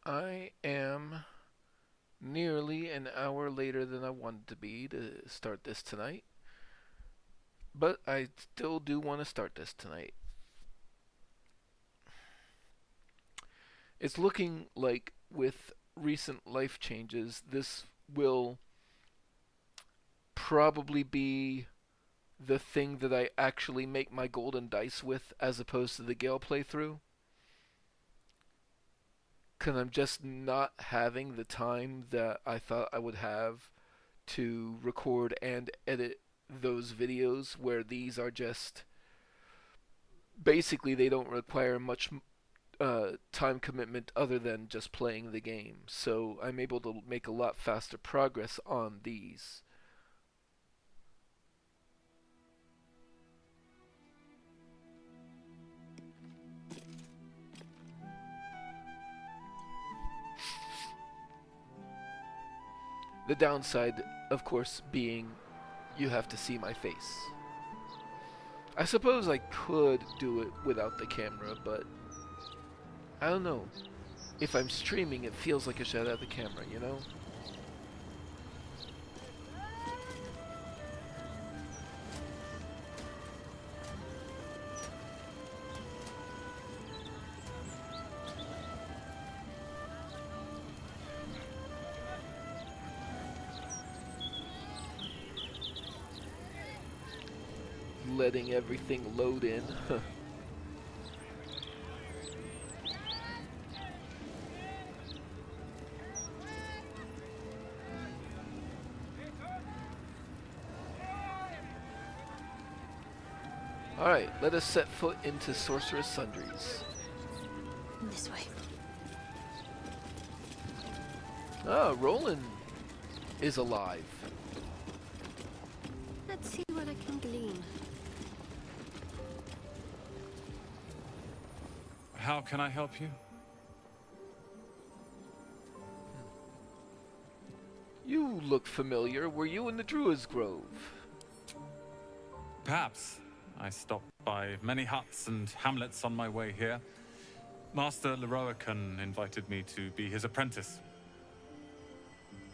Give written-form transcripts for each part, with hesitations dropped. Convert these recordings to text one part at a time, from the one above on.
I am nearly an hour later than I wanted to be to start this tonight, but I still do want to start this tonight. It's looking like with recent life changes, this will probably be the thing that I actually make my golden dice with as opposed to the Gale playthrough. Because I'm just not having the time that I thought I would have to record and edit those videos where these are just basically they don't require much time commitment other than just playing the game. So I'm able to make a lot faster progress on these. The downside, of course, being you have to see my face. I suppose I could do it without the camera, but I don't know. If I'm streaming, it feels like I should have the camera, you know? Letting everything load in. Alright, let us set foot into Sorcerous Sundries. This way. Ah, Roland is alive. Let's see what I can glean. How can I help you? You look familiar. Were you in the Druid's Grove? Perhaps. I stopped by many huts and hamlets on my way here. Master Leroican invited me to be his apprentice.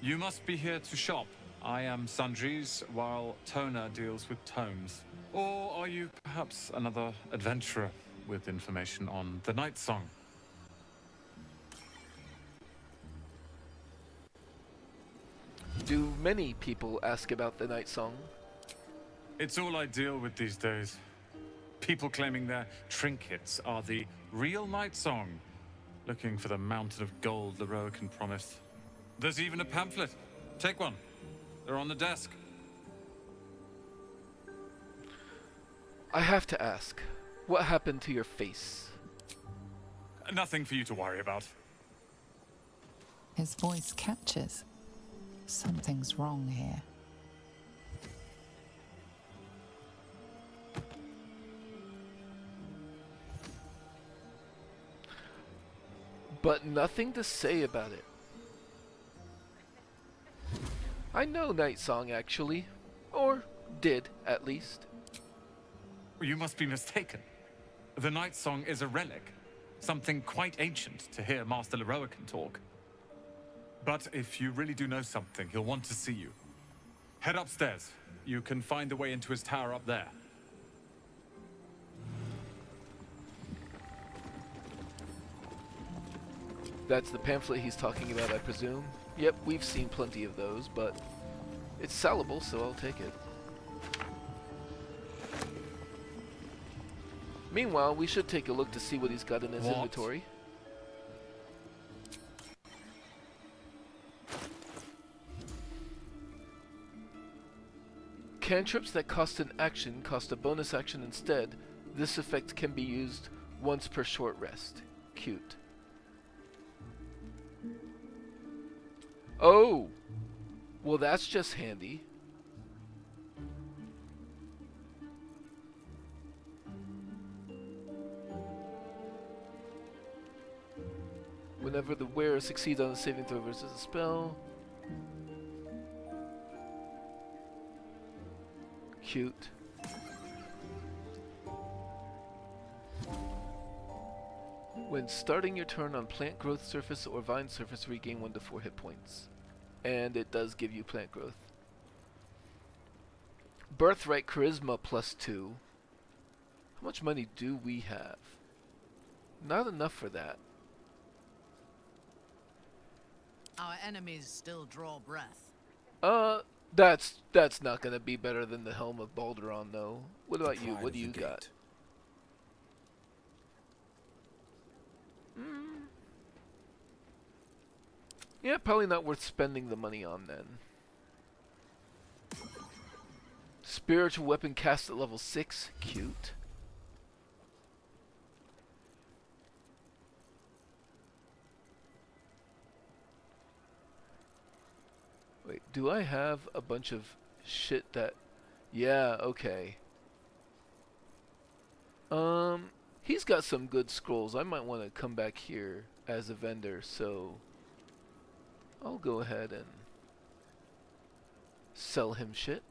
You must be here to shop. I am Sundries, while Toner deals with tomes. Or are you perhaps another adventurer with information on the Night Song? Do many people ask about the Night Song? It's all I deal with these days. People claiming their trinkets are the real Night Song, looking for the mountain of gold Leroican promised. There's even a pamphlet. Take one. They're on the desk. I have to ask, what happened to your face? Nothing for you to worry about. His voice catches. Something's wrong here. But nothing to say about it. I know Night Song, actually. Or did, at least. You must be mistaken. The Night Song is a relic. Something quite ancient to hear Master Leroican talk. But if you really do know something, he'll want to see you. Head upstairs. You can find the way into his tower up there. That's the pamphlet he's talking about, I presume. Yep, we've seen plenty of those, but it's sellable, so I'll take it. Meanwhile, we should take a look to see what he's got in his inventory. Cantrips that cost an action cost a bonus action instead. This effect can be used once per short rest. Cute. Oh! Well, that's just handy. Whenever the wearer succeeds on a saving throw versus a spell. When starting your turn on plant growth surface or vine surface, regain 1 to 4 hit points. And it does give you plant growth. Birthright Charisma +2. How much money do we have? Not enough for that. Our enemies still draw breath. That's not gonna be better than the Helm of Balderon, though. What about you? What do you got? Yeah, probably not worth spending the money on then. Spiritual weapon cast at level 6. Cute. Wait, do I have a bunch of shit that... Yeah, okay. He's got some good scrolls. I might want to come back here as a vendor, so... I'll go ahead and sell him shit.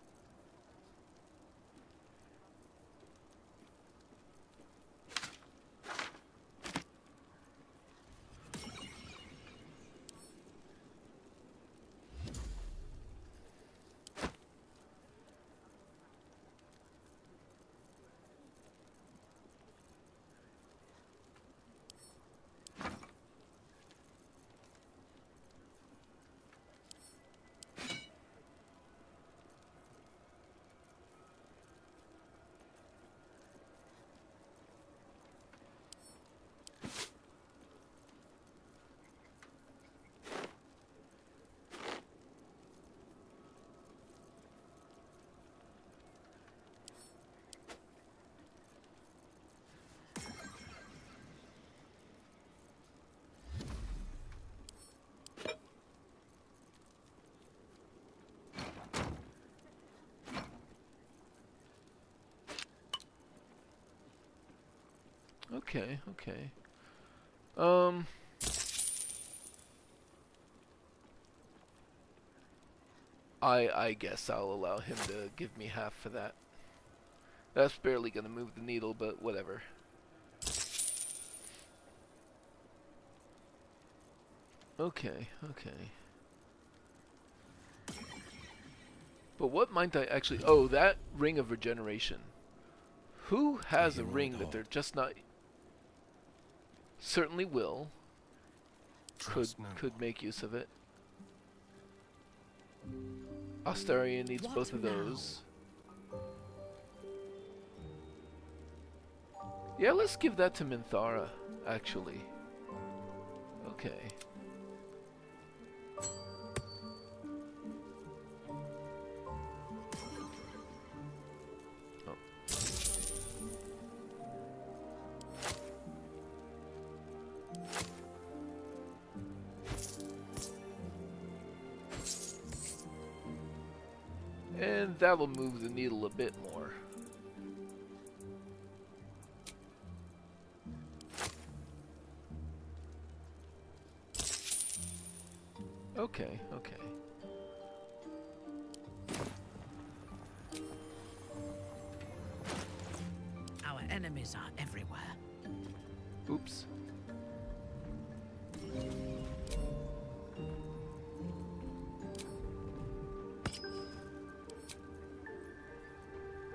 Okay, okay. I guess I'll allow him to give me half for that. That's barely gonna move the needle, but whatever. Okay, okay. But what might I actually... Oh, that Ring of Regeneration. Who has a ring that they're just not... Certainly will. Could make use of it. Astarion needs both of those. Yeah, let's give that to Minthara, actually. Okay. And that'll move the needle a bit more. Okay, okay. Our enemies are everywhere. Oops.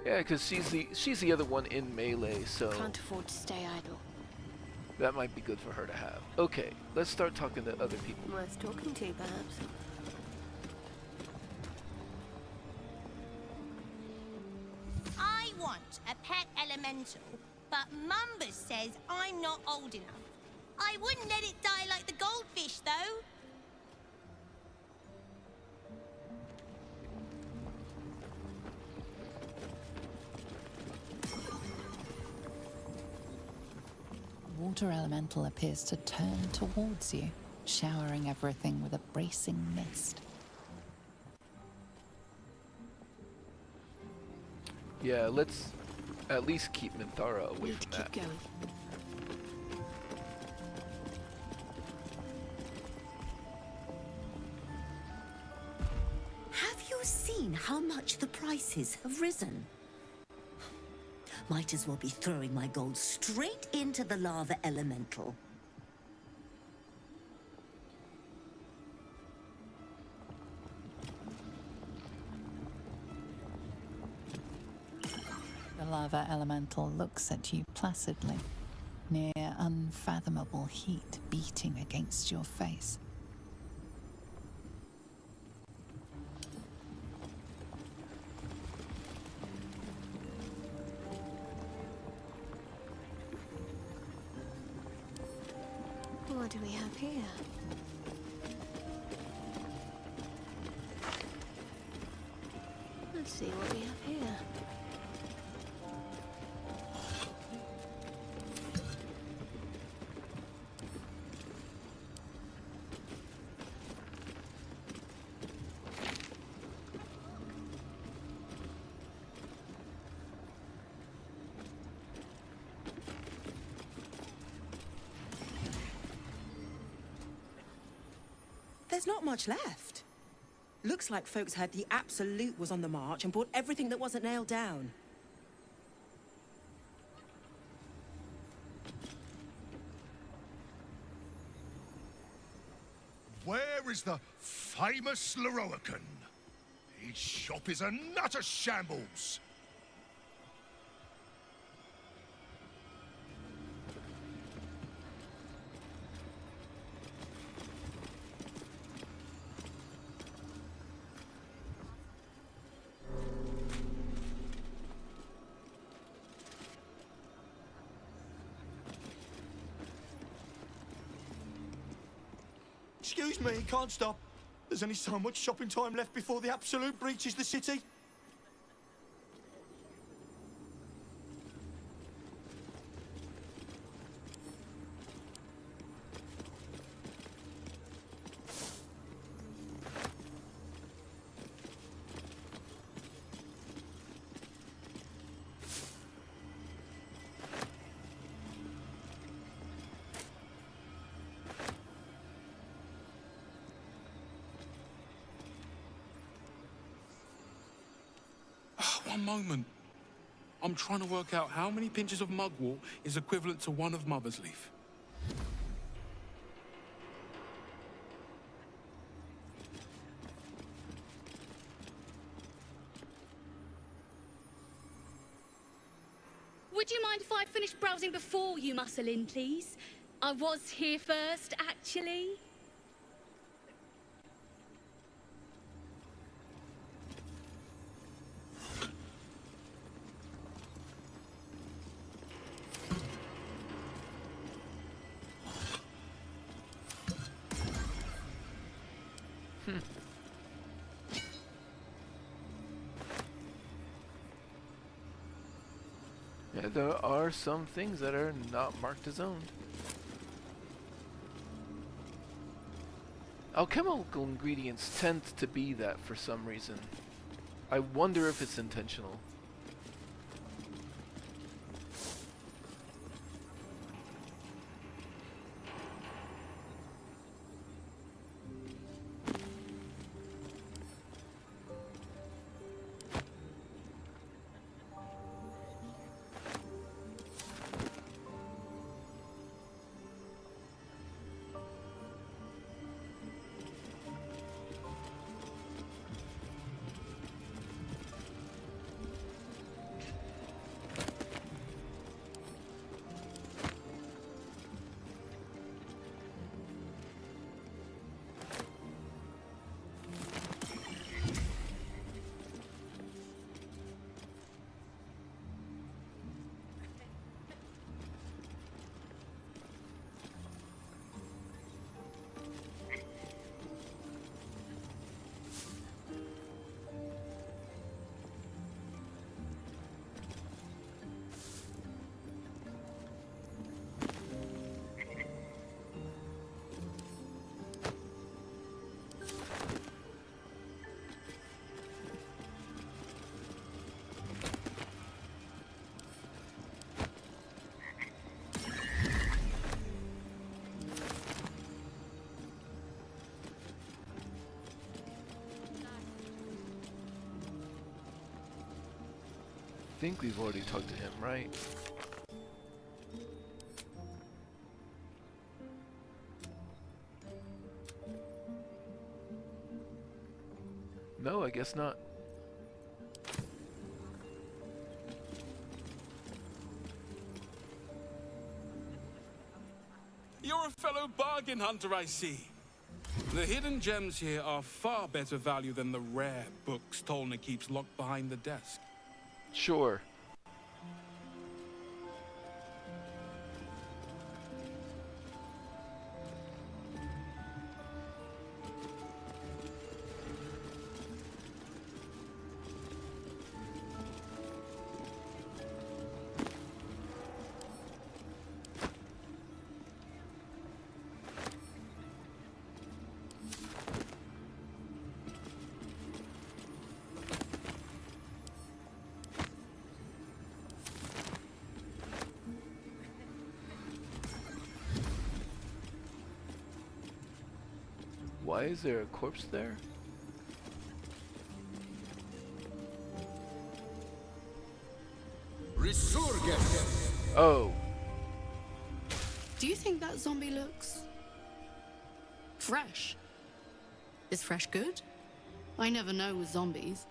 Yeah, because she's the other one in melee, so Can't afford to stay idle. that might be good for her to have. Okay, let's start talking to other people. Worth talking to, perhaps. I want a pet elemental, but Mumbus says I'm not old enough. I wouldn't let it die like the goldfish, though. Water elemental appears to turn towards you, showering everything with a bracing mist. Yeah, let's at least keep Minthara away Need to from keep that. going. Have you seen how much the prices have risen? Might as well be throwing my gold straight into the lava elemental. lava elemental looks at you placidly, near unfathomable heat beating against your face. What do we have here? Let's see what we have here. There's not much left. Looks like folks heard the Absolute was on the march and bought everything that wasn't nailed down. Where is the famous Leroican? His shop is a nutter shambles. Excuse me, can't stop. There's only so much shopping time left before the Absolute breaches the city. One moment. I'm trying to work out how many pinches of mugwort is equivalent to one of Mother's Leaf. Would you mind if I finished browsing before you muscle in, please? I was here first, actually. Yeah, there are some things that are not marked as owned. Alchemical ingredients tend to be that for some reason. I wonder if it's intentional. I think we've already talked to him, right? No, I guess not. bargain hunter, I see. The hidden gems here are far better value than the rare books Tolna keeps locked behind the desk. Sure. Why is there a corpse there? Oh. Do you think that zombie looks fresh? Is fresh good? I never know with zombies.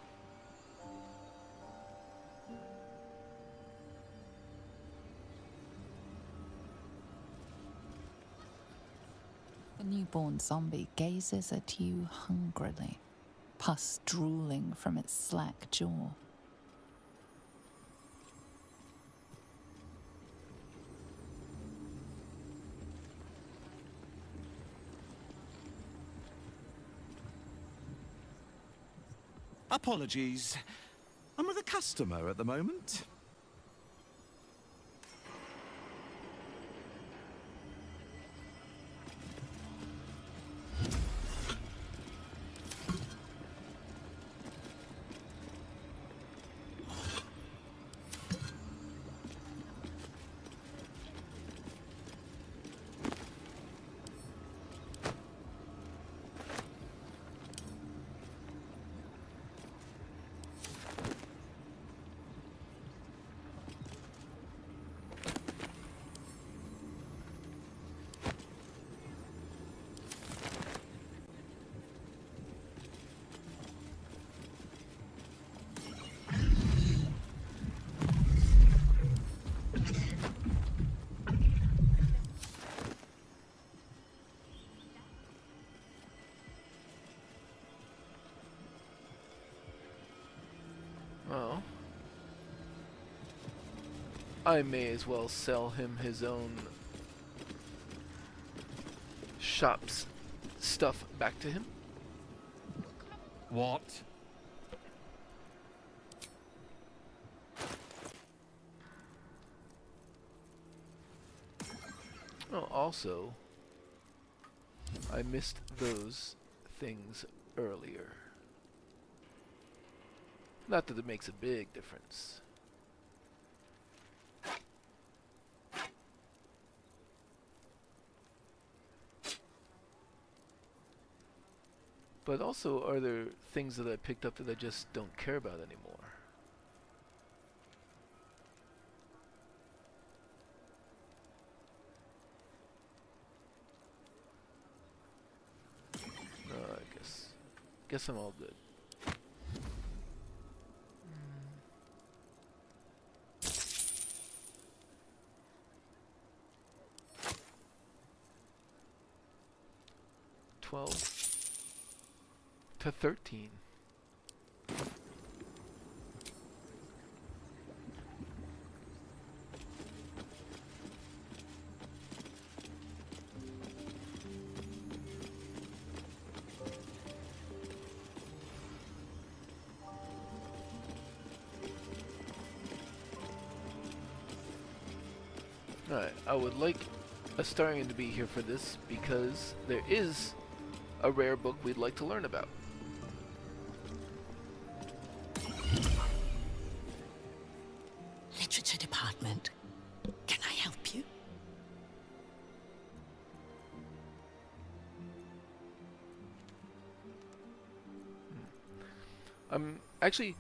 The newborn zombie gazes at you hungrily, pus drooling from its slack jaw. Apologies. I'm with a customer at the moment. Well, I may as well sell him his own shop's stuff back to him. What? Oh, also, I missed those things earlier. Not that it makes a big difference. But also, are there things that I picked up that I just don't care about anymore? No, I guess I'm all good. To 13. Alright, I would like Astarion to be here for this because there is a rare book we'd like to learn about. Literature department. Can I help you? Actually,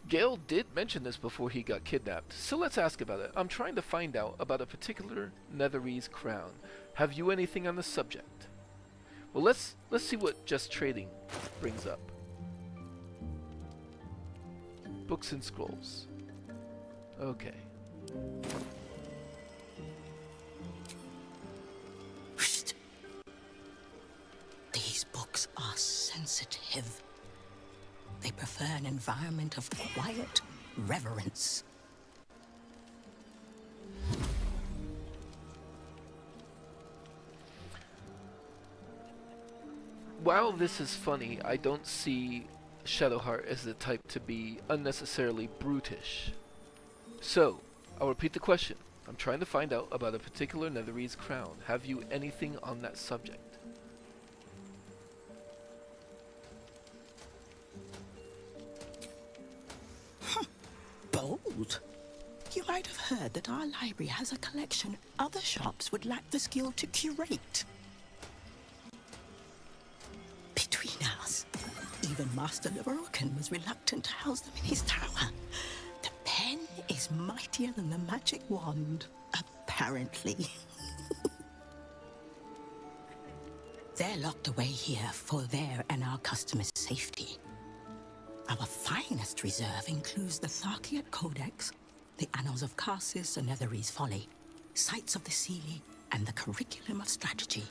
Gale did mention this before he got kidnapped, so let's ask about it. I'm trying to find out about a particular Netherese crown. Have you anything on the subject? Well, let's see what just trading brings up. Books and scrolls. Okay. These books are sensitive. They prefer an environment of quiet reverence. While this is funny, I don't see Shadowheart as the type to be unnecessarily brutish. So, I'll repeat the question. I'm trying to find out about a particular Netherese crown. Have you anything on that subject? Bold. You might have heard that our library has a collection other shops would lack the skill to curate. Between us, even Master Lerocan was reluctant to house them in his tower. The pen is mightier than the magic wand, apparently. They're locked away here for their and our customers' safety. Our finest reserve includes the Tharkiat Codex, the Annals of Karsus and Netherese Folly, Sights of the Seelie, and the Curriculum of Strategy.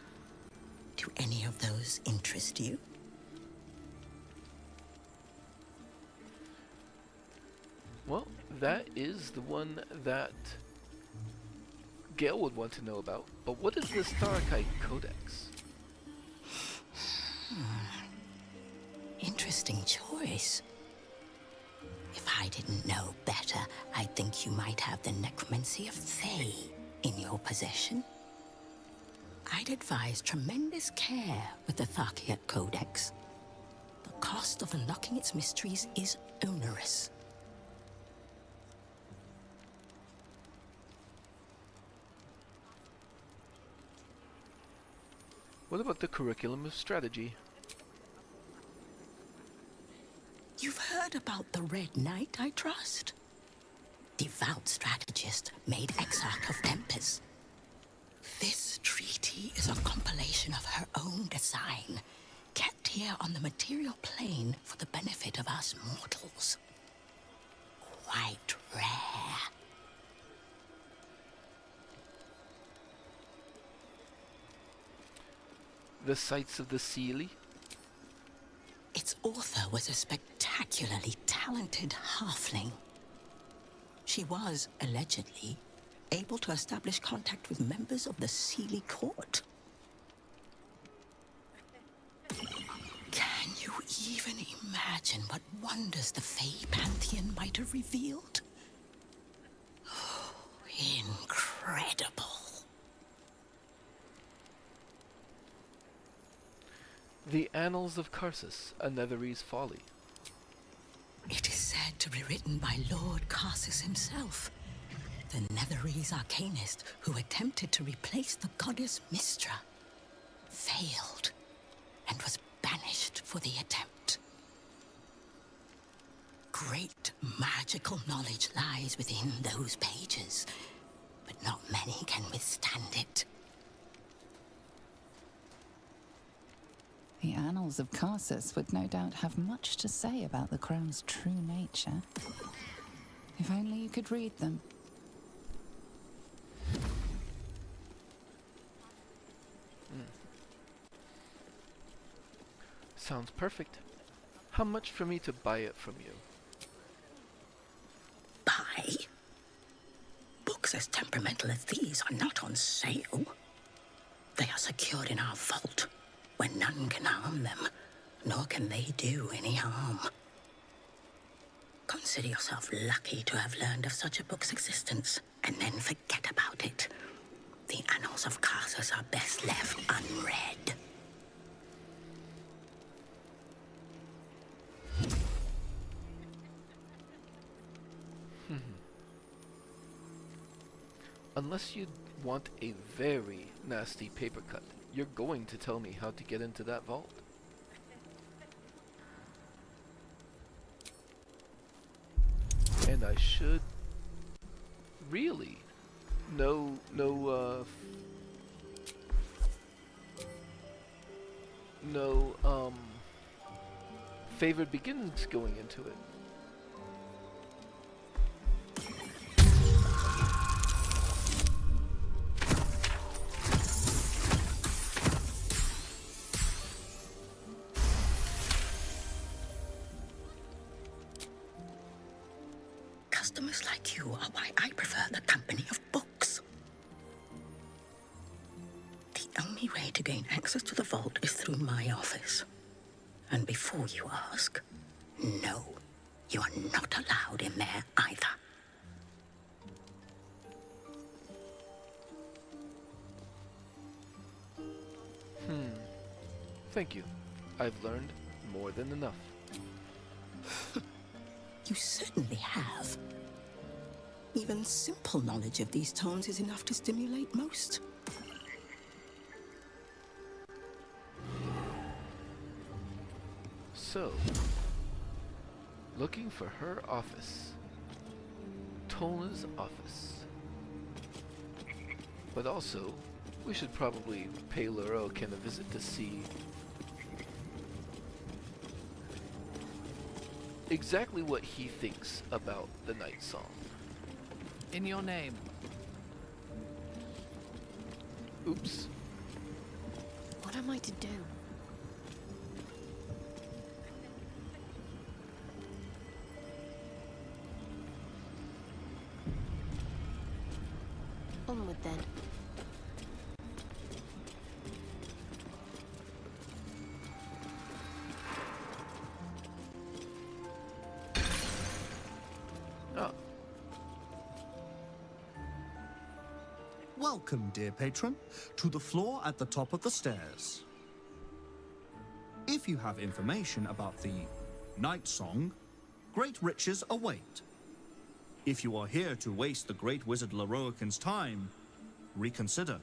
Do any of those interest you? Well, that is the one that Gale would want to know about. But what is this Tharkiat Codex? Interesting choice. If I didn't know better, I'd think you might have the necromancy of Thay in your possession. I'd advise tremendous care with the Tharkiat Codex. The cost of unlocking its mysteries is onerous. What about the Curriculum of Strategy? You've heard about the Red Knight, I trust? Devout strategist made Exarch of Tempest. This treaty is a compilation of her own design, kept here on the material plane for the benefit of us mortals. Quite rare. The Sights of the Seelie? Its author was a spectacularly talented halfling. She was, allegedly, able to establish contact with members of the Seelie court. Can you even imagine what wonders the Fey Pantheon might have revealed? Oh, incredible. The Annals of Karsus, a Netherese Folly. It is said to be written by Lord Karsus himself, the Netherese arcanist who attempted to replace the goddess Mystra, failed, and was banished for the attempt. Great magical knowledge lies within those pages, but not many can withstand it. The Annals of Karsus would no doubt have much to say about the crown's true nature. If only you could read them. Sounds perfect. How much for me to buy it from you? Buy? Books as temperamental as these are not on sale. They are secured in our vault, where none can harm them, nor can they do any harm. Consider yourself lucky to have learned of such a book's existence, and then forget about it. The Annals of Karsus are best left unread. Unless you want a very nasty paper cut, you're going to tell me how to get into that vault. And I should really no favored beginnings going into it. Customers like you are why I prefer the company of books. The only way to gain access to the vault is through my office. And before you ask, no, you are not allowed in there either. Thank you. I've learned more than enough. You certainly have. Even simple knowledge of these tones is enough to stimulate most. So, looking for her office. Tolna's office. But also, we should probably pay Lorokin a visit to see exactly what he thinks about the Night Song. In your name. Oops. What am I to do? Onward then. Oh. Welcome, dear patron, to the floor at the top of the stairs. If you have information about the Night Song, great riches await. If you are here to waste the great wizard Lorokin's time, reconsider.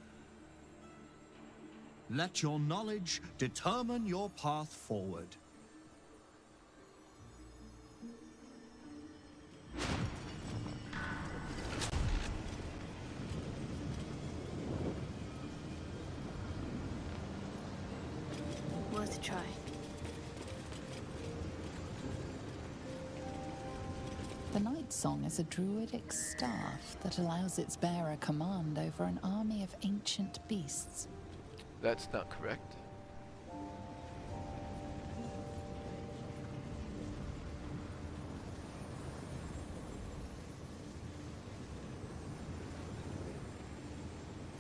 Let your knowledge determine your path forward. Worth a try. The Night Song is a druidic staff that allows its bearer command over an army of ancient beasts. That's not correct.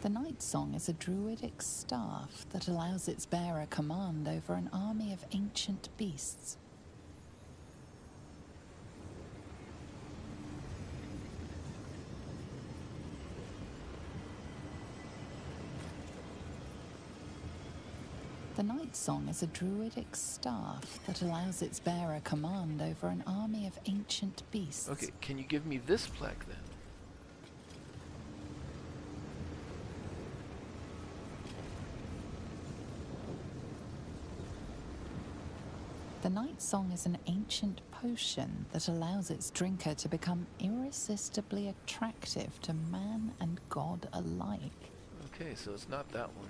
The Night Song is a druidic staff that allows its bearer command over an army of ancient beasts. The Night Song is a druidic staff that allows its bearer command over an army of ancient beasts. Okay, can you give me this plaque then? The Night Song is an ancient potion that allows its drinker to become irresistibly attractive to man and god alike. Okay, so it's not that one.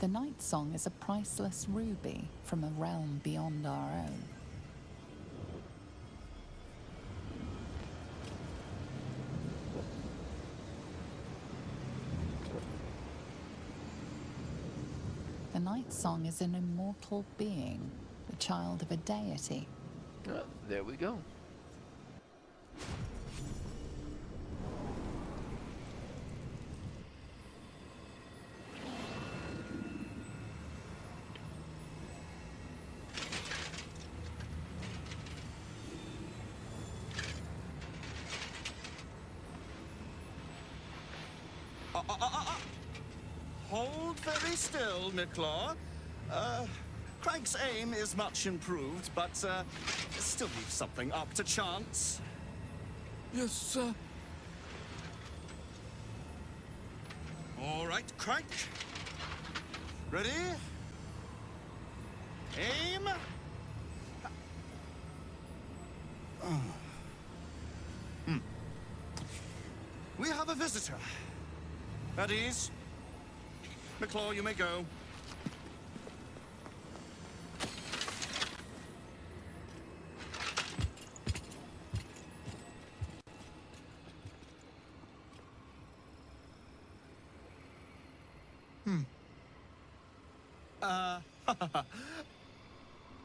The Night Song is a priceless ruby from a realm beyond our own. The Night Song is an immortal being, the child of a deity. There we go. Hold very still, Nicklaw. Craig's aim is much improved, but still leaves something up to chance. Yes, sir. All right, Craig. Ready? Aim. We have a visitor. At ease. McClaw, you may go.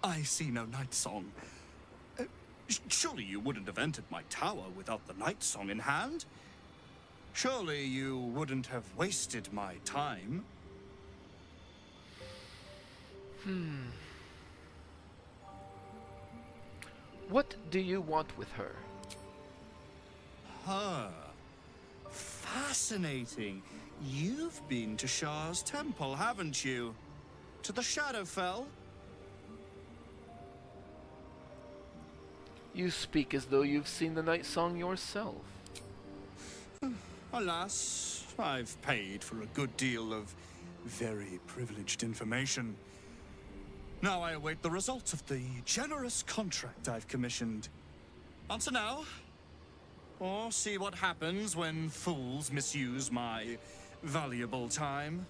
I see no night song. Surely you wouldn't have entered my tower without the night song in hand? Surely you wouldn't have wasted my time? What do you want with her? Her. Fascinating. You've been to Shah's temple, haven't you? To the Shadowfell? You speak as though you've seen the night song yourself. Alas, I've paid for a good deal of very privileged information. Now I await the results of the generous contract I've commissioned. Answer now, or see what happens when fools misuse my valuable time.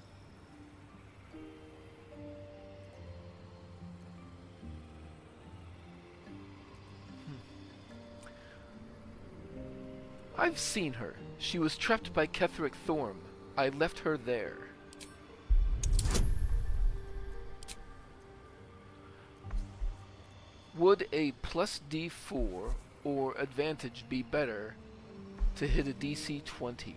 I've seen her. She was trapped by Ketheric Thorm. I left her there. Would a plus D4 or advantage be better to hit a DC 20?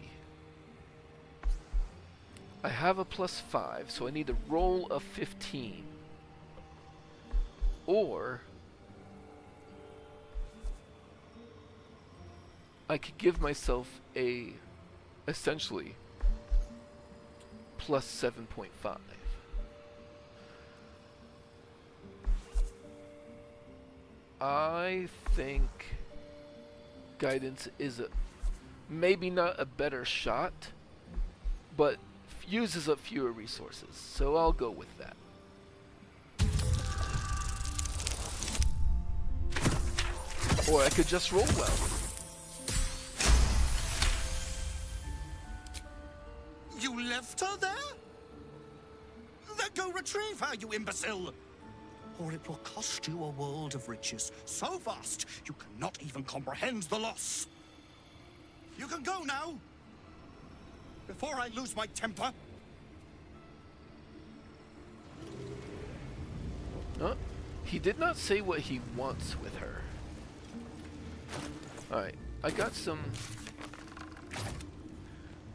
I have a plus 5, so I need a roll of 15. Or I could give myself a, essentially, plus 7.5. I think guidance is maybe not a better shot, but uses up fewer resources, so I'll go with that. Or I could just roll well. You left her there? Then go retrieve her, you imbecile! Or it will cost you a world of riches so vast you cannot even comprehend the loss. You can go now, before I lose my temper. He did not say what he wants with her. Alright, I got some...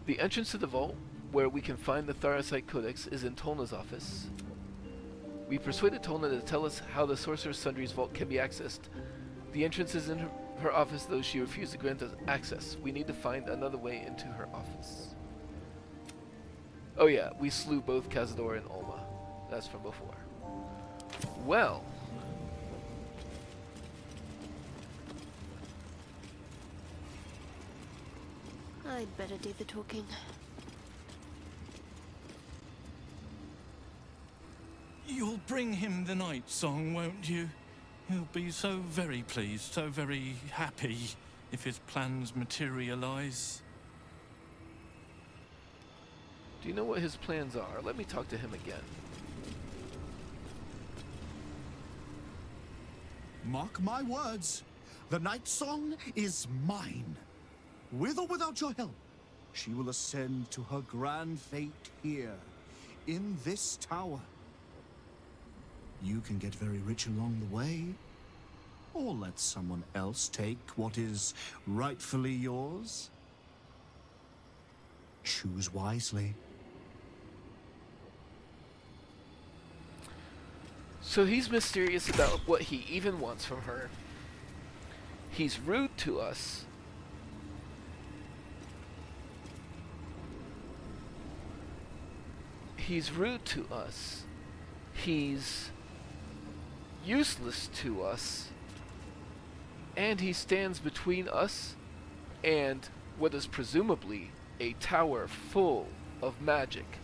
The entrance to the vault, where we can find the Tharasite Codex, is in Tolna's office. We persuaded Tolna to tell us how the Sorcerous Sundries vault can be accessed. The entrance is in her office, though she refused to grant us access. We need to find another way into her office. Oh yeah, we slew both Cazador and Olma. That's from before. Well... I'd better do the talking. You'll bring him the night song, won't you? He'll be so very pleased, so very happy if his plans materialize. Do you know what his plans are? Let me talk to him again. Mark my words, the night song is mine. With or without your help, she will ascend to her grand fate here, in this tower. You can get very rich along the way, or let someone else take what is rightfully yours. Choose wisely. So he's mysterious about what he even wants from her. He's rude to us. He's rude to us. He's useless to us. And he stands between us and what is presumably a tower full of magic.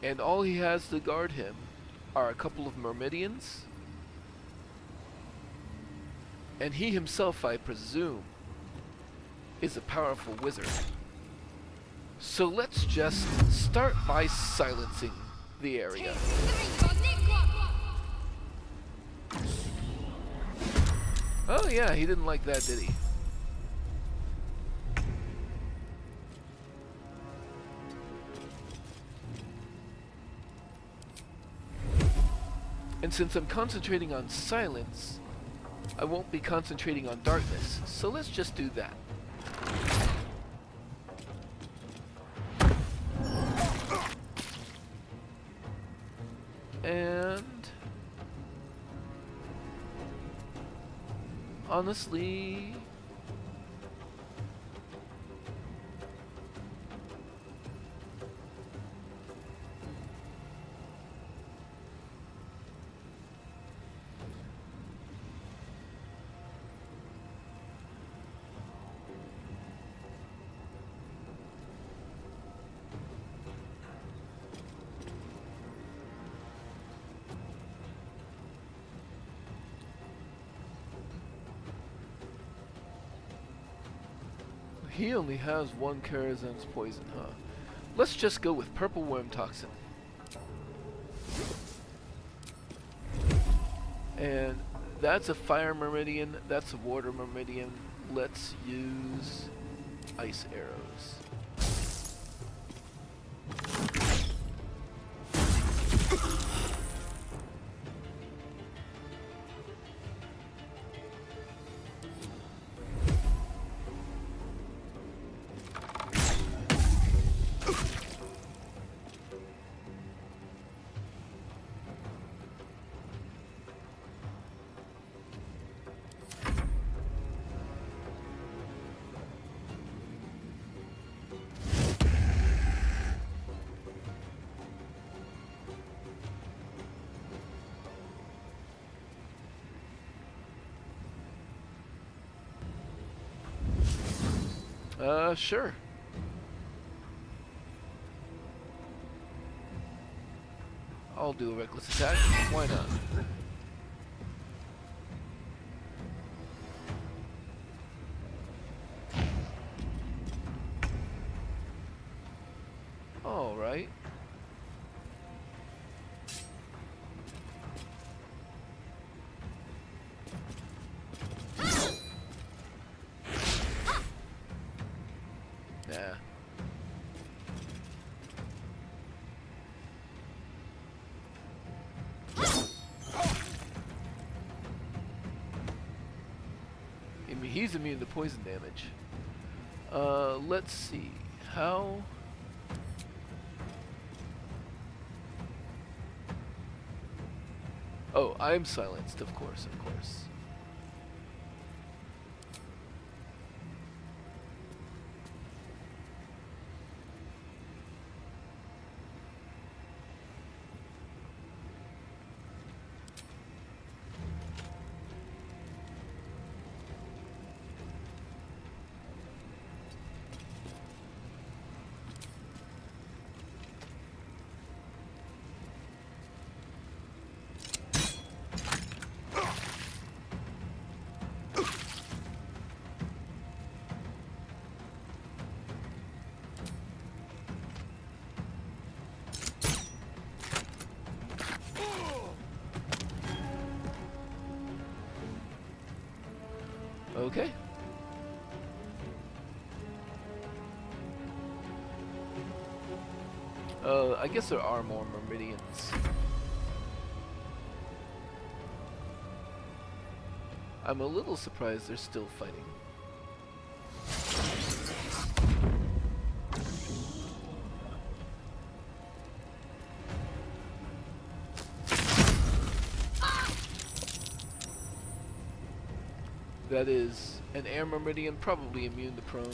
And all he has to guard him are a couple of Myrmidians. And he himself, I presume, is a powerful wizard. So let's just start by silencing the area. Oh yeah, he didn't like that, did he? And since I'm concentrating on silence, I won't be concentrating on darkness. So let's just do that. And honestly, he only has one Karazhan's poison, huh? Let's just go with purple worm toxin. And that's a fire meridian, that's a water meridian. Let's use ice arrows. Sure. I'll do a reckless attack. Why not? All right. Nah. I mean, he's immune to poison damage. Let's see. How... Oh, I'm silenced, of course, of course. Okay. I guess there are more meridians. I'm a little surprised they're still fighting. That is an air meridian, probably immune to prone.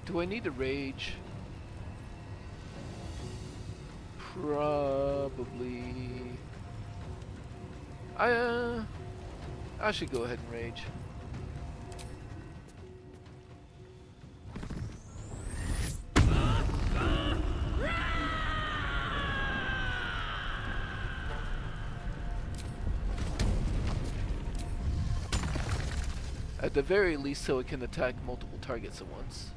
Do I need to rage? Probably. I should go ahead and rage. At the very least, so it can attack multiple targets at once.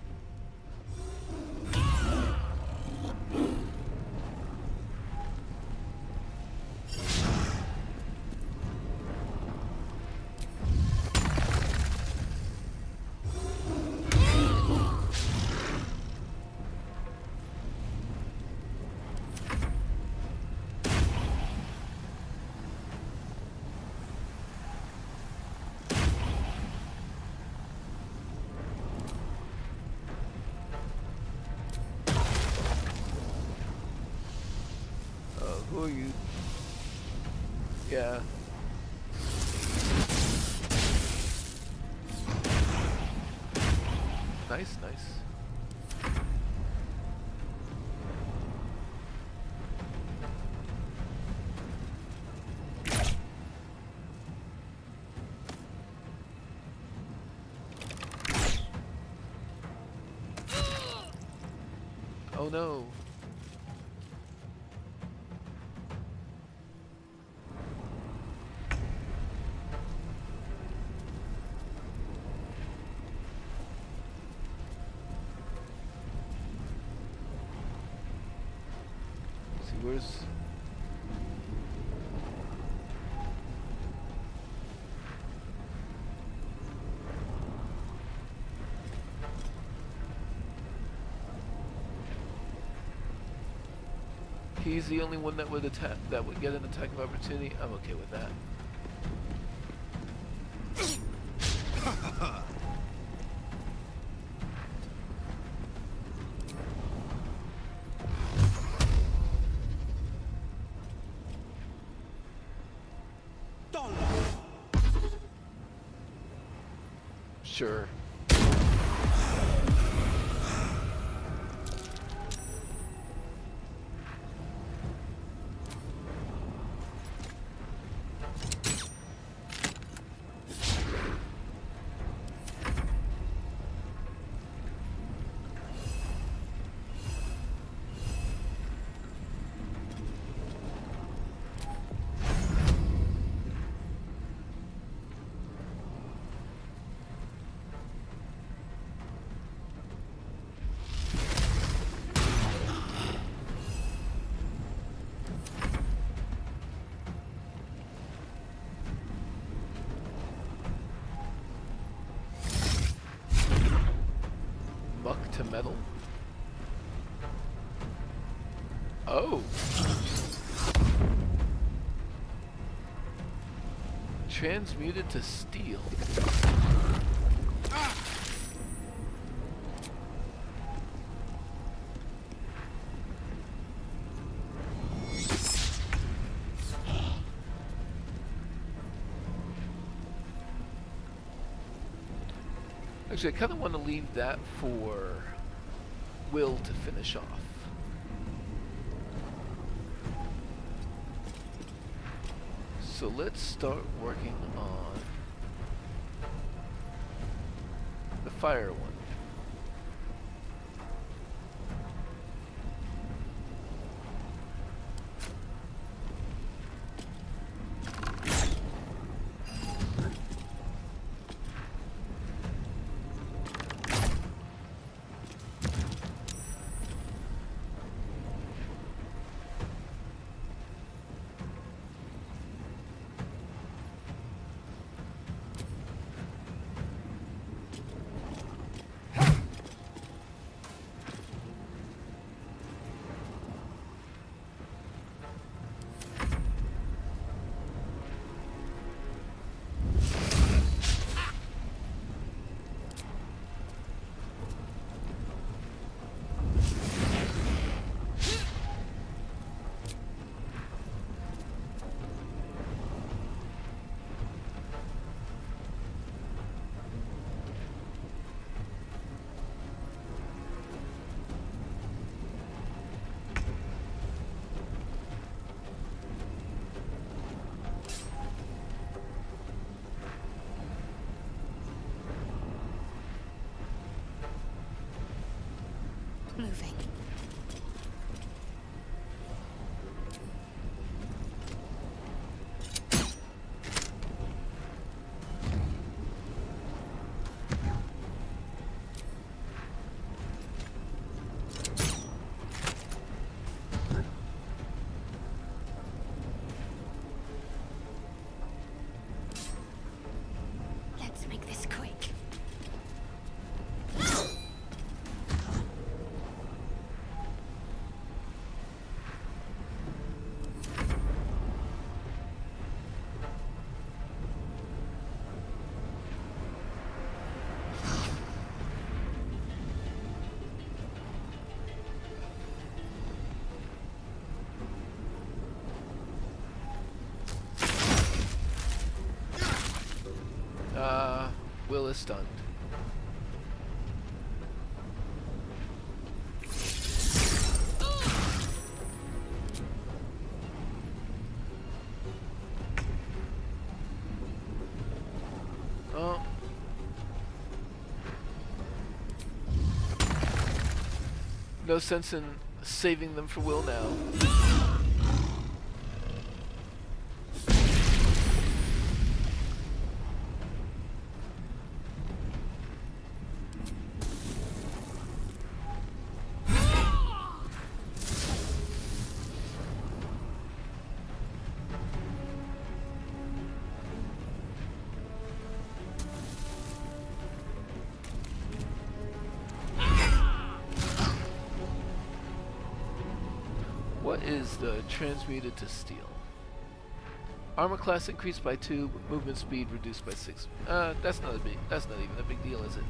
Who are you? Yeah. Nice, nice. Oh no. See, where's... He's the only one that would attack, that would get an attack of opportunity. I'm okay with that. Sure. Muck to metal? Oh! Transmuted to steel. Actually, I kind of want to leave that for Will to finish off. So let's start working on the fire one. Moving. Will is stunned. Oh. No sense in saving them for Will now. What is the transmuted to steel? Armor class increased by 2, but movement speed reduced by 6. That's not even a big deal, is it?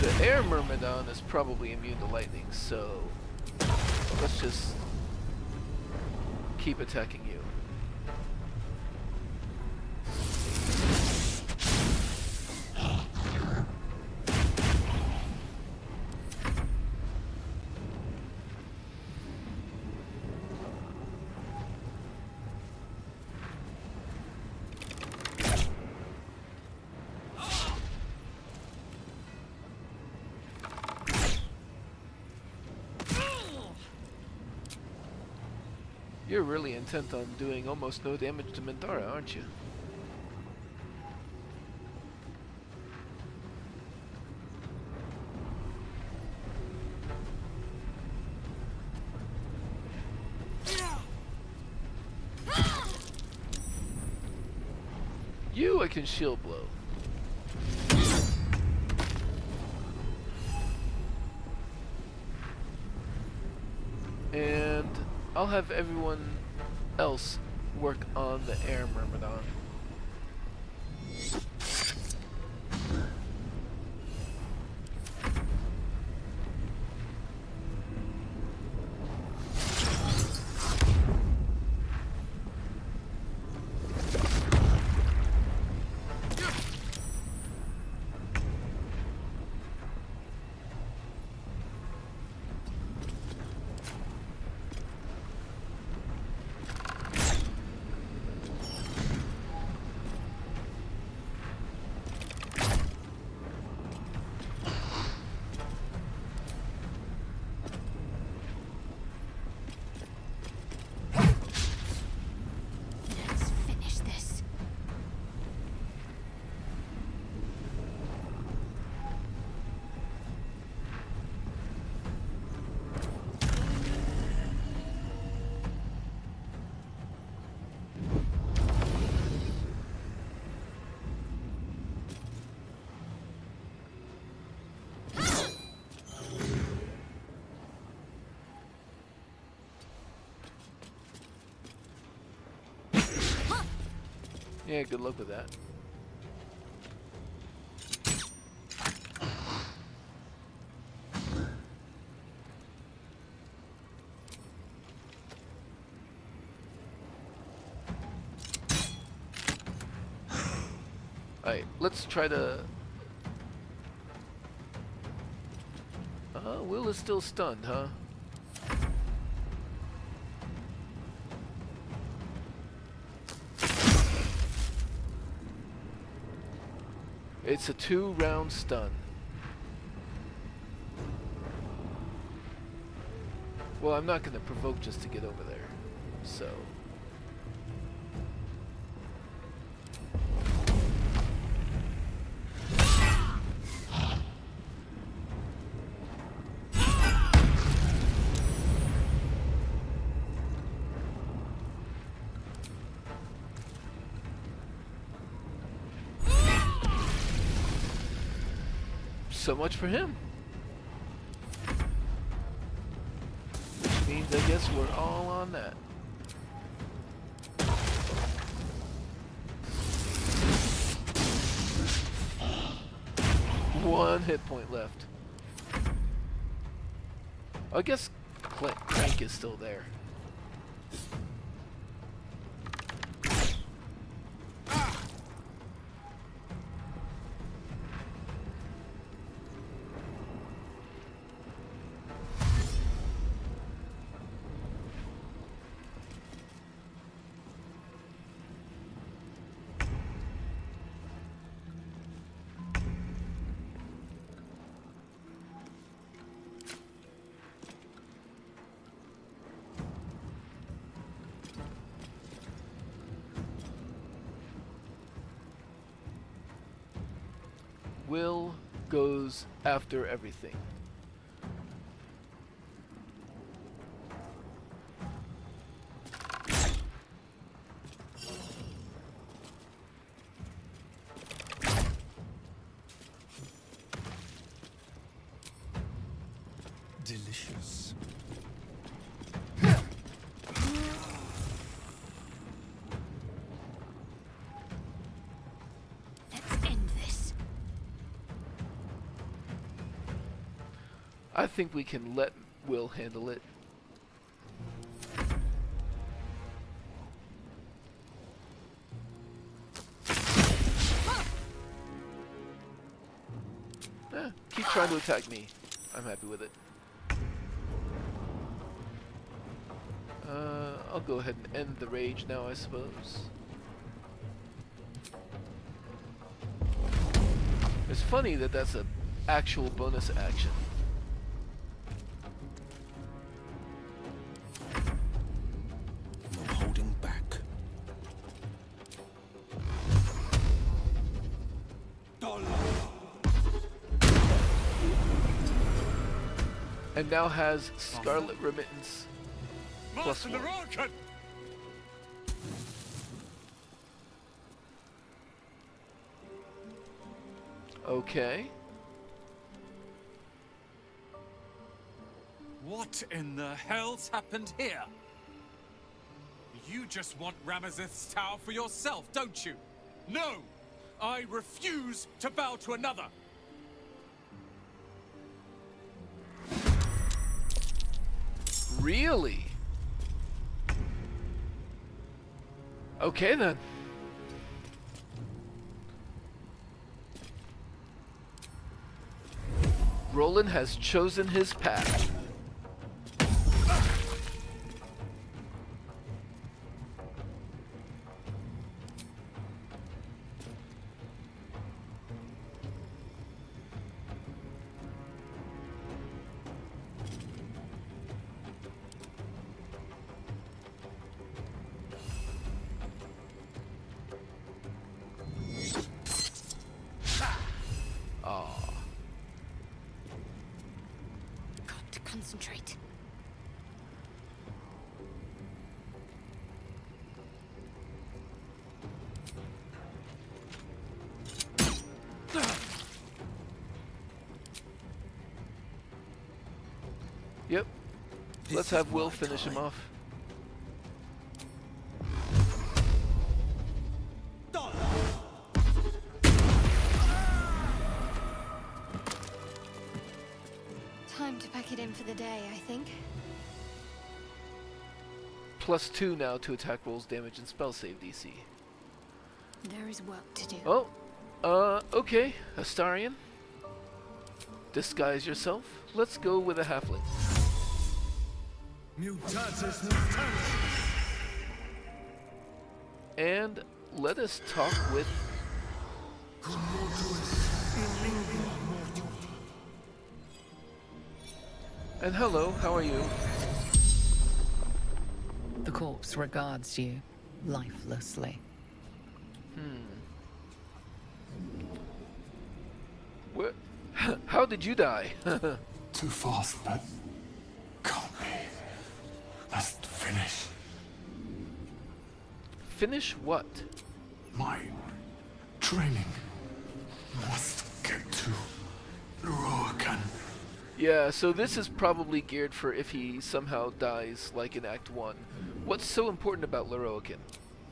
The air myrmidon is probably immune to lightning, so let's just keep attacking you. You're really intent on doing almost no damage to Mintara, aren't you? You I can shield blow. And I'll have everyone else work on the air myrmidon. Yeah, good luck with that. Alright, let's try to... Will is still stunned, huh? It's a 2-round stun. Well, I'm not going to provoke just to get over there, so... So much for him. Which means I guess we're all on that. One hit point left. I guess crank is still there. Will goes after everything. Delicious. Let's end this. I think we can let Will handle it. Keep trying to attack me. I'm happy with it. I'll go ahead and end the rage now, I suppose. It's funny that that's an actual bonus action. No holding back. And now has Scarlet Remittance Master +1. Leroican! Okay. What in the hell's happened here? You just want Ramazith's tower for yourself, don't you? No! I refuse to bow to another! Really? Okay then. Roland has chosen his path. Got to concentrate. Yep. Let's have Will finish him off. Time to pack it in for the day, I think. +2 now to attack rolls, damage, and spell save DC. There is work to do. Oh, okay, Astarion. Disguise yourself. Let's go with a halfling. Mutatis mutandis. And let us talk with And hello, how are you? The corpse regards you lifelessly. Where? How did you die? Too fast, but can't be. Must finish. Finish what? My training must get to Leroican. Yeah, so this is probably geared for if he somehow dies, like in Act 1. What's so important about Leroican?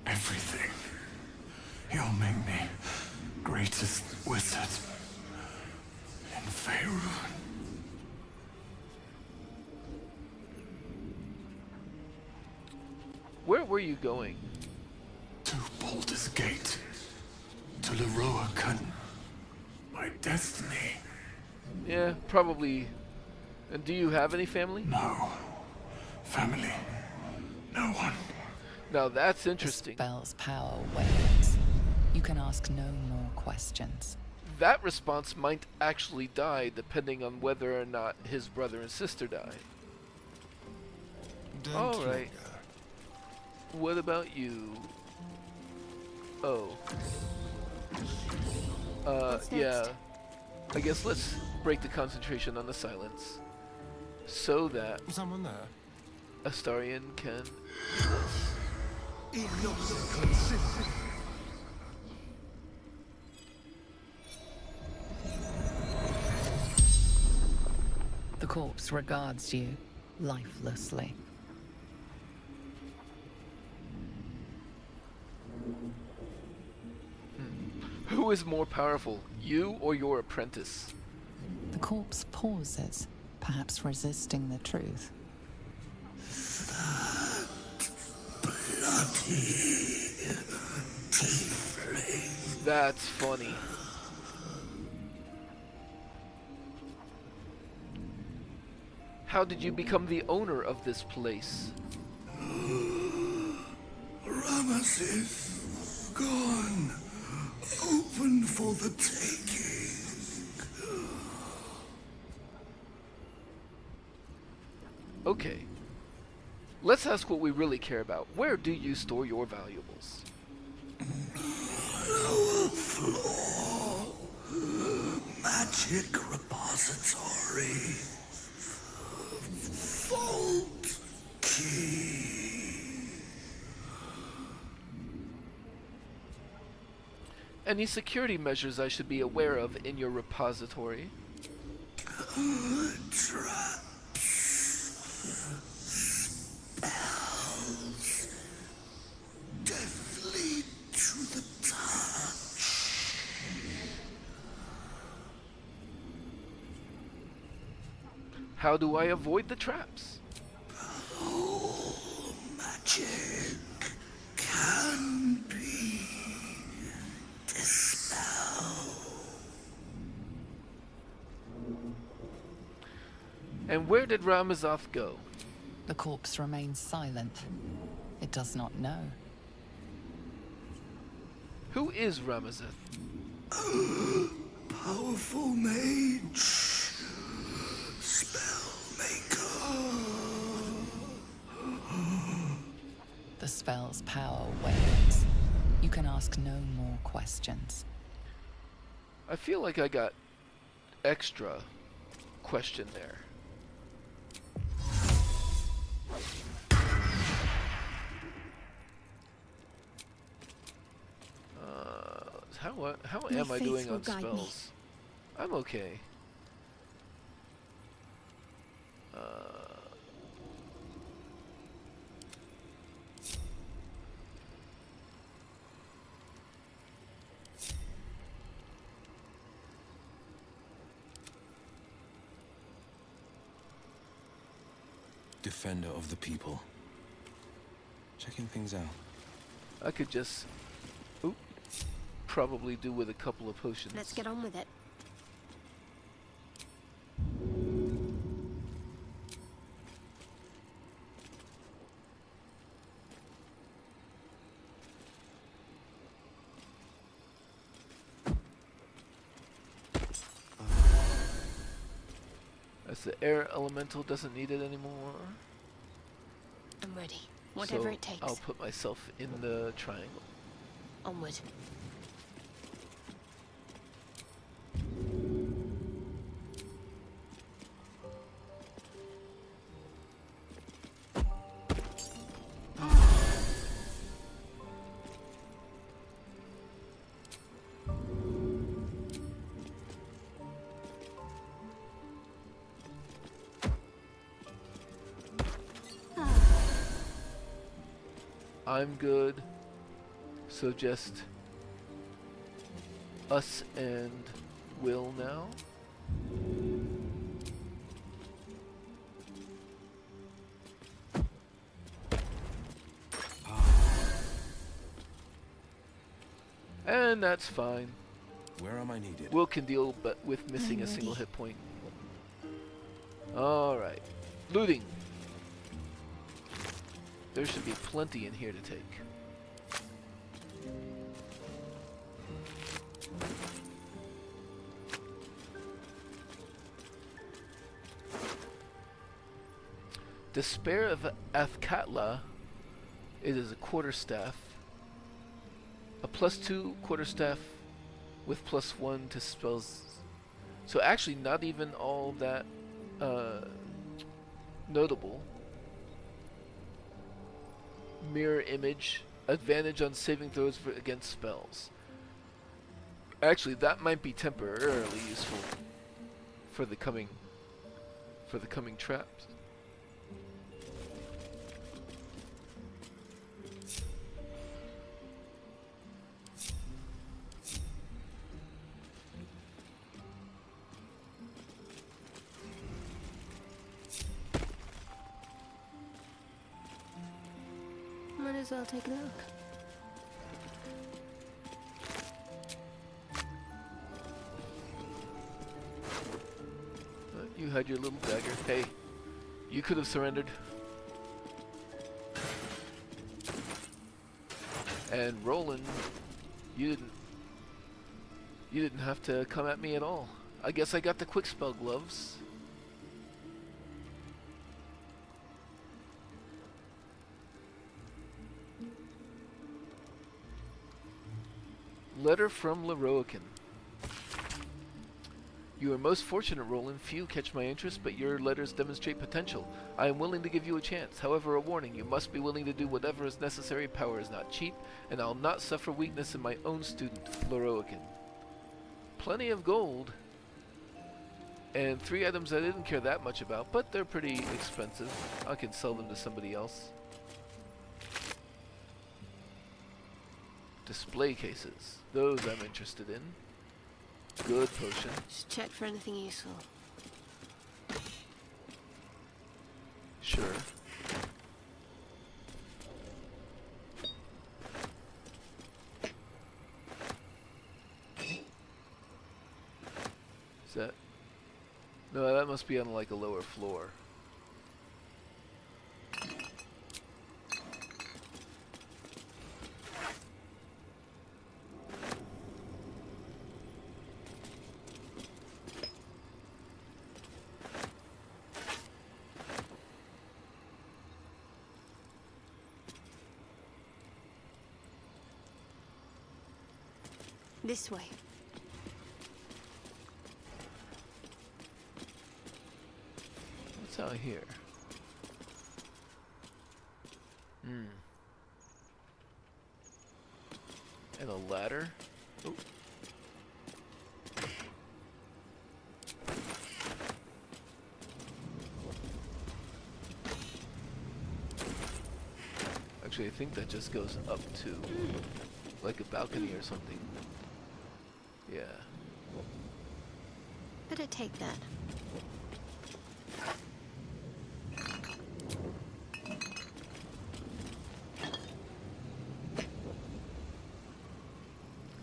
Everything. You'll make me greatest wizard in Faerun. Where were you going? To Baldur's Gate. To Leroacan. My destiny. Yeah, probably. And do you have any family? No. Family. No one. Now that's interesting. The spell's power wanes. You can ask no more questions. That response might actually die depending on whether or not his brother and sister die. Alright. What about you? Oh. Yeah. I guess let's break the concentration on the silence. So that someone there? Astarion can... The corpse regards you lifelessly. Who is more powerful, you or your apprentice? The corpse pauses, perhaps resisting the truth. That's funny. How did you become the owner of this place? Ramesses gone. Open for the taking. Okay. Let's ask what we really care about. Where do you store your valuables? Lower floor. Magic repository. Vault key. Any security measures I should be aware of in your repository? Traps. Spells. Deathly to the touch. How do I avoid the traps? Magic can be dispelled. And where did Ramazoth go? The corpse remains silent. It does not know. Who is Ramazoth? Powerful mage. The spell's power wanes. You can ask no more questions. I feel like I got extra question there. How am I doing on spells? I'm okay. Defender of the people. Checking things out. I could just probably do with a couple of potions. Let's get on with it. As the air elemental doesn't need it anymore. I'm ready. Whatever So it takes. I'll put myself in the triangle. Onward. I'm good. So just us and Will now. And that's fine. Where am I needed? Will can deal but with missing a single hit point. Alright. Looting. There should be plenty in here to take. Despair of Athkatla. It is a quarterstaff. A +2 quarterstaff with +1 to spells. So actually not even all that notable. Mirror image. Advantage on saving throws against spells. Actually, that might be temporarily useful for the coming traps. Might as well take a look. You had your little dagger. Hey, you could have surrendered. And Roland, you didn't have to come at me at all. I guess I got the quick spell gloves. Letter from Leroican. You are most fortunate, Roland. Few catch my interest, but your letters demonstrate potential. I am willing to give you a chance. However, a warning, you must be willing to do whatever is necessary. Power is not cheap, and I'll not suffer weakness in my own student, Leroican. Plenty of gold. And 3 items I didn't care that much about, but they're pretty expensive. I can sell them to somebody else. Display cases. Those I'm interested in. Good potion. Just check for anything useful. Sure. Is that? No, that must be on like a lower floor. This way. What's out here? And a ladder? Oh. Actually, I think that just goes up to like a balcony or something. Yeah. Better take that.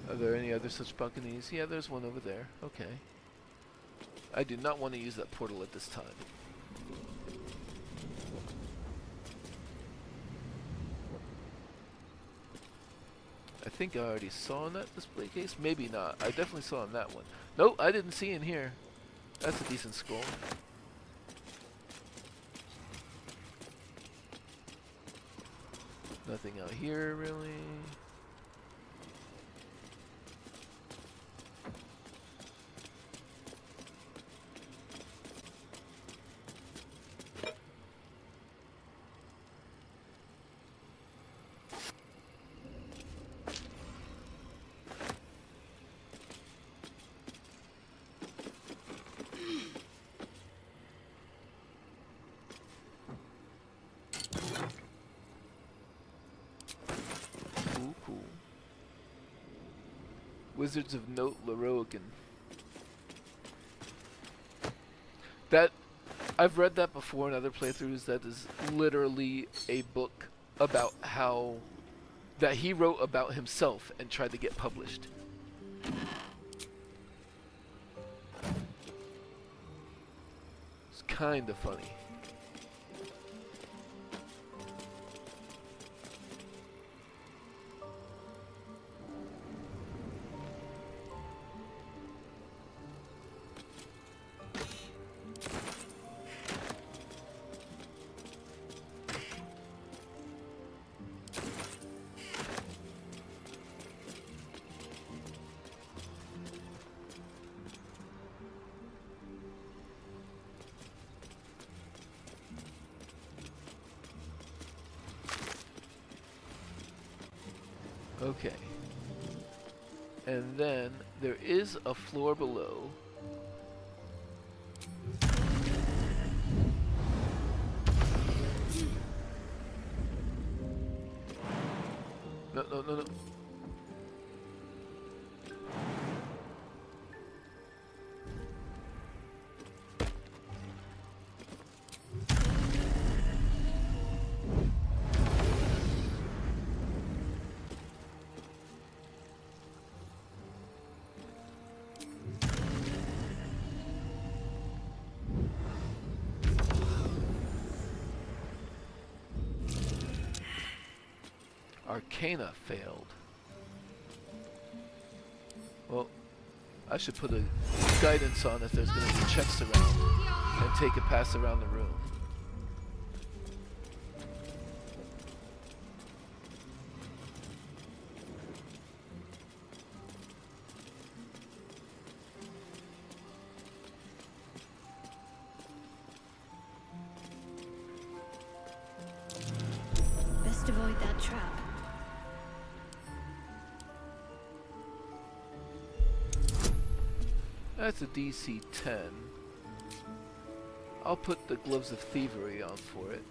Are there any other such balconies? Yeah, there's one over there. Okay. I do not want to use that portal at this time. I think I already saw in that display case. Maybe not. I definitely saw in that one. Nope, I didn't see in here. That's a decent scroll. Nothing out here, really. Cool. Wizards of Note Leroican. That I've read that before in other playthroughs. That is literally a book about how that he wrote about himself and tried to get published. It's kind of funny. Okay. And then there is a floor below. No, no, no, no. Arcana failed. Well, I should put a guidance on if there's going to be checks around and take a pass around the room. Best avoid that trap. That's a DC 10. I'll put the Gloves of Thievery on for it.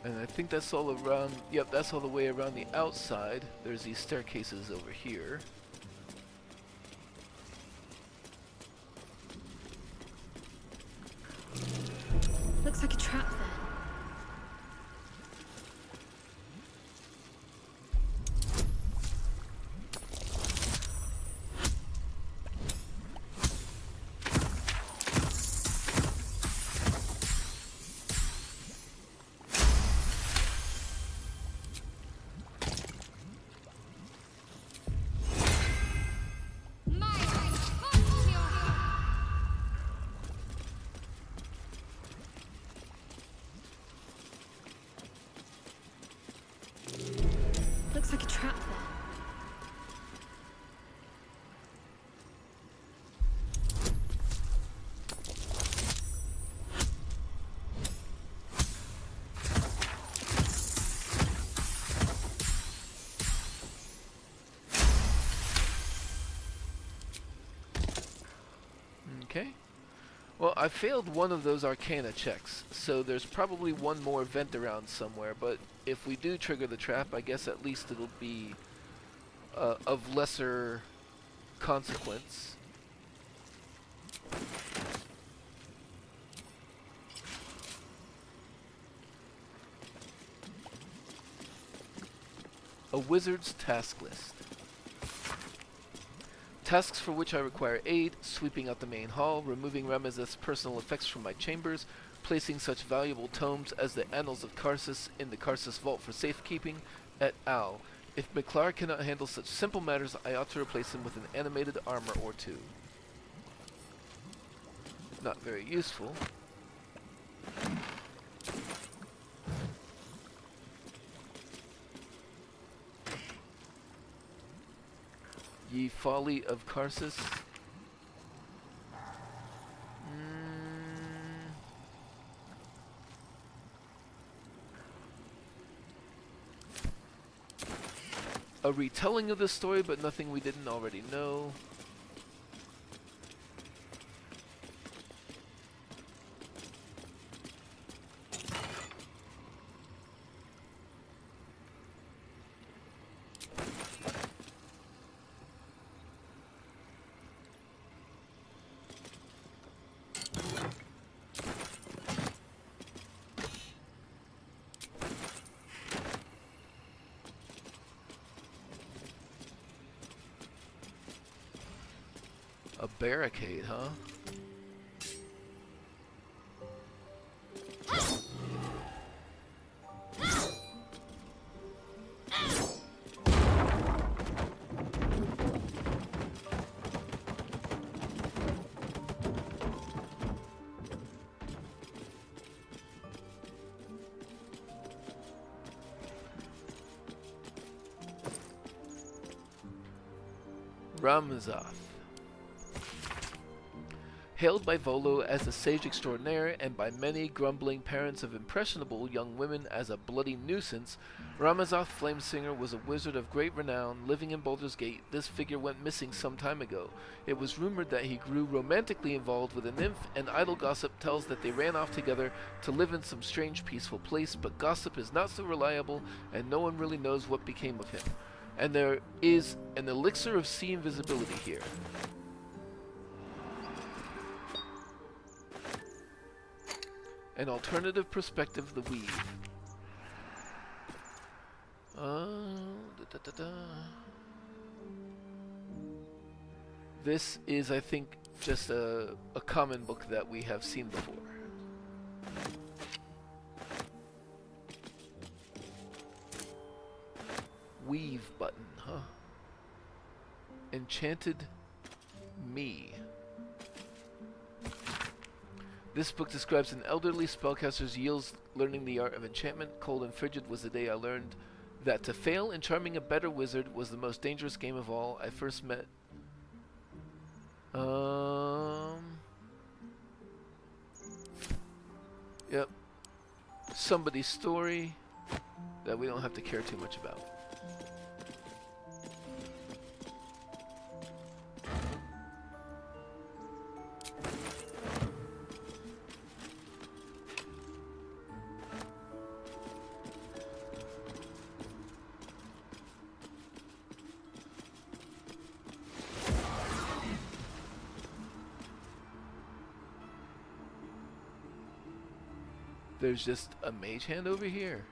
And I think that's all around, yep, that's all the way around the outside. There's these staircases over here. Looks like a trap there. Looks like a trap there. Okay. Well, I failed one of those Arcana checks, so there's probably one more vent around somewhere, but if we do trigger the trap, I guess at least it'll be of lesser consequence. A wizard's task list. Tasks for which I require aid: sweeping out the main hall, removing Rameseth's personal effects from my chambers, placing such valuable tomes as the Annals of Karsus in the Karsus Vault for safekeeping, et al. If McClar cannot handle such simple matters, I ought to replace him with an animated armor or two. Not very useful. Ye folly of Karsus. a retelling of the story, but nothing we didn't already know. A barricade, huh? Ramzath. Hailed by Volo as the sage extraordinaire and by many grumbling parents of impressionable young women as a bloody nuisance, Ramazoth Flamesinger was a wizard of great renown living in Baldur's Gate. This figure went missing some time ago. It was rumored that he grew romantically involved with a nymph, and idle gossip tells that they ran off together to live in some strange peaceful place, but gossip is not so reliable and no one really knows what became of him. And there is an elixir of sea invisibility here. An alternative perspective, the weave. This is, I think, just a common book that we have seen before. Weave button, huh? Enchanted Me. This book describes an elderly spellcaster's yields learning the art of enchantment. Cold and frigid was the day I learned that to fail in charming a better wizard was the most dangerous game of all. I first met... Yep. Somebody's story that we don't have to care too much about. There's just a mage hand over here.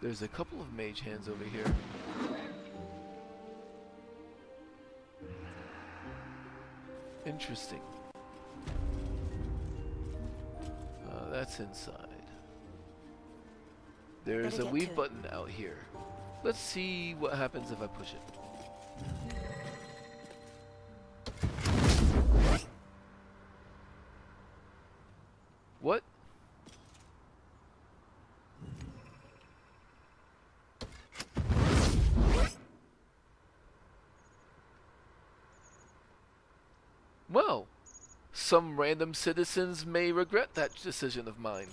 There's a couple of mage hands over here. Interesting. That's inside. There's a weave button out here. Let's see what happens if I push it. What? Well, some random citizens may regret that decision of mine.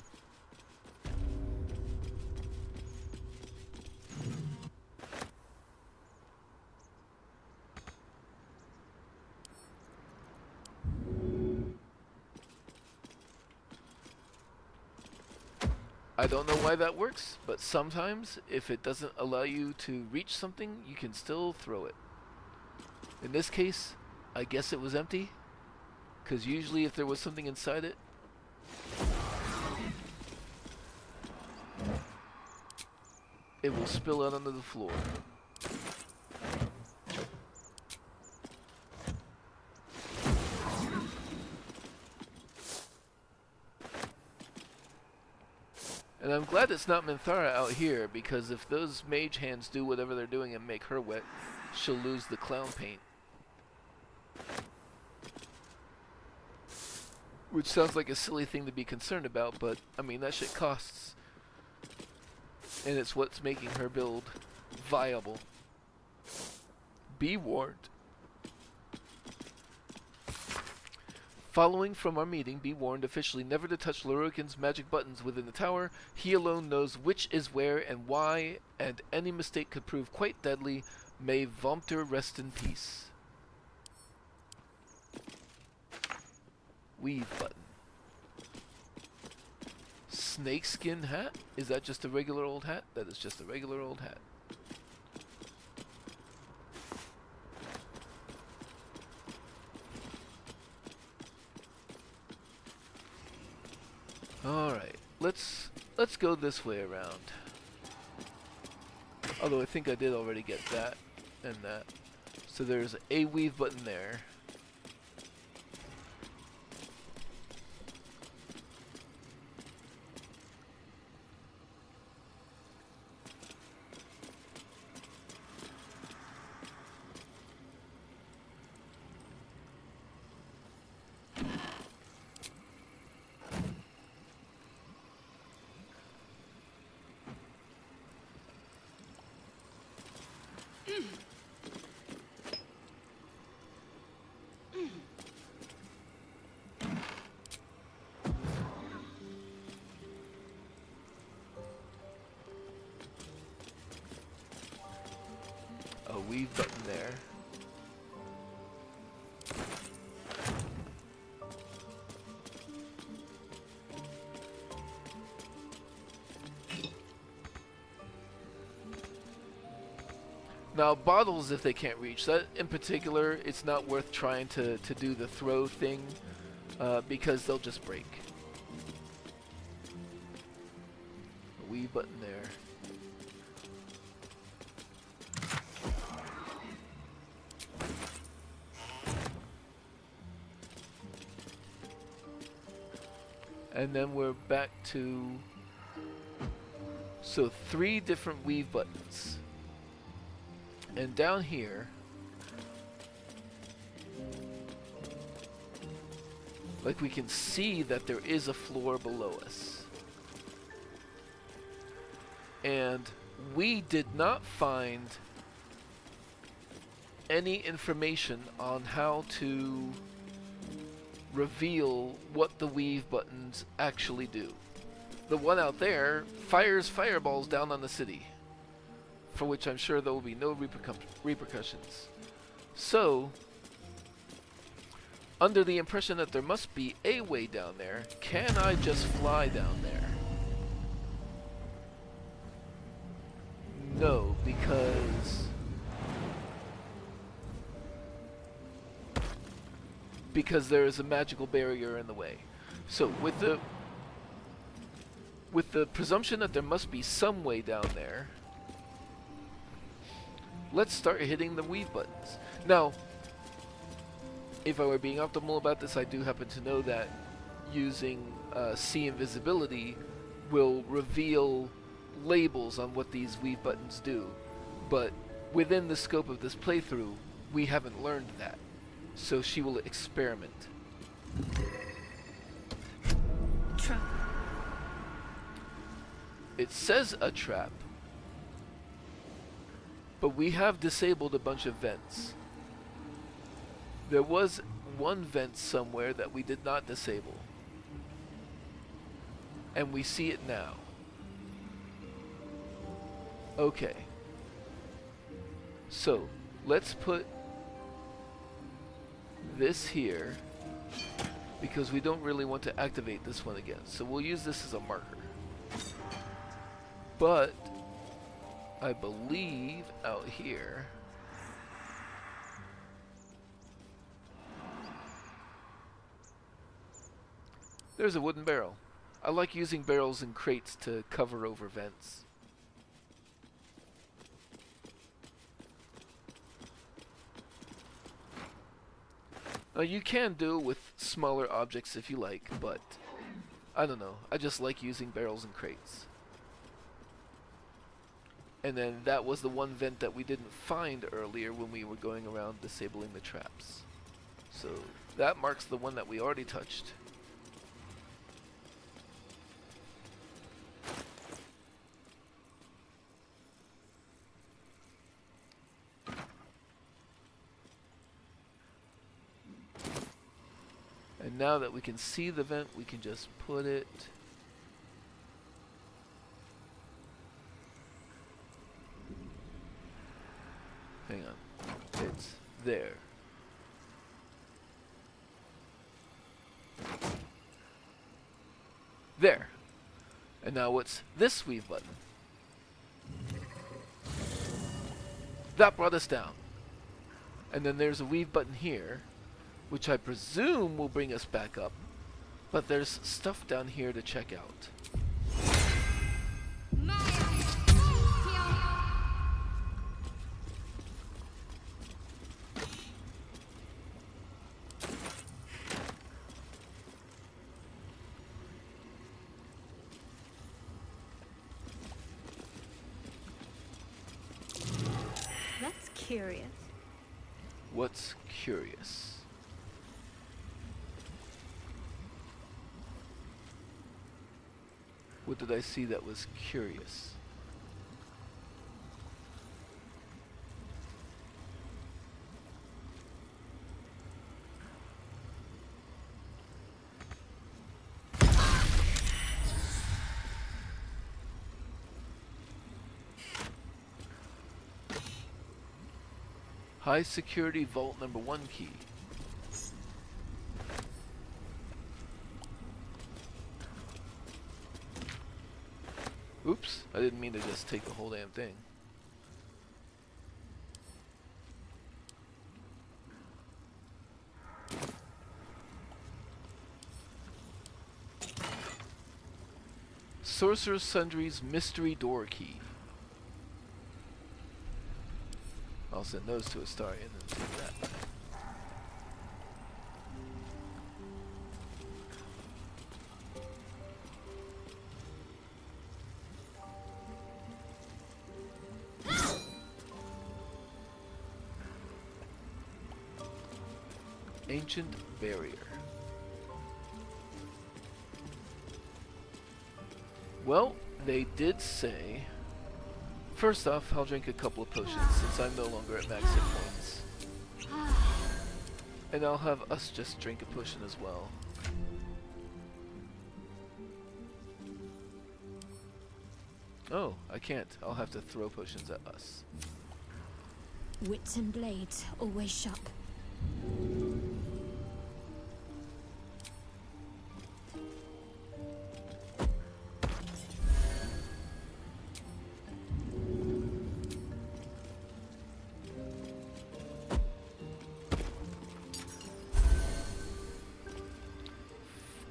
I don't know why that works, but sometimes if it doesn't allow you to reach something, you can still throw it. In this case, I guess it was empty, because usually if there was something inside it, it will spill out onto the floor. And I'm glad it's not Minthara out here, because if those mage hands do whatever they're doing and make her wet, she'll lose the clown paint. Which sounds like a silly thing to be concerned about, but I mean, that shit costs. And it's what's making her build viable. Be warned. Following from our meeting, be warned officially never to touch Lorokin's magic buttons within the tower. He alone knows which is where and why, and any mistake could prove quite deadly. May Vomter rest in peace. Weave button. Snakeskin hat? Is that just a regular old hat? That is just a regular old hat. Alright, let's go this way around. Although I think I did already get that and that. So there's a weave button there. A weave button there. Now bottles, if they can't reach that in particular, it's not worth trying to do the throw thing because they'll just break. A weave button there. And then we're back to, so 3 different weave buttons. And down here, like we can see that there is a floor below us. And we did not find any information on how to reveal what the weave buttons actually do. The one out there fires fireballs down on the city, for which I'm sure there will be no repercussions. So, under the impression that there must be a way down there, can I just fly down there? No, because there is a magical barrier in the way. So with the presumption that there must be some way down there, let's start hitting the weave buttons. Now, if I were being optimal about this, I do happen to know that using C invisibility will reveal labels on what these weave buttons do. But within the scope of this playthrough, we haven't learned that. So she will experiment. Trap. It says a trap, but we have disabled a bunch of vents. There was one vent somewhere that we did not disable, and we see it now. Okay, so let's put this here because we don't really want to activate this one again, so we'll use this as a marker. But I believe out here there's a wooden barrel. I like using barrels and crates to cover over vents. Now you can do it with smaller objects if you like, but I don't know. I just like using barrels and crates. And then that was the one vent that we didn't find earlier when we were going around disabling the traps. So that marks the one that we already touched. And now that we can see the vent, we can just put it... Hang on. It's there. There. And now what's this weave button? That brought us down. And then there's a weave button here, which I presume will bring us back up. But there's stuff down here to check out. That's curious. What's curious? What did I see that was curious? High security vault number 1 key. Oops, I didn't mean to just take the whole damn thing. Sorcerous Sundries mystery door key. I'll send those to Astarion and see that. Ancient barrier. Well, they did say... First off, I'll drink a couple of potions since I'm no longer at max hit points. And I'll have us just drink a potion as well. Oh, I can't. I'll have to throw potions at us. Wits and blades, always sharp.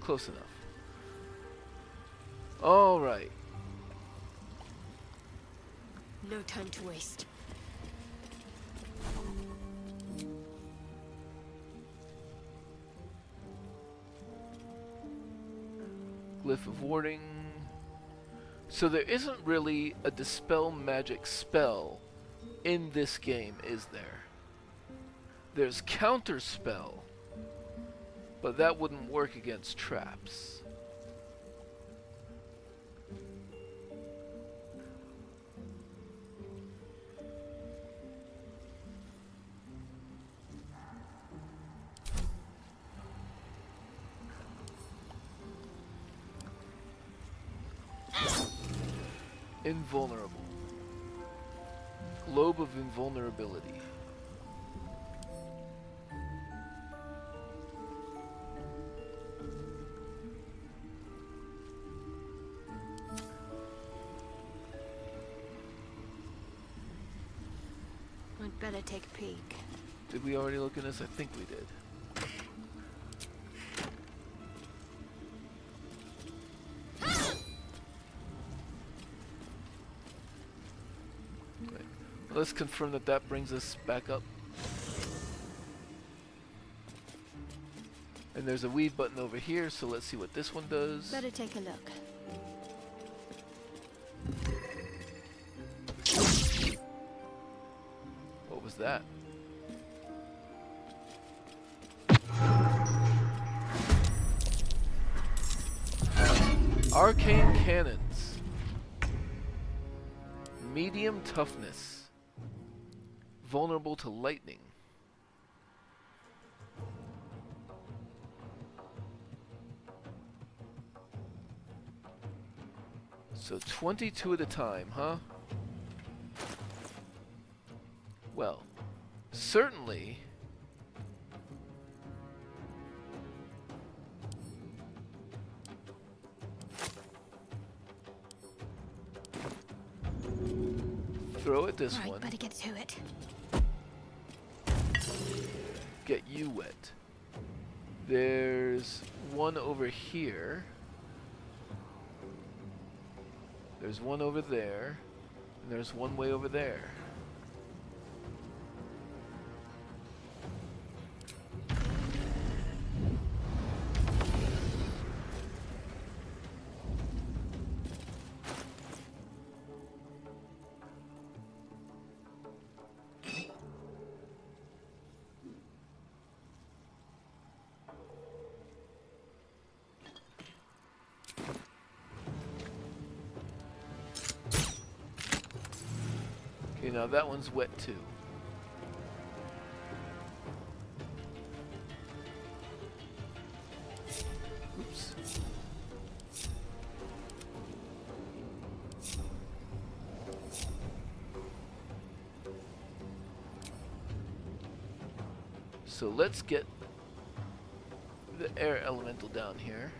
Close enough. All right. No time to waste. Glyph of warding. So there isn't really a dispel magic spell in this game, is there? There's counter spell, but that wouldn't work against traps. Invulnerable. Globe of invulnerability. I'd better take a peek. Did we already look at this? I think we did. Let's confirm that that brings us back up. And there's a weave button over here, so let's see what this one does. Better take a look. What was that? Arcane cannons. Medium toughness. Vulnerable to lightning. So 22 at a time, huh? Well, certainly. Throw it this Right, one. better get to it. Get you wet. There's one over here. There's one over there. And there's one way over there. Okay, now that one's wet too. Oops. So let's get the air elemental down here.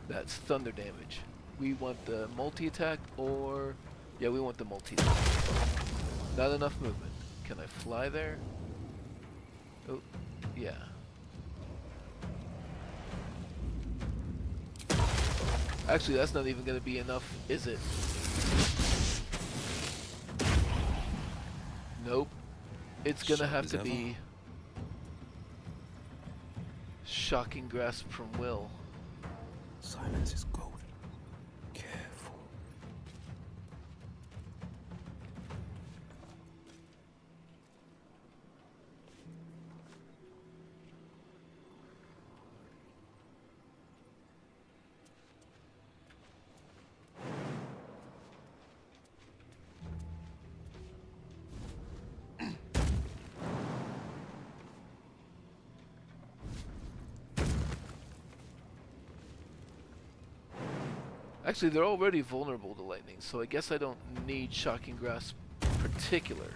That's thunder damage. We want the multi-attack or... Yeah, we want the multi-attack. Not enough movement. Can I fly there? Oh, yeah. Actually, that's not even going to be enough, is it? Nope. It's going to have to be... Shocking Grasp from Will. Silence is golden. Careful. Actually, they're already vulnerable to lightning, so I guess I don't need Shocking Grasp particular.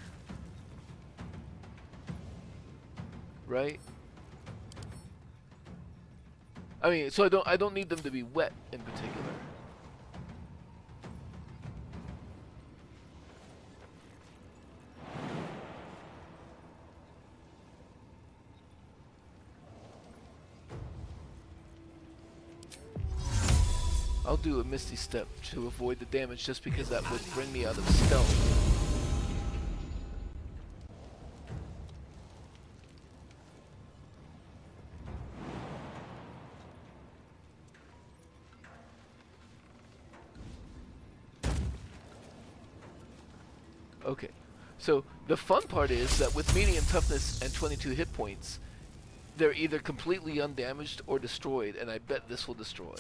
Right? I mean, so I don't need them to be wet in particular. I'll do a Misty Step to avoid the damage just because that would bring me out of stealth. Okay, so the fun part is that with medium toughness and 22 hit points, they're either completely undamaged or destroyed, and I bet this will destroy.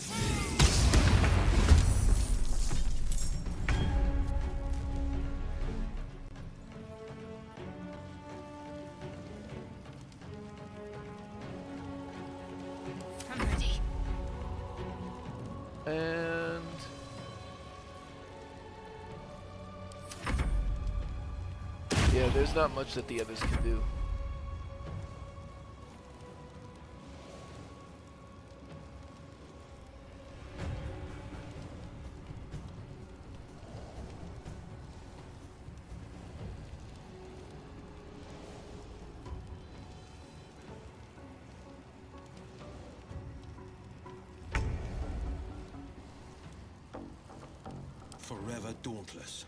And yeah, there's not much that the others can do. Forever dauntless.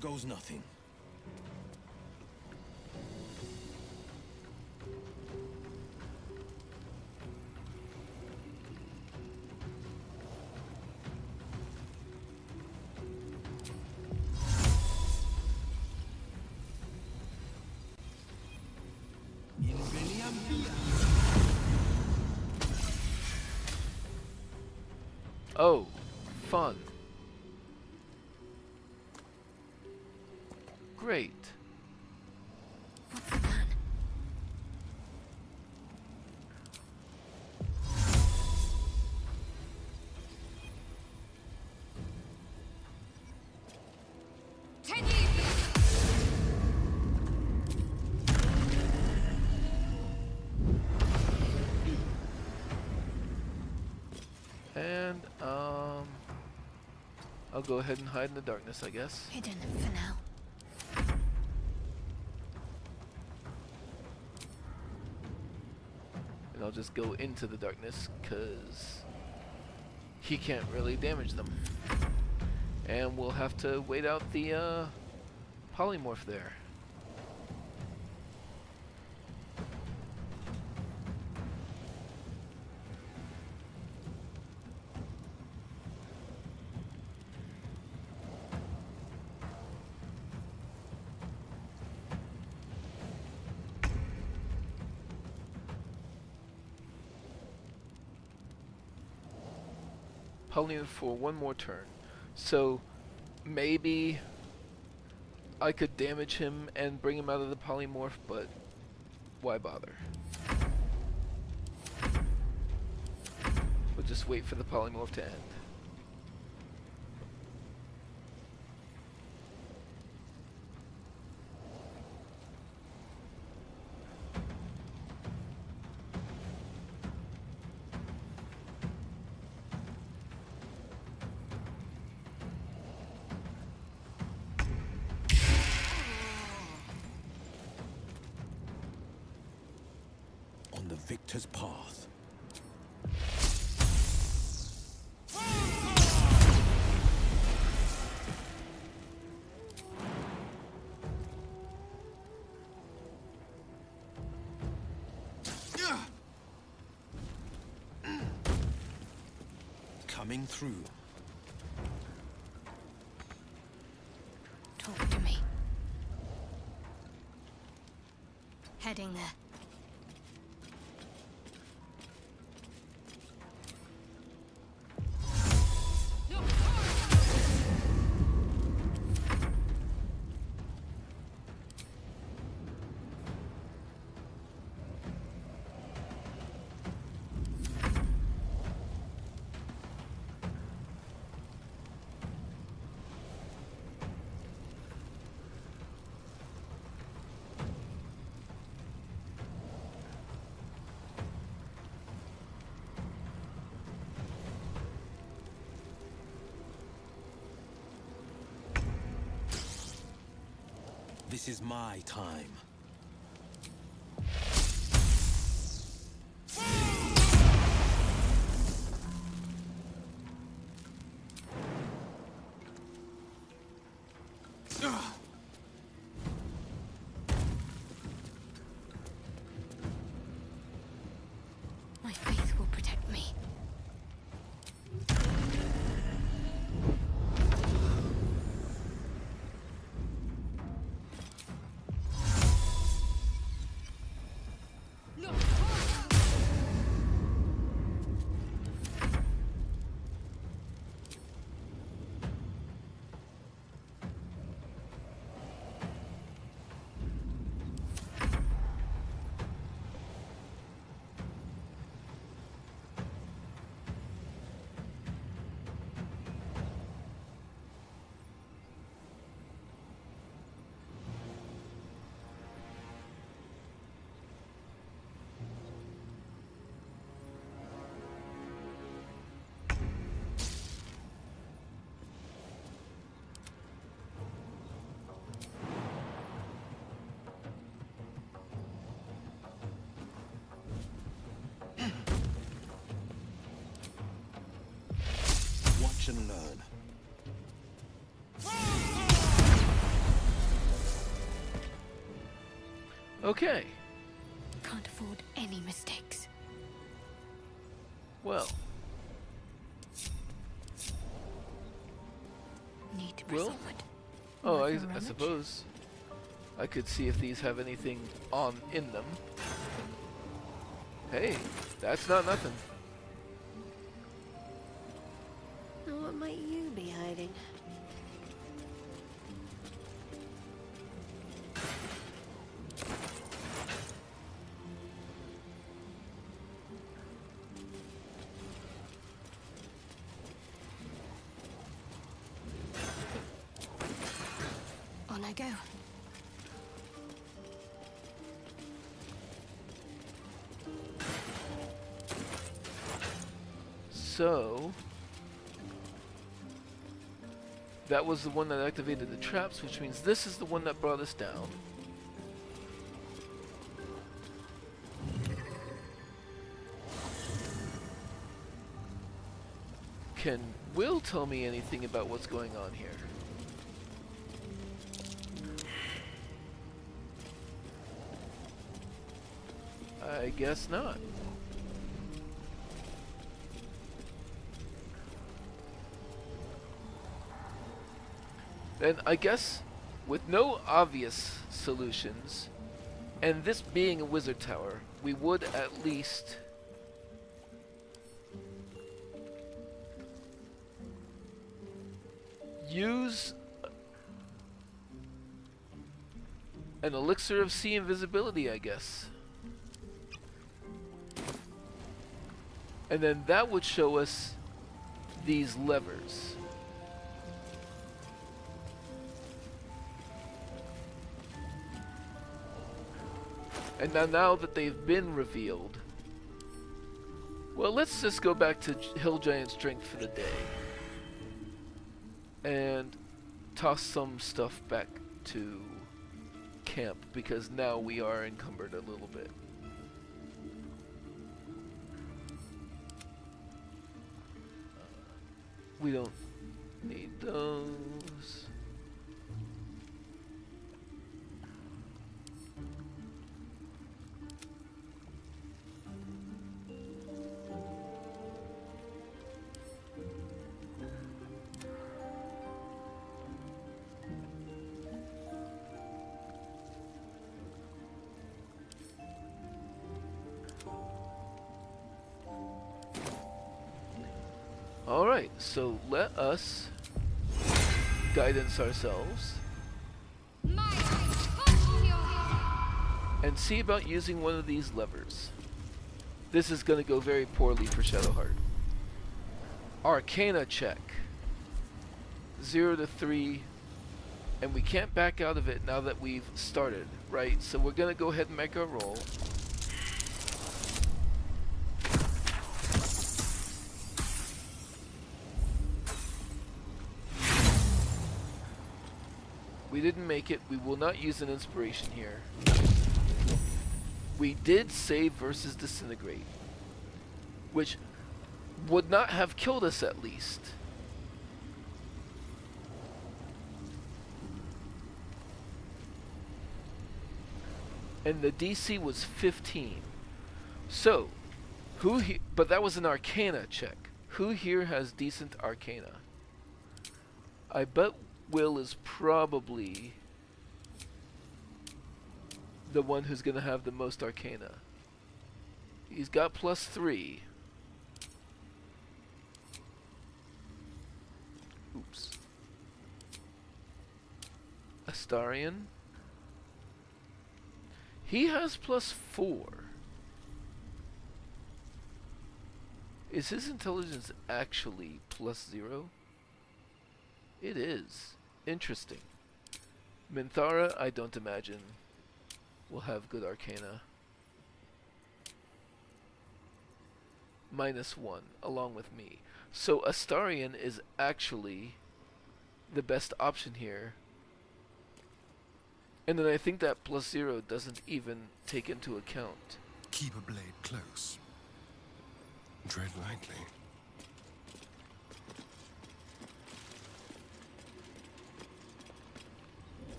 Here goes nothing. Oh, fun. Great. What's the plan? And, I'll go ahead and hide in the darkness, I guess. Hidden for now. And I'll just go into the darkness, because he can't really damage them. And we'll have to wait out the, polymorph there. Polymorph for one more turn. So maybe I could damage him and bring him out of the polymorph, but why bother? We'll just wait for the polymorph to end. On the victor's path. Coming through. Talk to me. Heading there. This is my time. My faith will protect me. Watch and learn. Okay. Can't afford any mistakes. Well. Need to press Well. onward. Oh, Worth a I rummage? suppose I could see if these have anything on in them. Hey, that's not nothing. Now what might you be hiding? On I go. So that was the one that activated the traps, which means this is the one that brought us down. Can Will tell me anything about what's going on here? I guess not. Then I guess with no obvious solutions, and this being a wizard tower, we would at least use an elixir of sea invisibility, I guess. And then that would show us these levers. And now that they've been revealed, well, let's just go back to Hill Giant Strength for the day. And toss some stuff back to camp, because now we are encumbered a little bit. We don't need those. Alright, so let us guidance ourselves and see about using one of these levers. This is going to go very poorly for Shadowheart. Arcana check. 0 to 3, and we can't back out of it now that we've started, right? So we're going to go ahead and make our roll. We didn't make it. We will not use an inspiration here. We did save versus disintegrate, which would not have killed us at least. And the DC was 15. So, but that was an Arcana check. Who here has decent Arcana? I bet Will is probably the one who's going to have the most Arcana. He's got +3. Oops. Astarion. He has +4. Is his intelligence actually +0? It is. Interesting. Minthara, I don't imagine, will have good Arcana. -1, along with me. So Astarion is actually the best option here. And then I think that +0 doesn't even take into account. Keep a blade close. Tread lightly.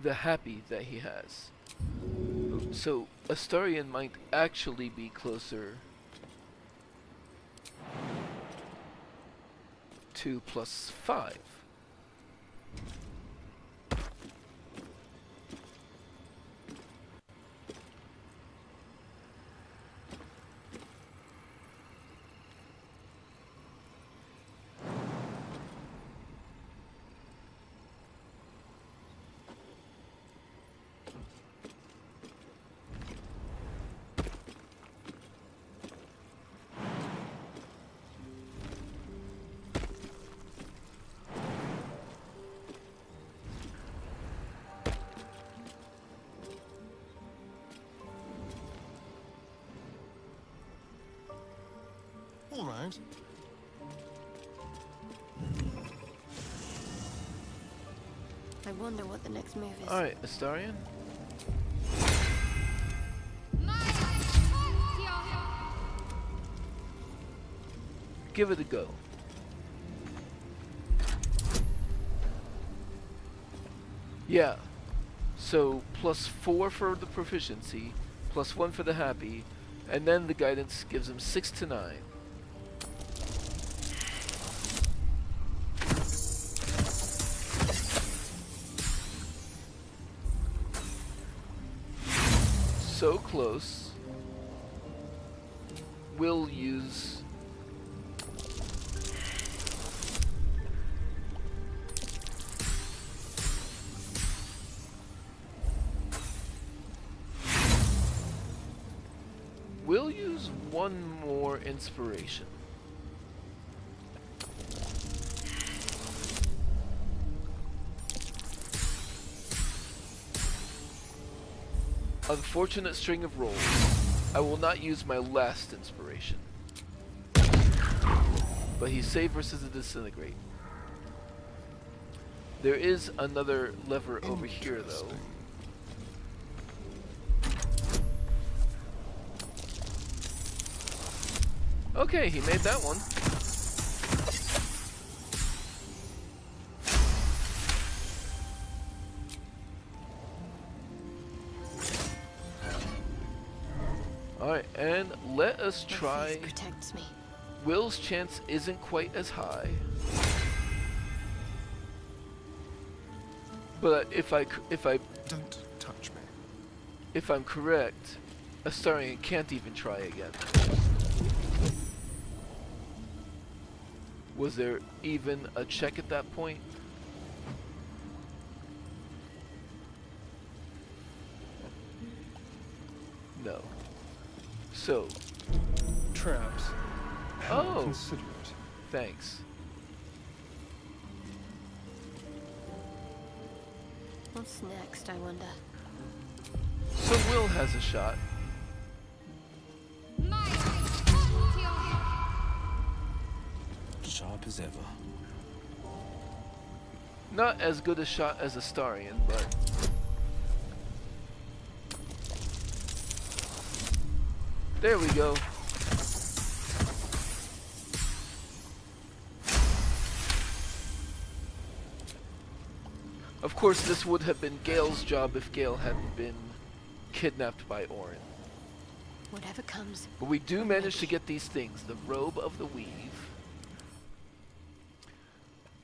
the happy that he has. So Astarion might actually be closer to +5. All right. I wonder what the next move is. Alright, Astarion. Give it a go. Yeah. So +4 for the proficiency, +1 for the happy, and then the guidance gives him 6 to 9. So close. Will use one more inspiration. Unfortunate string of rolls. I will not use my last inspiration. But he's safe versus a disintegrate. There is another lever over here though. Okay, he made that one. Alright, and let us try. Protects me. Will's chance isn't quite as high. But if I don't touch me. If I'm correct, Astarion can't even try again. Was there even a check at that point? No. So. Traps. Oh. Considerate. Thanks. What's next, I wonder? So Will has a shot. Sharp as ever. Not as good a shot as Astarion, but there we go. Of course, this would have been Gale's job if Gale hadn't been kidnapped by Orin. Whatever comes. But we do manage to get these things. The Robe of the Weave.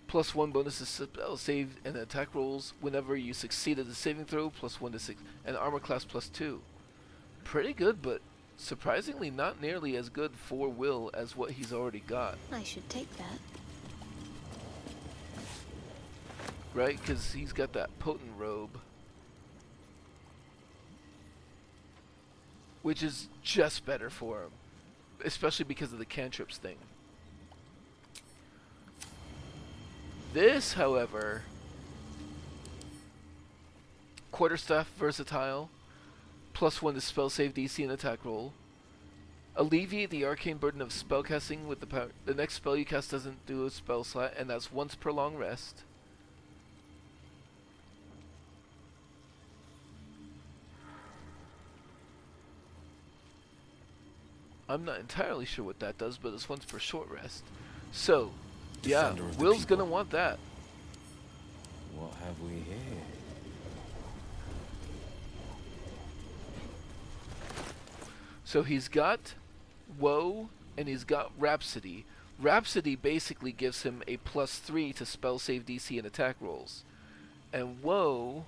+1 bonus to spell save and attack rolls whenever you succeed at the saving throw. +1 to 6. And armor class +2. Pretty good, but surprisingly not nearly as good for Will as what he's already got. I should take that. Right? Because he's got that potent robe. Which is just better for him. Especially because of the cantrips thing. This, however, quarterstaff versatile, +1 to spell save DC and attack roll. Alleviate the arcane burden of spellcasting with the power. The next spell you cast doesn't do a spell slot, and that's once per long rest. I'm not entirely sure what that does, but it's once per short rest. So, yeah, Will's gonna want that. What have we here? So he's got Woe and he's got Rhapsody. Rhapsody basically gives him a +3 to spell save DC and attack rolls. And Woe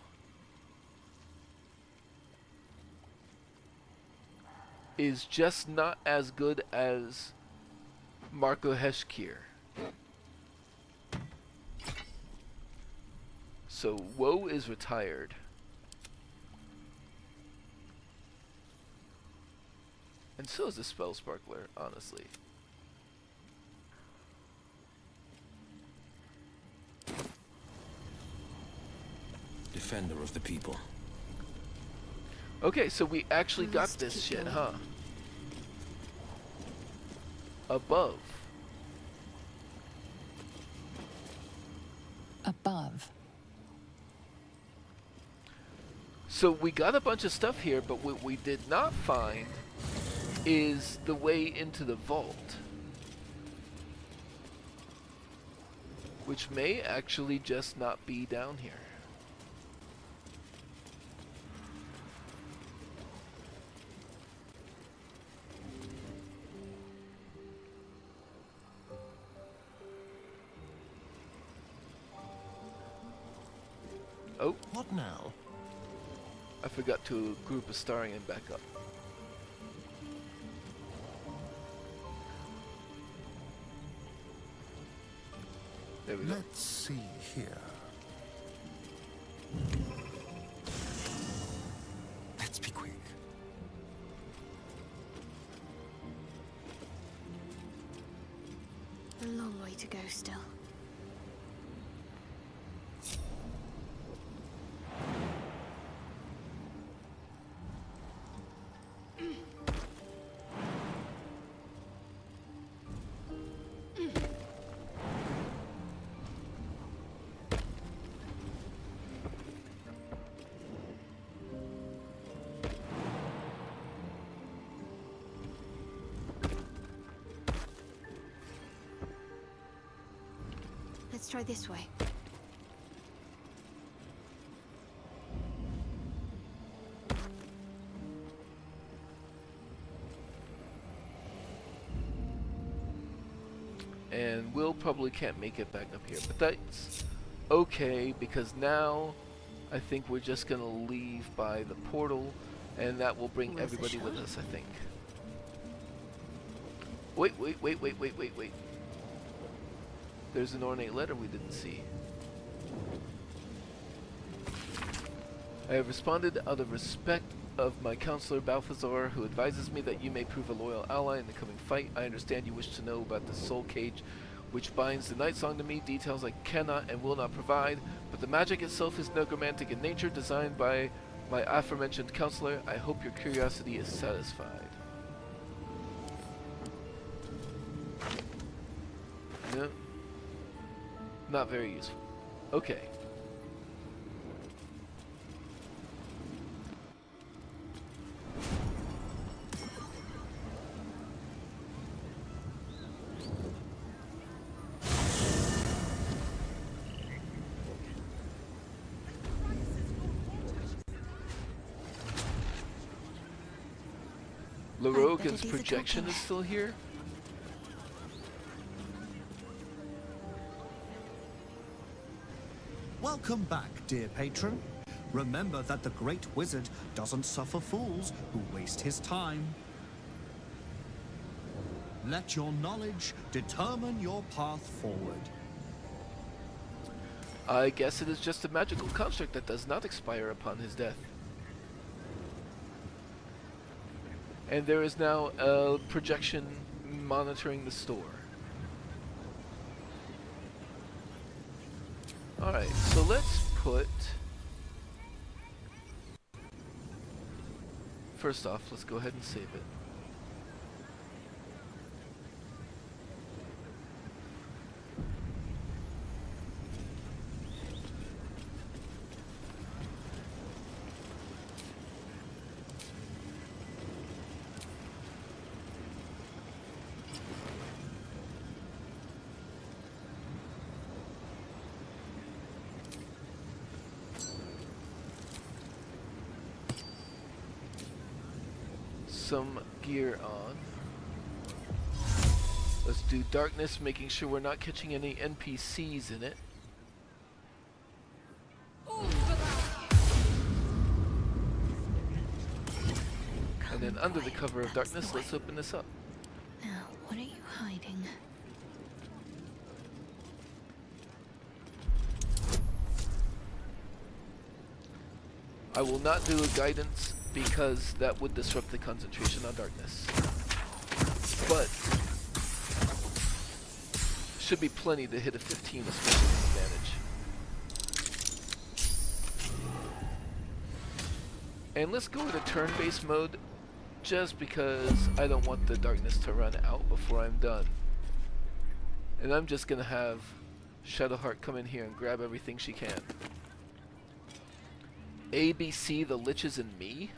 is just not as good as Marco Heshkir. So Woe is retired. And so is the Spell Sparkler, honestly. Defender of the people. Okay, so we actually got this shit, huh? Above. Above. So we got a bunch of stuff here, but what we did not find is the way into the vault. Which may actually just not be down here. Oh. What now? I forgot to group Astarion back up. There we go. Let's see here. Let's be quick. A long way to go still. Let's try this way. And Will probably can't make it back up here, but that's okay because now I think we're just gonna leave by the portal and that will bring everybody with us, I think. Wait. There's an ornate letter we didn't see. I have responded out of respect of my counselor Balthazar, who advises me that you may prove a loyal ally in the coming fight. I understand you wish to know about the soul cage which binds the night song to me, details I cannot and will not provide, but the magic itself is necromantic in nature, designed by my aforementioned counselor. I hope your curiosity is satisfied. No. Not very useful. Okay. Larogan's projection is still here? Welcome back, dear patron. Remember that the great wizard doesn't suffer fools who waste his time. Let your knowledge determine your path forward. I guess it is just a magical construct that does not expire upon his death. And there is now a projection monitoring the store. Alright, so let's put... First off, let's go ahead and save it. gear on. Let's do darkness, making sure we're not catching any NPCs in it. And then under the cover of darkness, let's open this up. Now, what are you hiding? I will not do a guidance because that would disrupt the concentration on darkness. But should be plenty to hit a 15 with special advantage. And let's go into turn-based mode just because I don't want the darkness to run out before I'm done. And I'm just gonna have Shadowheart come in here and grab everything she can. A, B, C, the Liches and me.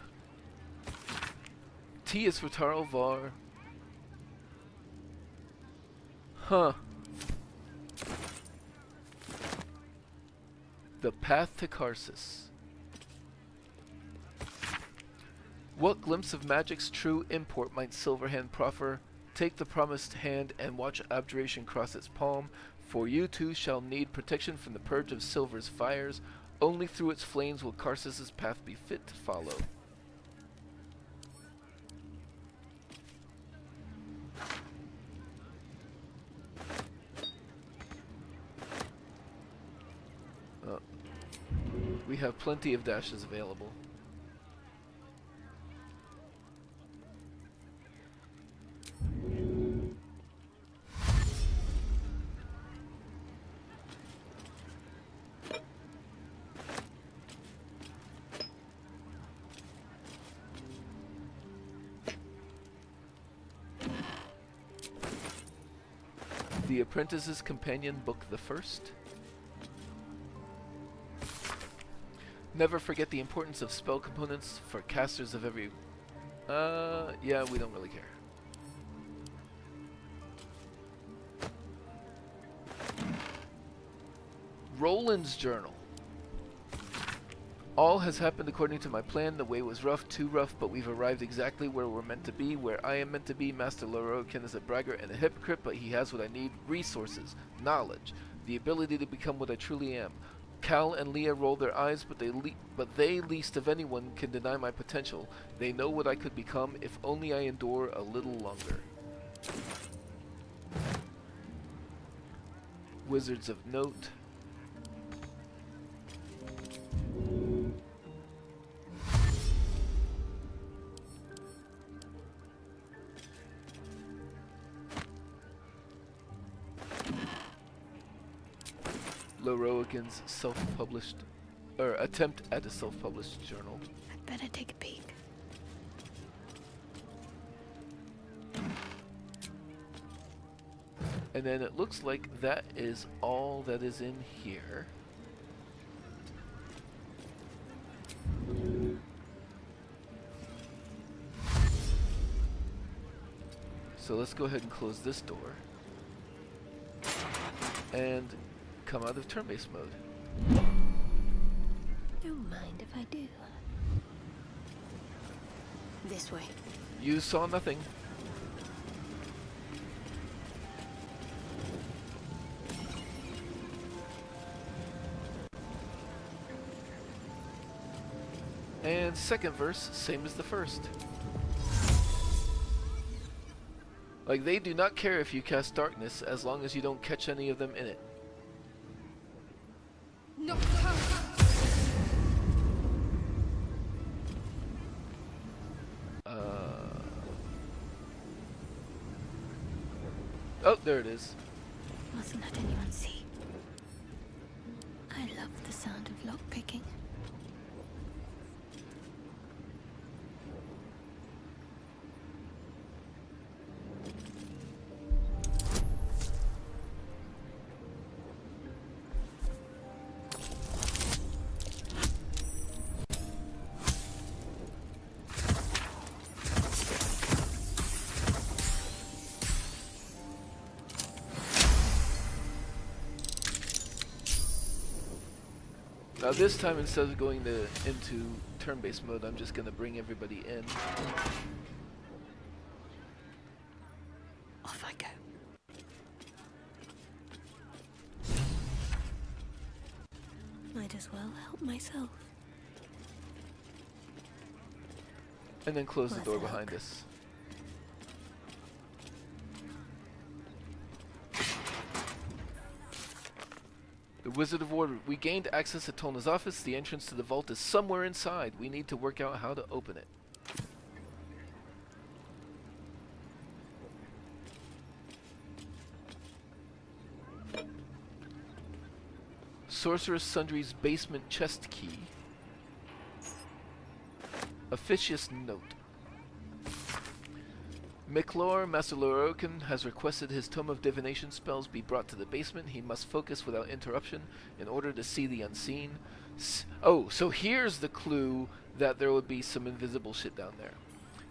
T is for Taro Var. Huh. The path to Karsus. What glimpse of magic's true import might Silverhand proffer? Take the promised hand and watch abjuration cross its palm, for you too shall need protection from the purge of Silver's fires. Only through its flames will Karsus's path be fit to follow. We have plenty of dashes available. The Apprentice's Companion, Book the First. Never forget the importance of spell components for casters of every... yeah, we don't really care. Roland's Journal. All has happened according to my plan. The way was rough, too rough, but we've arrived exactly where we're meant to be, where I am meant to be. Master Lorokin is a braggart and a hypocrite, but he has what I need: resources, knowledge, the ability to become what I truly am. Cal and Leah roll their eyes, but they least of anyone can deny my potential. They know what I could become if only I endure a little longer. Wizards of Note. Loroikin's self-published, or attempt at a self-published journal. I'd better take a peek. And then it looks like that is all that is in here. So let's go ahead and close this door. And come out of turn-based mode. Don't mind if I do. This way. You saw nothing. And second verse, same as the first. Like, they do not care if you cast darkness as long as you don't catch any of them in it. No. Oh, there it is. Mustn't let anyone see. I love the sound of lockpicking. Now this time, instead of going into turn-based mode, I'm just going to bring everybody in. Might as well help myself. And then close the Worth door a look. behind us. The Wizard of Order. We gained access to Tolna's office. The entrance to the vault is somewhere inside. We need to work out how to open it. Sorcerous Sundries basement chest key. Officious note. Miklor Masalorokin has requested his Tome of Divination spells be brought to the basement. He must focus without interruption in order to see the unseen. Oh, so here's the clue that there would be some invisible shit down there.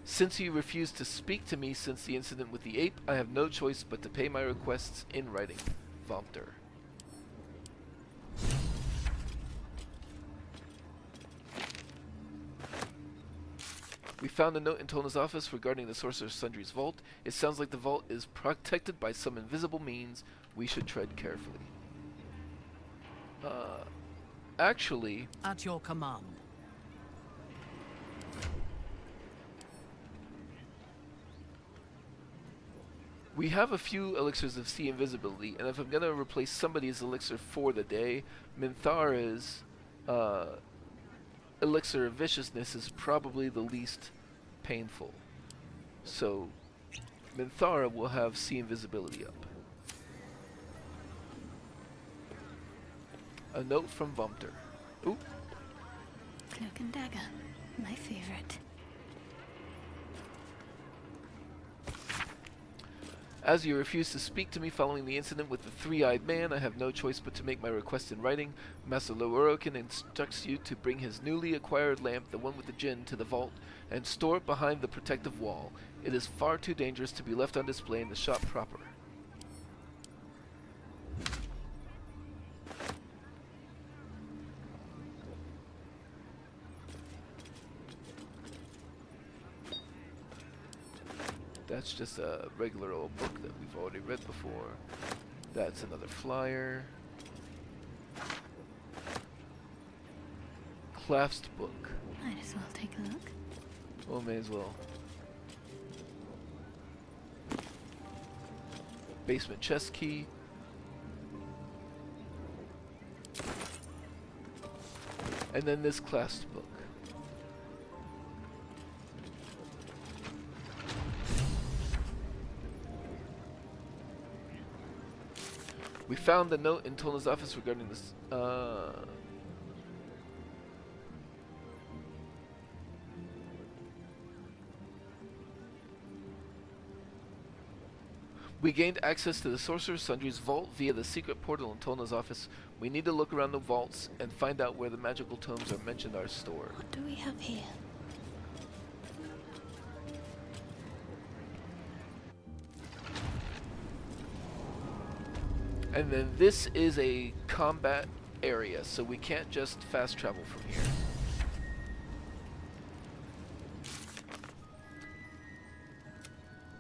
Since you refused to speak to me since the incident with the ape, I have no choice but to pay my requests in writing. Vomter. We found a note in Tolna's office regarding the Sorcerous Sundries vault. It sounds like the vault is protected by some invisible means. We should tread carefully. Actually... At your command. We have a few elixirs of sea invisibility, and if I'm going to replace somebody's elixir for the day, Minthara's elixir of viciousness is probably the least painful. So, Minthara will have sea invisibility up. A note from Vomter. Ooh. Cloak and dagger. My favorite. As you refuse to speak to me following the incident with the three-eyed man, I have no choice but to make my request in writing. Masalorokin instructs you to bring his newly acquired lamp, the one with the djinn, to the vault and store it behind the protective wall. It is far too dangerous to be left on display in the shop proper. That's just a regular old book that we've already read before. That's another flyer. Clasped book. Might as well take a look. Well, may as well. Basement chest key. And then this clasped book. We found the note in Tolna's office regarding this. We gained access to the Sorcerous Sundries vault via the secret portal in Tolna's office. We need to look around the vaults and find out where the magical tomes are mentioned are stored. What do we have here? And then this is a combat area, so we can't just fast travel from here.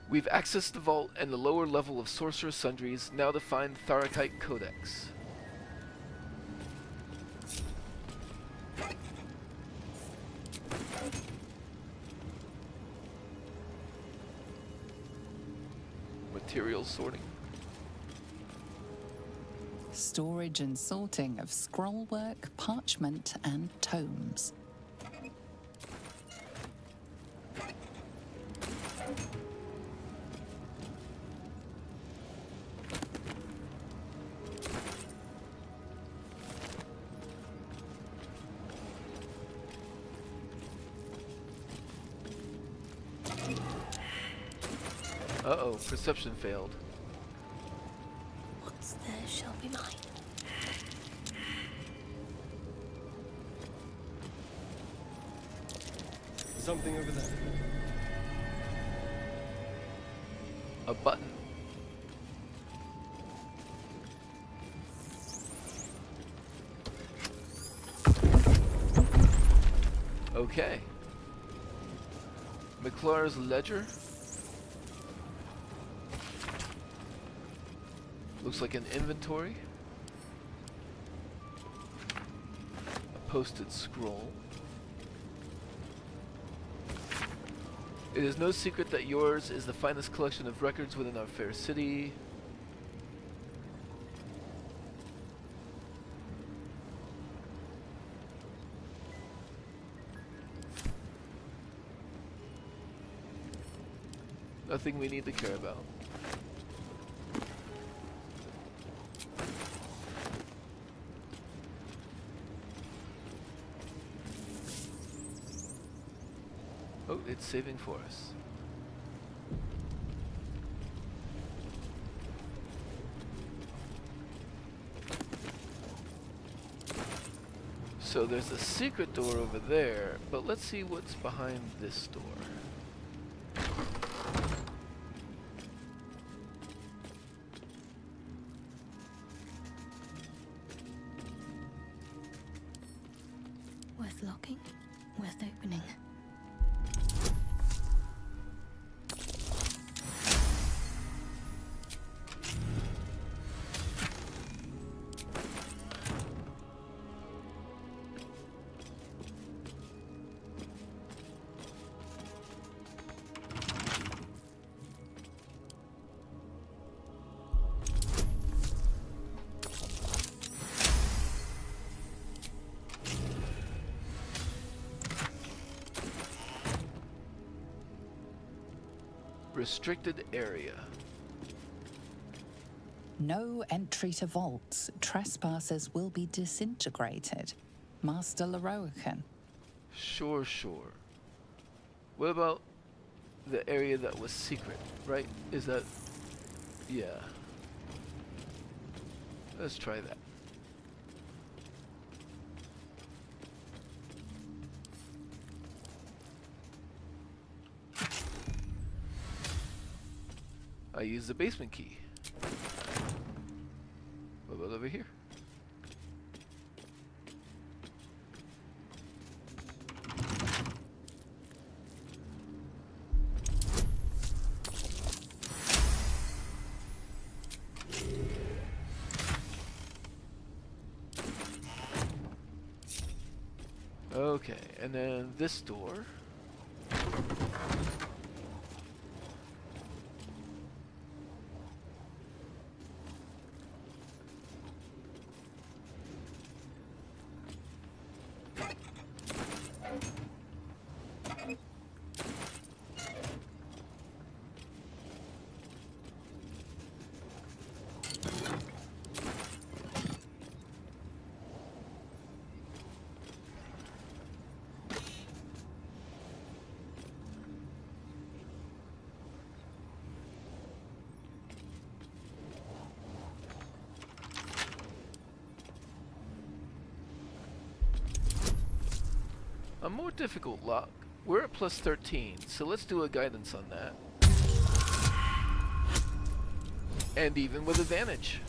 We've accessed the vault and the lower level of Sorcerous Sundries, now to find Tharakite Codex. Material sorting. Storage and sorting of scrollwork, parchment, and tomes. Uh-oh, perception failed. What's there shall be mine. Something over there. A button. Okay. McClure's ledger. Looks like an inventory. posted scroll. It is no secret that yours is the finest collection of records within our fair city. Nothing we need to care about. Oh, it's saving for us. So there's a secret door over there, but let's see what's behind this door. Worth locking, worth opening. Restricted area. No entry to vaults. Trespassers will be disintegrated. Master Leroican. Sure. What about the area that was secret, right? Is that... yeah. Let's try that. I use the basement key. What about over here? Okay, and then this door. A more difficult lock. We're at plus 13, so let's do a guidance on that. And even with advantage.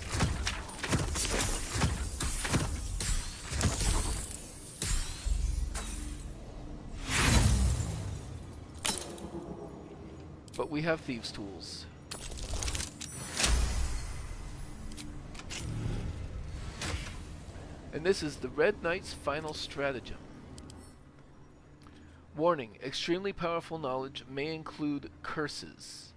But we have thieves' tools. And this is the Red Knight's final stratagem. Warning, extremely powerful knowledge may include curses.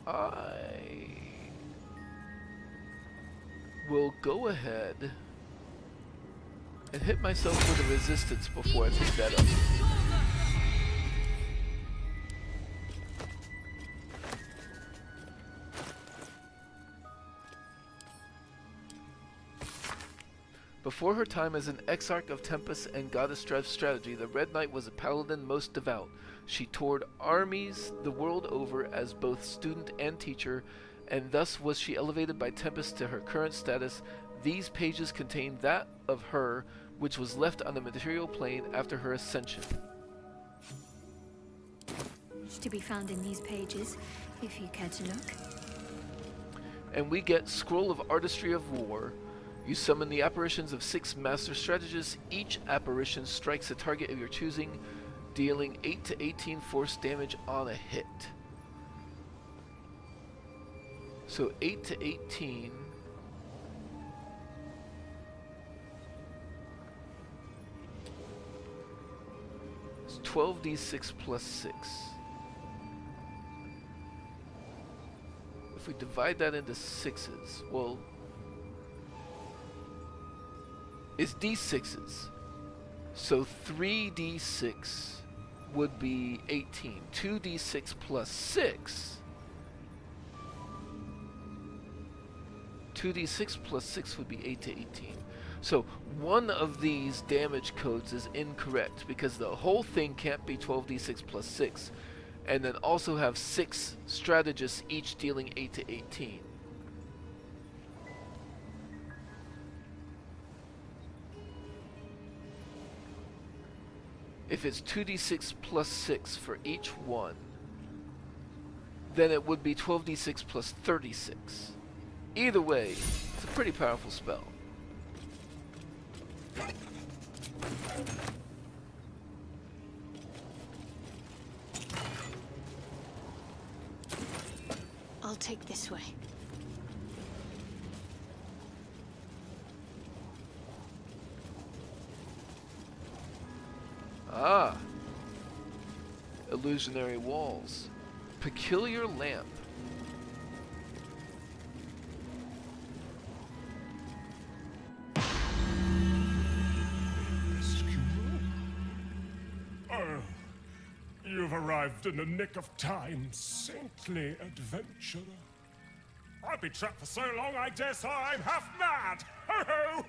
I will go ahead and hit myself with a resistance before I pick that up. Before her time as an exarch of Tempest and Goddess Drive strategy, the Red Knight was a paladin most devout. She toured armies the world over as both student and teacher, and thus was she elevated by Tempest to her current status. These pages contain that of her which was left on the material plane after her ascension. It's to be found in these pages, if you care to look. And we get Scroll of Artistry of War. You summon the apparitions of 6 master strategists. Each apparition strikes a target of your choosing, dealing 8 to 18 force damage on a hit. So 8 to 18. It's 12d6 plus 6. If we divide that into sixes, well, it's d6s. So 3d6 would be 18. 2d6 plus 6. 2d6 plus 6 would be 8 to 18. So one of these damage codes is incorrect because the whole thing can't be 12d6 plus 6. And then also have 6 strategists each dealing 8 to 18. If it's 2d6 plus 6 for each one, then it would be 12d6 plus 36. Either way, it's a pretty powerful spell. I'll take this way. Ah. Illusionary walls. Peculiar lamp. Oh, you've arrived in the nick of time, saintly adventurer. I've been trapped for so long, I dare say I'm half mad. Ho ho!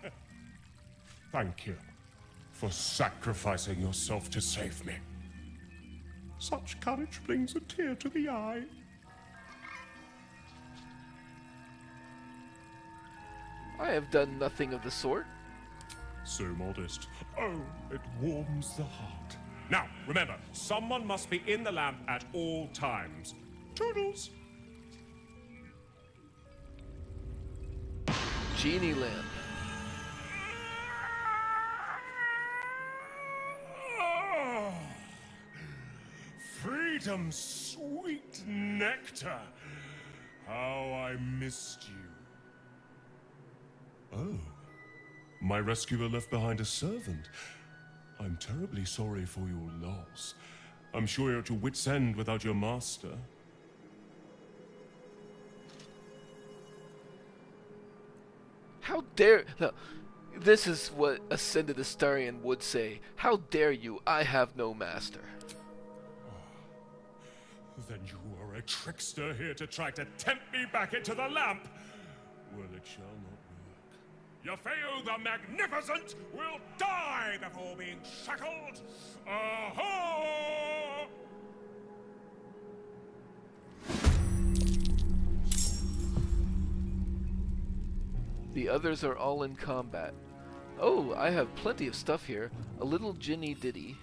Thank you for sacrificing yourself to save me. Such courage brings a tear to the eye. I have done nothing of the sort. So modest. Oh, it warms the heart. Now, remember, someone must be in the lamp at all times. Toodles! Genie lamp. Oh, freedom's sweet nectar. How I missed you. Oh, my rescuer left behind a servant. I'm terribly sorry for your loss. I'm sure you're at your wit's end without your master. How dare... No, this is what Ascended Astarion would say. How dare you? I have no master. Then you are a trickster here to try to tempt me back into the lamp. Well, it shall not work. Yafeu the Magnificent will die before being shackled. Aha! The others are all in combat. Oh, I have plenty of stuff here. A little Ginny Ditty.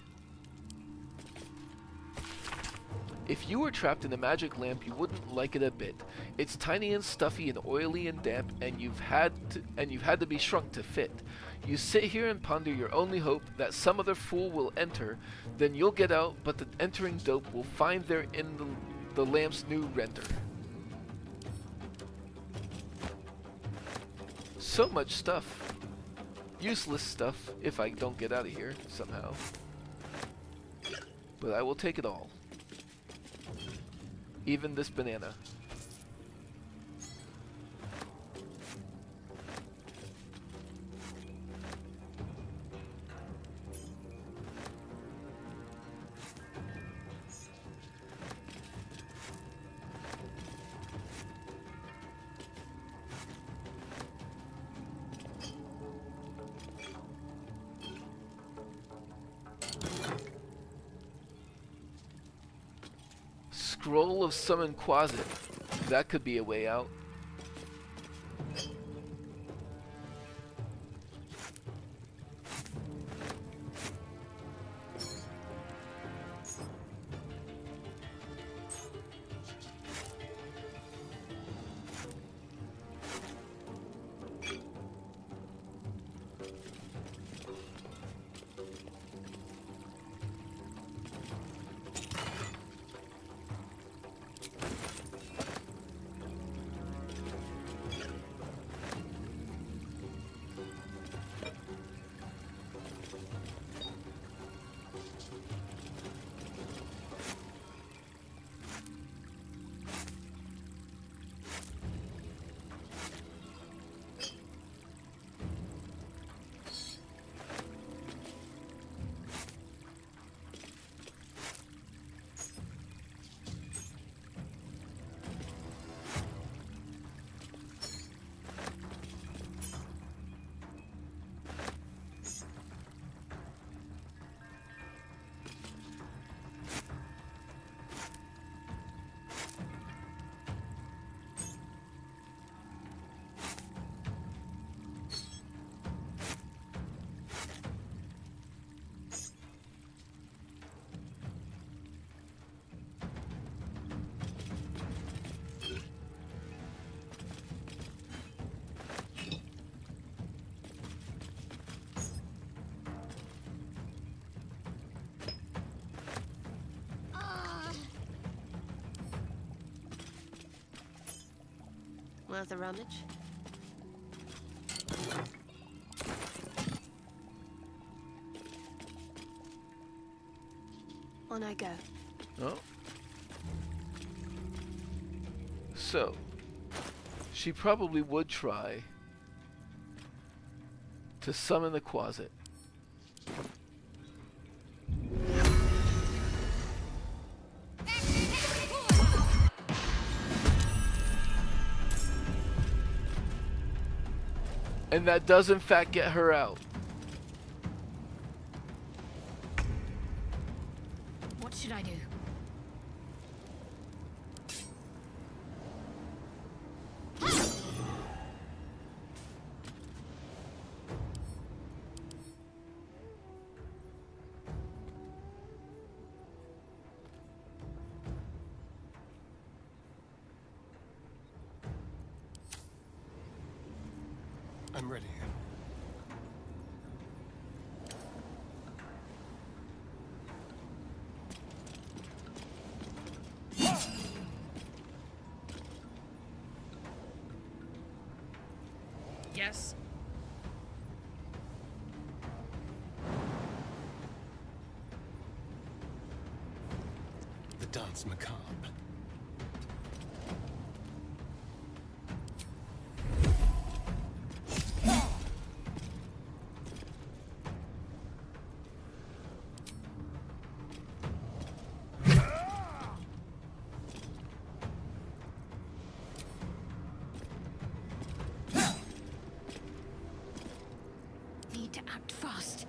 If you were trapped in a magic lamp, you wouldn't like it a bit. It's tiny and stuffy and oily and damp, and you've had to be shrunk to fit. You sit here and ponder your only hope that some other fool will enter, then you'll get out, but the entering dope will find they're in the lamp's new renter. So much stuff. Useless stuff if I don't get out of here somehow. But I will take it all. Even this banana. Scroll of Summon Quasit. That could be a way out. Worth a rummage. On I go. Oh. So, she probably would try to summon the closet. And that does in fact get her out. What should I do? I'm ready. Yes? The dance macabre. Need to act fast.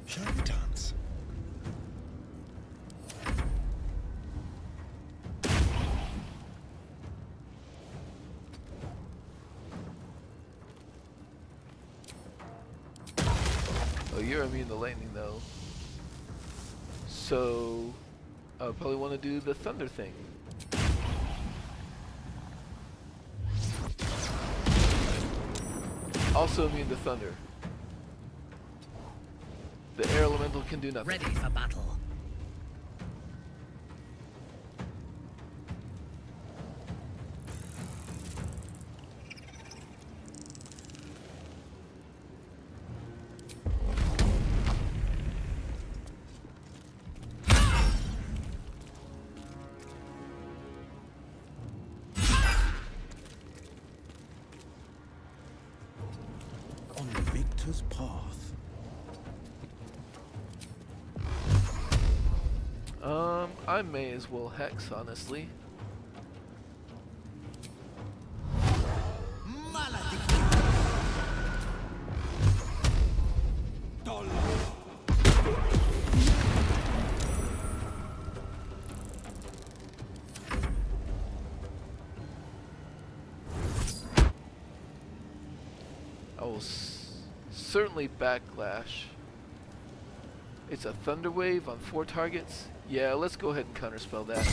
Shall we dance? Oh, you're immune to lightning though. So, I would probably want to do the thunder thing. Also immune to thunder. The air elemental can do nothing. Ready for battle. On the victor's path. I may as well hex, honestly. I will certainly backlash. It's a thunder wave on 4 targets. Yeah, let's go ahead and counterspell that.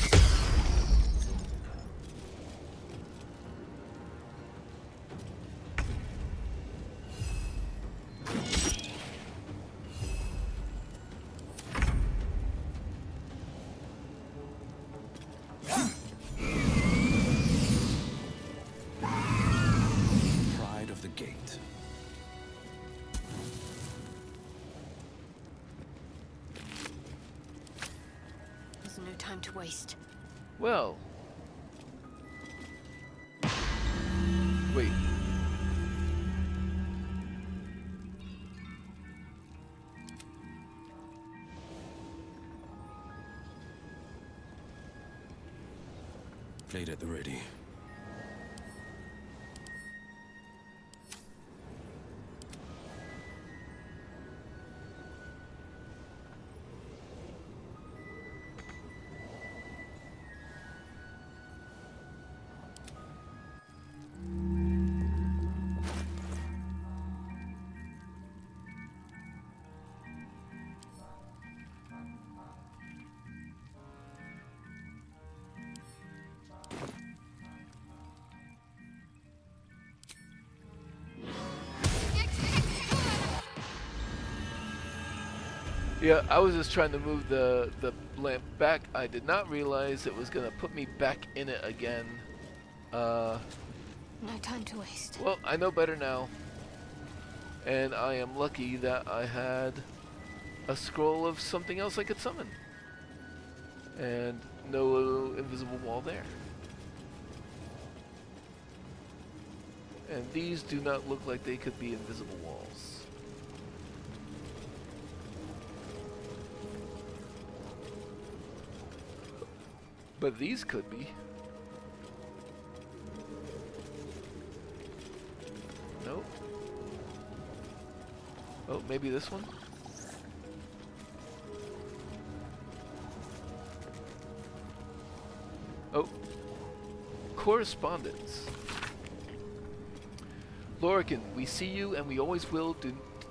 Pride of the gate. There's no time to waste. Well. Wait. Played at the ready. Yeah, I was just trying to move the lamp back. I did not realize it was gonna put me back in it again. No time to waste. Well, I know better now. And I am lucky that I had a scroll of something else I could summon. And no invisible wall there. And these do not look like they could be invisible walls. But these could be. Nope. Oh, maybe this one? Oh. Correspondence. Lorican, we see you and we always will.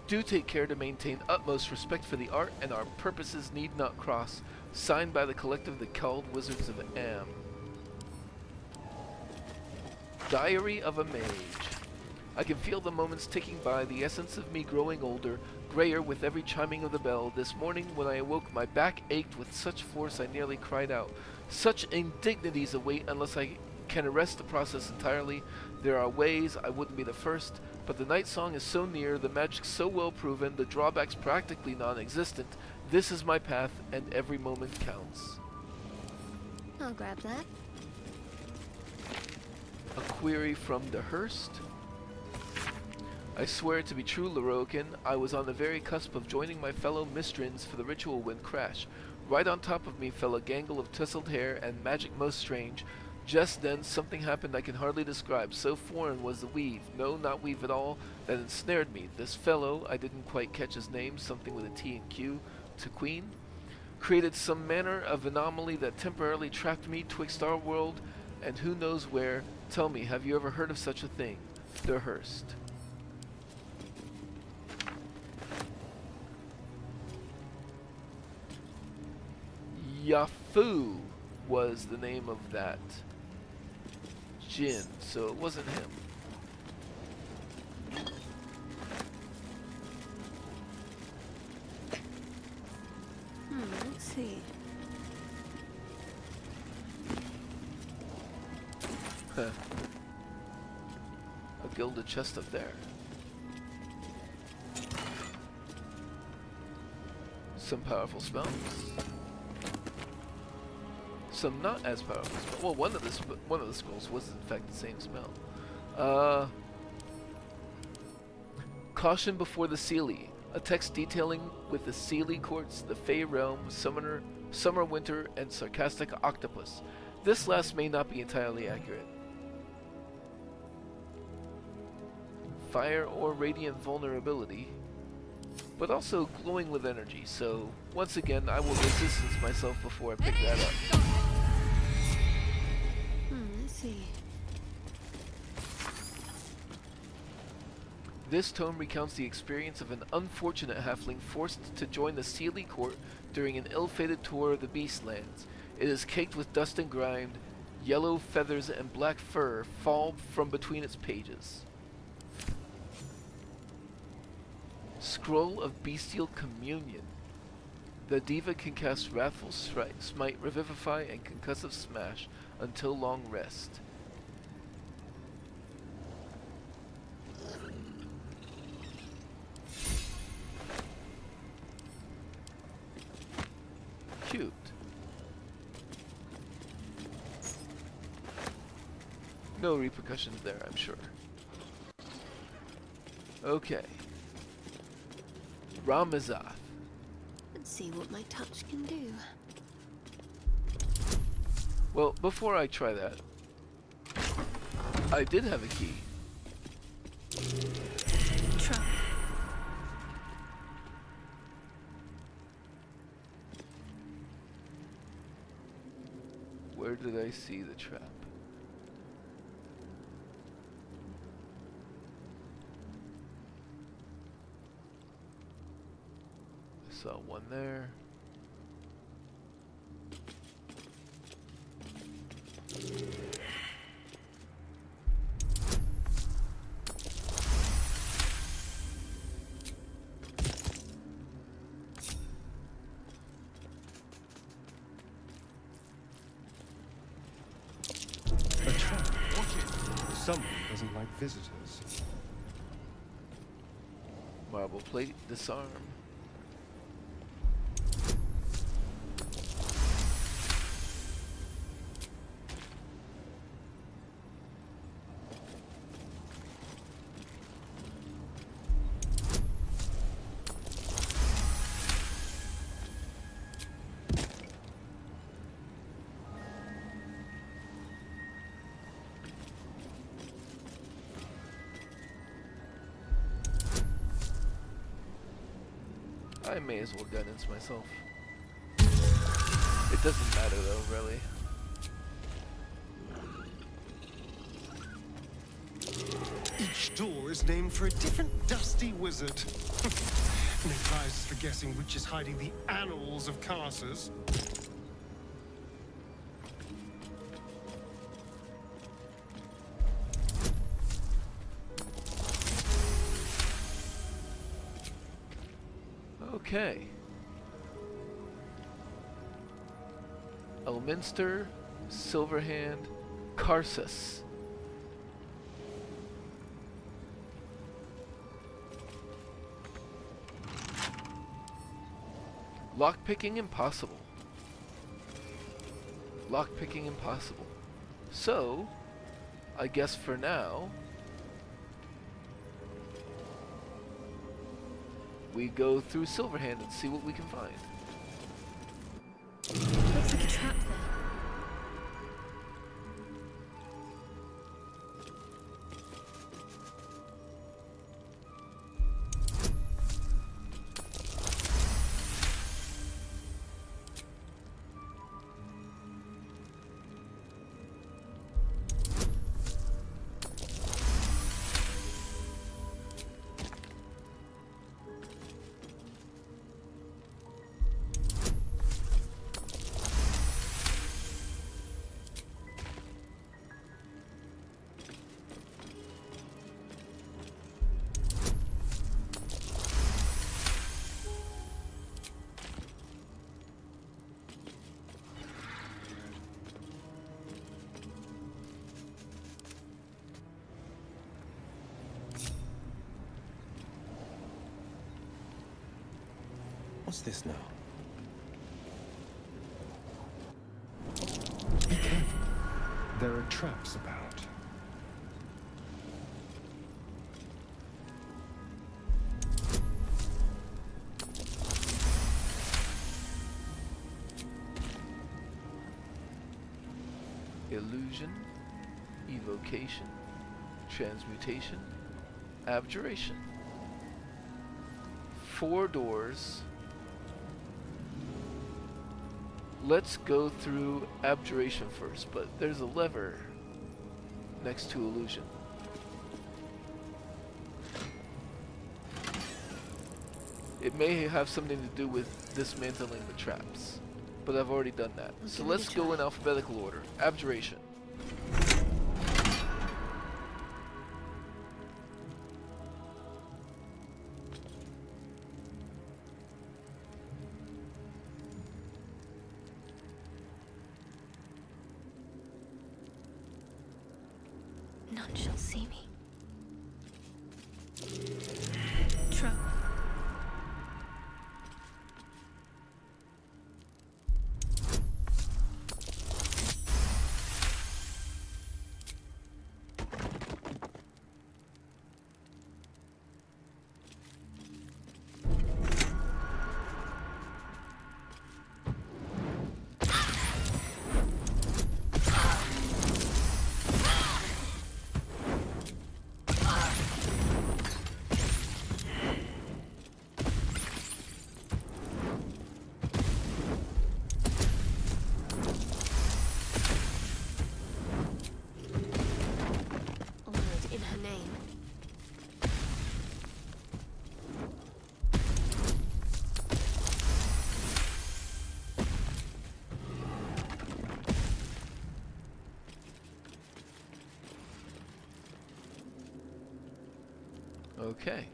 Do take care to maintain utmost respect for the art, and our purposes need not cross. Signed by the collective, the Cowled Wizards of Am. Diary of a Mage. I can feel the moments ticking by, the essence of me growing older, grayer with every chiming of the bell. This morning when I awoke, my back ached with such force I nearly cried out. Such indignities await unless I can arrest the process entirely. There are ways, I wouldn't be the first, but the night song is so near, the magic so well proven, the drawbacks practically non-existent. This is my path, and every moment counts. I'll grab that. A query from the Hearst. I swear it to be true, Leroican. I was on the very cusp of joining my fellow Mistrins for the ritual when crash. Right on top of me fell a gangle of tousled hair and magic most strange. Just then something happened I can hardly describe. So foreign was the weave, no, not weave at all, that ensnared me. This fellow, I didn't quite catch his name, something with a T and Q, to Queen, created some manner of anomaly that temporarily trapped me twixt our world and who knows where. Tell me, have you ever heard of such a thing? The Hearst. Yafu was the name of that Jinn, so it wasn't him. Let's see. Huh. A gilded chest up there. Some powerful spells. Some not as powerful spells. Well, one of the scrolls was in fact the same spell. Caution before the Seelie. A text detailing with the Seelie courts, the Fey realm, summer, winter, and sarcastic octopus. This last may not be entirely accurate. Fire or radiant vulnerability, but also glowing with energy. So once again, I will resistance myself before I pick that up. Let's see. This tome recounts the experience of an unfortunate halfling forced to join the Seelie court during an ill-fated tour of the Beastlands. It is caked with dust and grime. Yellow feathers and black fur fall from between its pages. Scroll of Bestial Communion. The diva can cast Wrathful Smite, Revivify, and Concussive Smash until long rest. Cute. No repercussions there, I'm sure. Okay. Ramazath. Let's see what my touch can do. Well, before I try that, I did have a key. Trap. Where did I see the trap? I saw one there. Someone doesn't like visitors. Marble plate, disarm. I may as well guidance myself. It doesn't matter though, really. Each door is named for a different dusty wizard. No prizes for guessing which is hiding the annals of Carses. Okay. Elminster, Silverhand, Carsus. Lockpicking impossible. Lockpicking impossible. So, I guess for now, we go through Silverhand and see what we can find. Looks like a trap there. What's this now? Be careful. There are traps about. Illusion, evocation, transmutation, abjuration. 4 doors. Let's go through abjuration first, but there's a lever next to illusion. It may have something to do with dismantling the traps, but I've already done that. So let's go in alphabetical order. Abjuration. None shall see me. Trap. Honored in her name. Okay.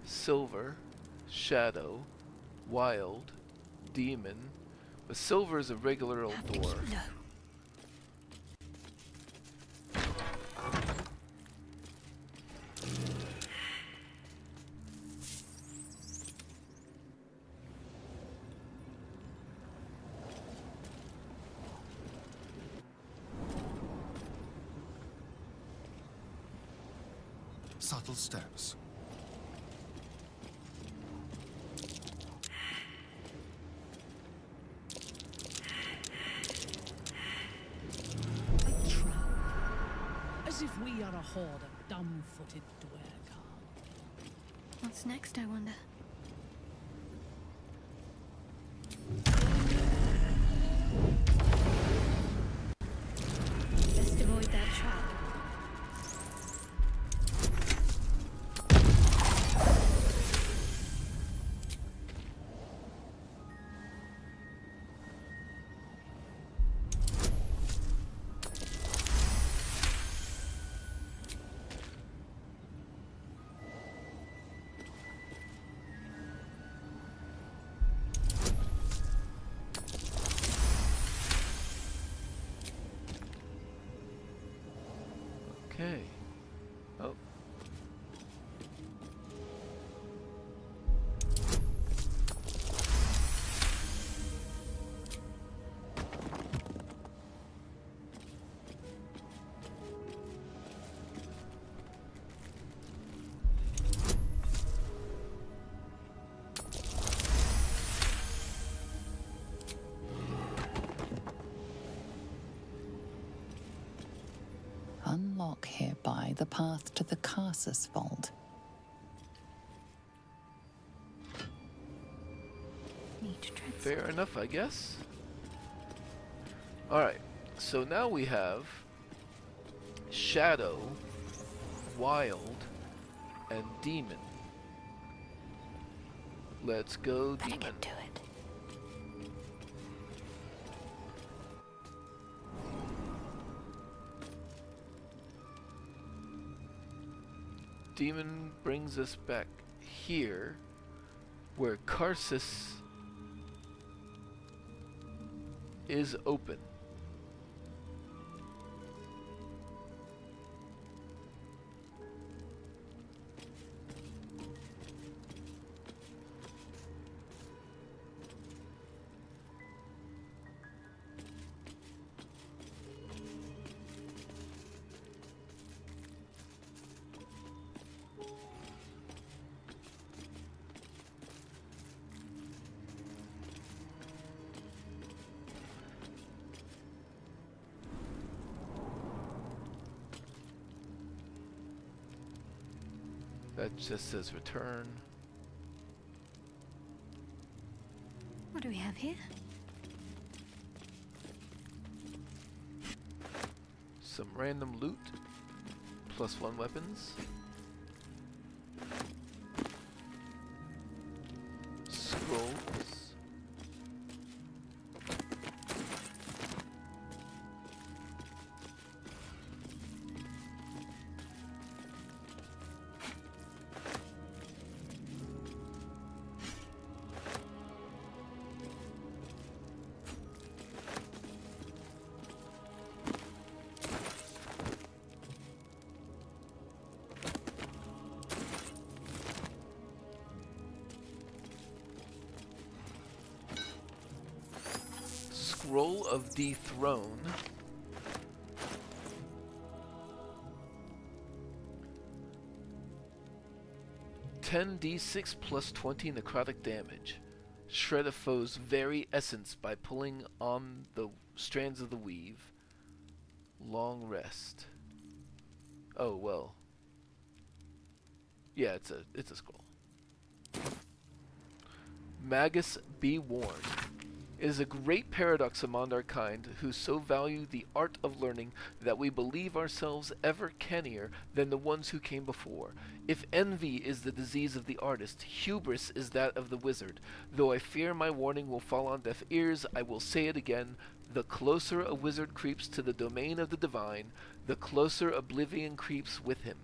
Silver, shadow, wild, demon. But silver is a regular old door. subtle steps. A trap. As if we are a horde of dumb-footed dwergar. What's next, I wonder? Best avoid that trap. Okay. Oh. Unlock hereby the path to the Carsus Vault. Fair enough, I guess. Alright, so now we have Shadow, Wild, and Demon. Let's go, Demon. Get to it. Demon brings us back here, where Carsus is open. That just says return. What do we have here? Some random loot. +1 weapons. Scrolls. Scroll of Dethrone. (10d6 plus 20 necrotic damage). Shred a foe's very essence by pulling on the strands of the weave. Long rest. Oh well. Yeah, it's a scroll. Magus, be warned. It is a great paradox among our kind, who so value the art of learning that we believe ourselves ever cannier than the ones who came before. If envy is the disease of the artist, hubris is that of the wizard. Though I fear my warning will fall on deaf ears, I will say it again. The closer a wizard creeps to the domain of the divine, the closer oblivion creeps with him.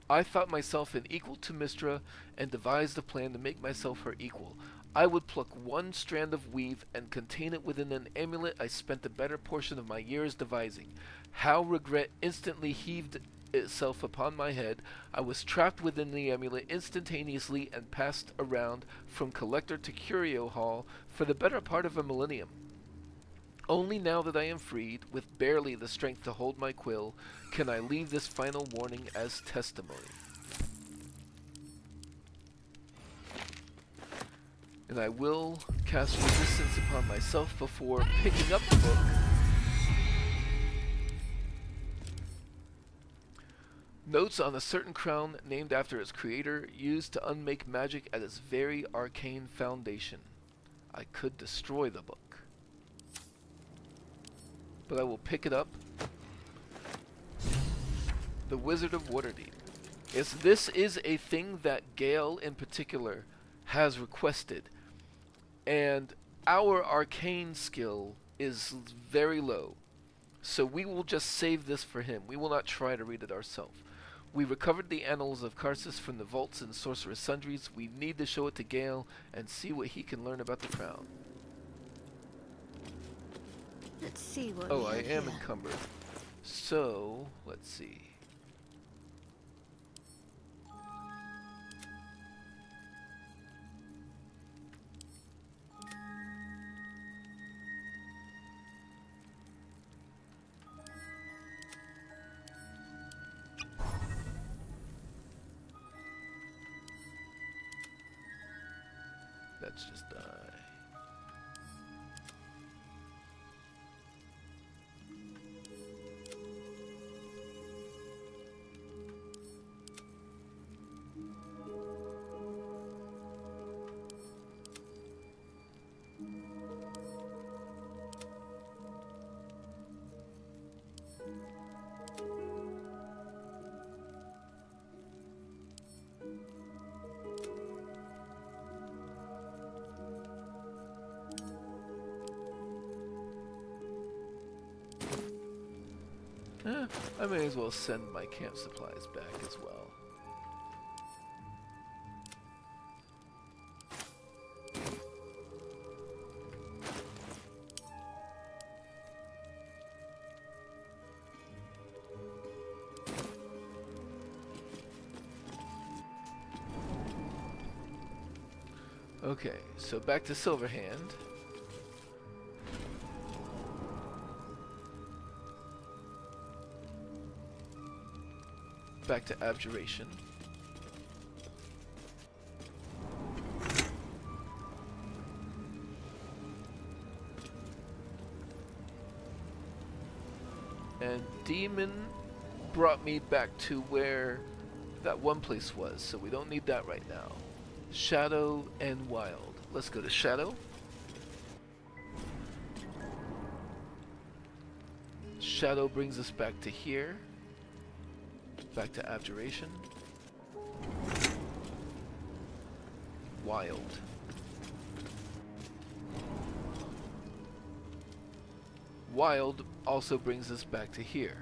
I thought myself an equal to Mystra, and devised a plan to make myself her equal. I would pluck one strand of weave and contain it within an amulet I spent the better portion of my years devising. How regret instantly heaved itself upon my head. I was trapped within the amulet instantaneously and passed around from collector to curio hall for the better part of a millennium. Only now that I am freed, with barely the strength to hold my quill, can I leave this final warning as testimony. And I will cast resistance upon myself before picking up the book. Notes on a certain crown named after its creator, used to unmake magic at its very arcane foundation. I could destroy the book, but I will pick it up. The Wizard of Waterdeep. Yes, this is a thing that Gale in particular has requested, and our arcane skill is very low, so we will just save this for him. We will not try to read it ourselves. We recovered the Annals of Karsus from the vaults in Sorcerous Sundries. We need to show it to Gale and see what he can learn about the crown. Let's see what Oh, we I have am here. encumbered. So, let's see. Let's just die. I may as well send my camp supplies back as well. Okay, so back to Silverhand. Back to Abjuration. And Demon brought me back to where that one place was, so we don't need that right now. Shadow and Wild. Let's go to Shadow. Shadow brings us back to here. Back to Abjuration. Wild. Wild also brings us back to here.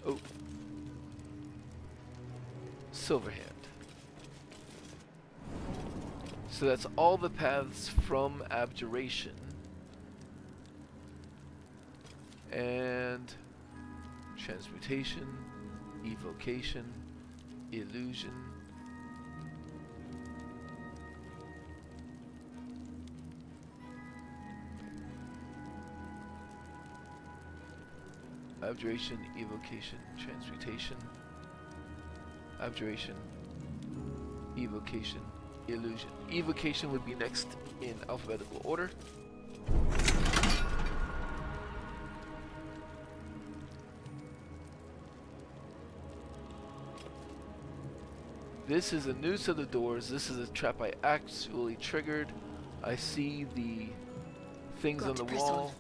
Oh. Silverhand. So that's all the paths from Abjuration. And transmutation, evocation, illusion. Abjuration, evocation, transmutation. Abjuration, evocation, illusion. Evocation would be next in alphabetical order. This is a new set of doors. This is a trap I actually triggered. I see the things on the wall.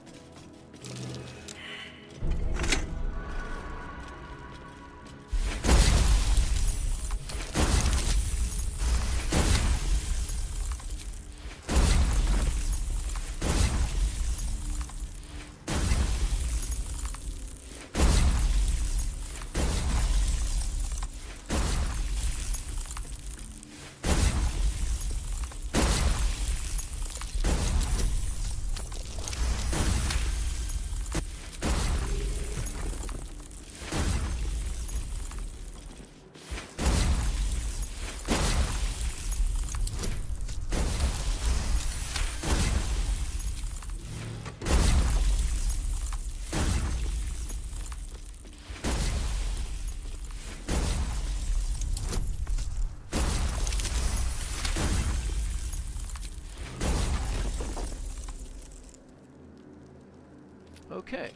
Okay.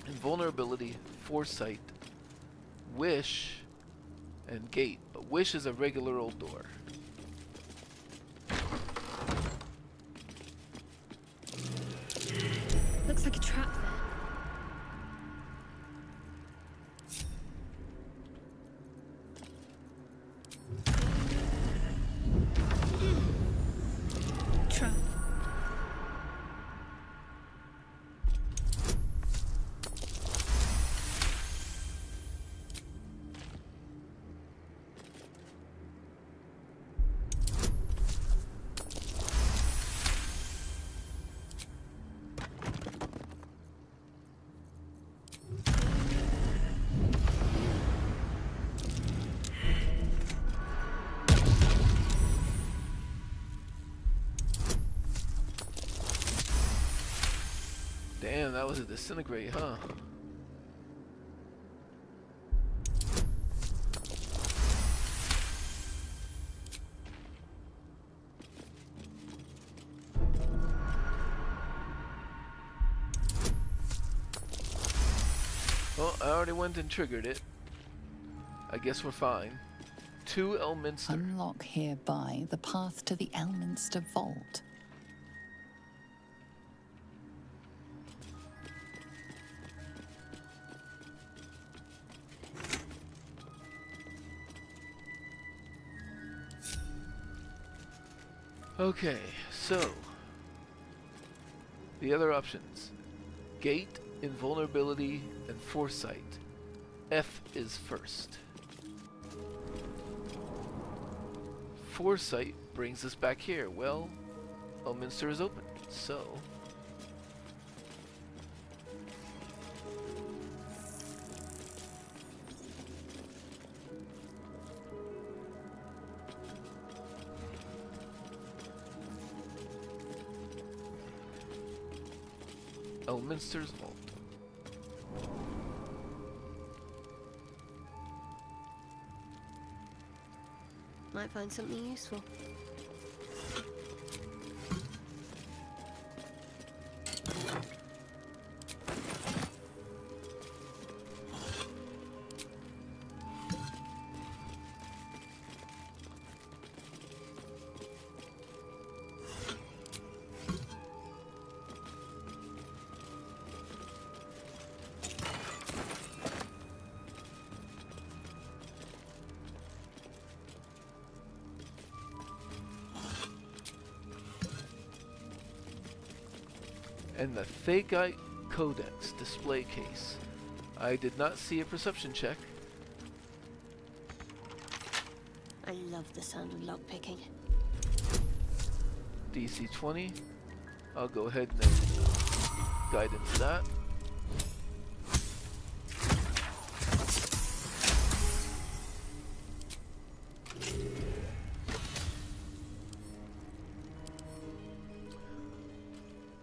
Invulnerability, foresight, wish, and gate. But wish is a regular old door. Looks like a trap there. Trap. Damn, that was a disintegrate, huh? Well, I already went and triggered it. I guess we're fine. 2 Elminster. Unlock hereby the path to the Elminster Vault. Okay, so the other options: gate, invulnerability, and foresight. F is first. Foresight brings us back here. Well, Elminster is open, so Elminster's vault. Might find something useful. And the Thagite Codex display case. I did not see a perception check. I love the sound of lockpicking. DC 20. I'll go ahead and guide into that.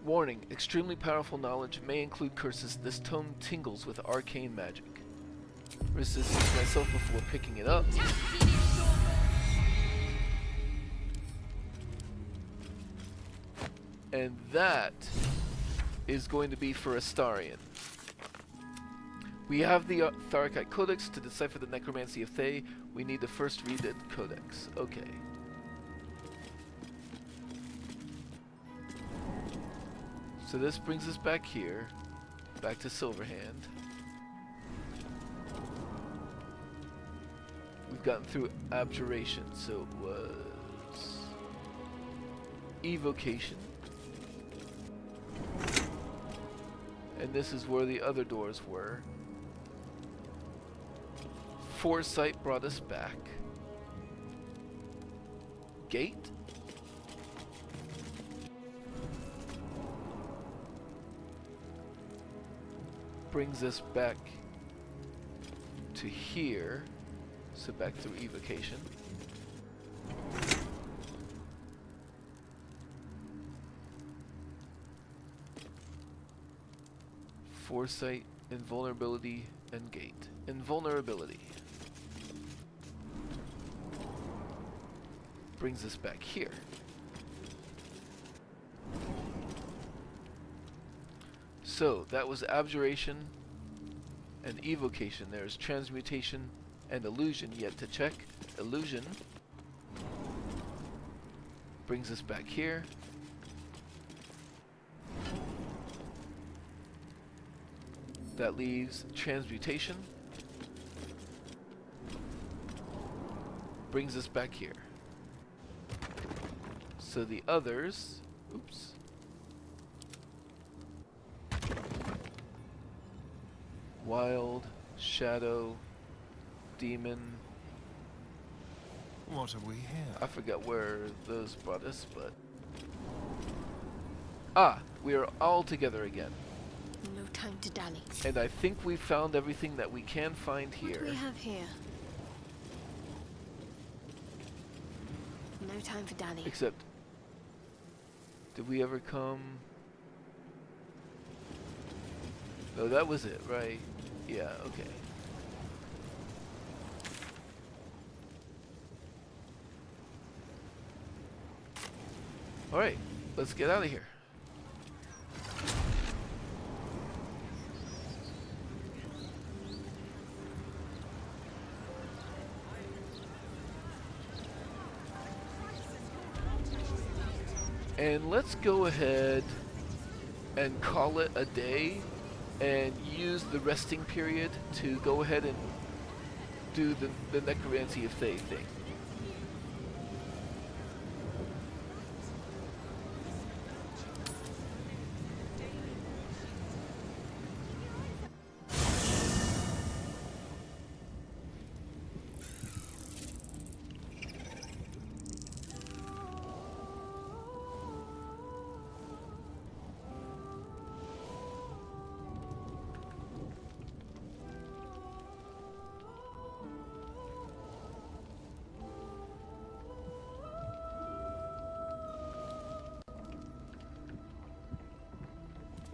Warning, extremely powerful knowledge may include curses. This tome tingles with arcane magic. Resisted myself before picking it up. And that is going to be for Astarion. We have the Tharkite Codex to decipher the necromancy of Thay. We need to first read the Codex. Okay. So this brings us back here, back to Silverhand. We've gotten through Abjuration, so it was Evocation. And this is where the other doors were. Foresight brought us back. Gate? Brings us back to here, so back through evocation. Foresight, invulnerability, and gate. Invulnerability brings us back here. So that was abjuration and evocation. There's transmutation and illusion yet to check. Illusion brings us back here. That leaves transmutation. Brings us back here. So the others, oops. Wild, shadow, demon. What have we here? I forgot where those brought us, but... Ah, we are all together again. No time to dally. And I think we found everything that we can find here. What do we have here? No time for dally. Except, did we ever come? No, that was it, right? Yeah, okay. Alright, let's get out of here. And let's go ahead and call it a day and use the resting period to go ahead and do the necromancy of Thay thing.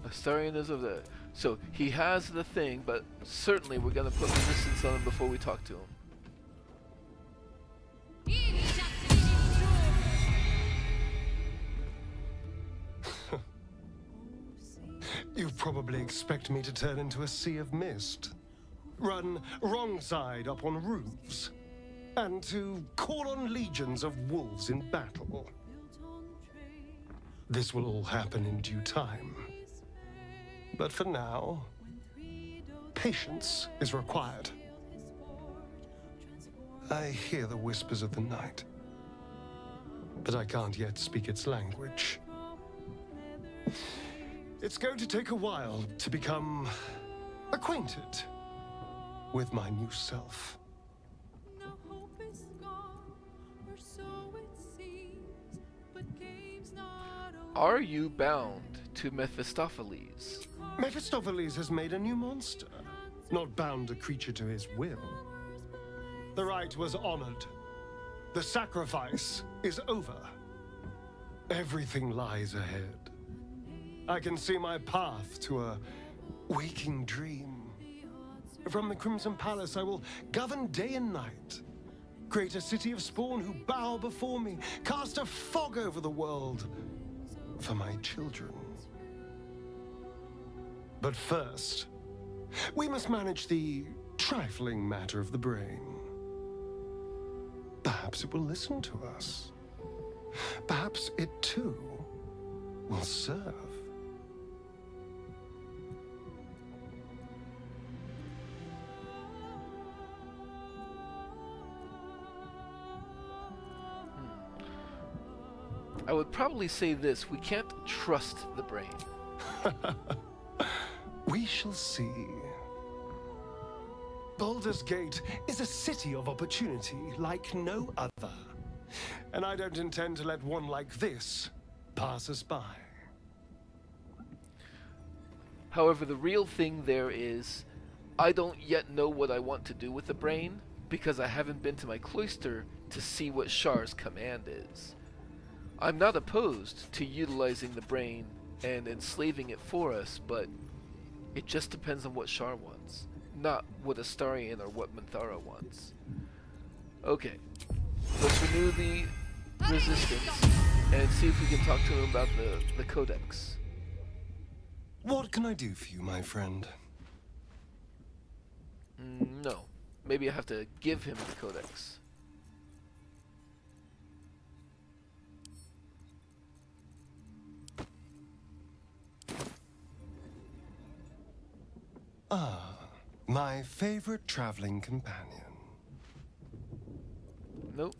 Astarian is of the... So, he has the thing, but certainly we're going to put resistance on him before we talk to him. You probably expect me to turn into a sea of mist, run wrong side up on roofs, and to call on legions of wolves in battle. This will all happen in due time. But for now, patience is required. I hear the whispers of the night, but I can't yet speak its language. It's going to take a while to become acquainted with my new self. Are you bound to Mephistopheles? Mephistopheles has made a new monster, not bound a creature to his will. The rite was honored. The sacrifice is over. Everything lies ahead. I can see my path to a waking dream. From the Crimson Palace, I will govern day and night. Create a city of spawn who bow before me. Cast a fog over the world for my children. But first, we must manage the trifling matter of the brain. Perhaps it will listen to us. Perhaps it too will serve. I would probably say this: we can't trust the brain. We shall see. Baldur's Gate is a city of opportunity like no other. And I don't intend to let one like this pass us by. However, the real thing there is, I don't yet know what I want to do with the brain, because I haven't been to my cloister to see what Shar's command is. I'm not opposed to utilizing the brain and enslaving it for us, but it just depends on what Shar wants, not what Astarian or what Minthara wants. Okay, let's renew the resistance and see if we can talk to him about the codex. What can I do for you, my friend? No. Maybe I have to give him the codex. Ah, my favorite traveling companion. Nope.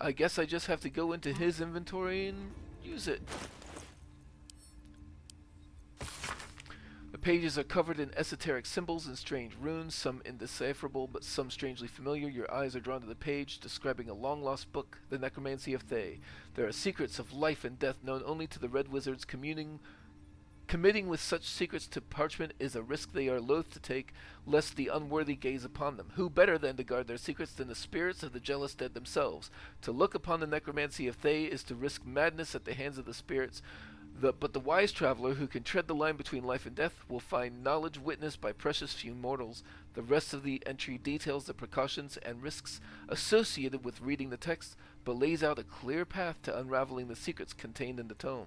I guess I just have to go into his inventory and use it. The pages are covered in esoteric symbols and strange runes, some indecipherable but some strangely familiar. Your eyes are drawn to the page describing a long-lost book, the Necromancy of Thay. There are secrets of life and death known only to the Red Wizards. Committing with such secrets to parchment is a risk they are loath to take, lest the unworthy gaze upon them. Who better than to guard their secrets than the spirits of the jealous dead themselves? To look upon the Necromancy of Thay is to risk madness at the hands of the spirits. But the wise traveler who can tread the line between life and death will find knowledge witnessed by precious few mortals. The rest of the entry details the precautions and risks associated with reading the text, but lays out a clear path to unraveling the secrets contained in the tome.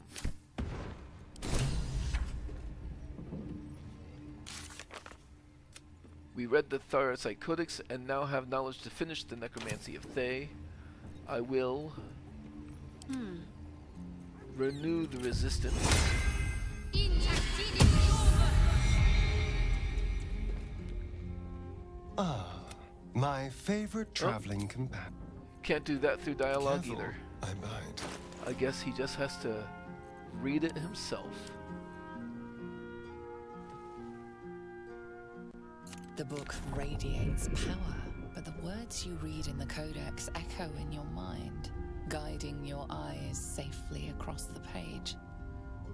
We read the Tharasite Codex and now have knowledge to finish the Necromancy of Thay. I will renew the resistance. Ah, my favorite traveling companion. Can't do that through dialogue either. I bite. I guess he just has to read it himself. The book radiates power, but the words you read in the Codex echo in your mind, guiding your eyes safely across the page.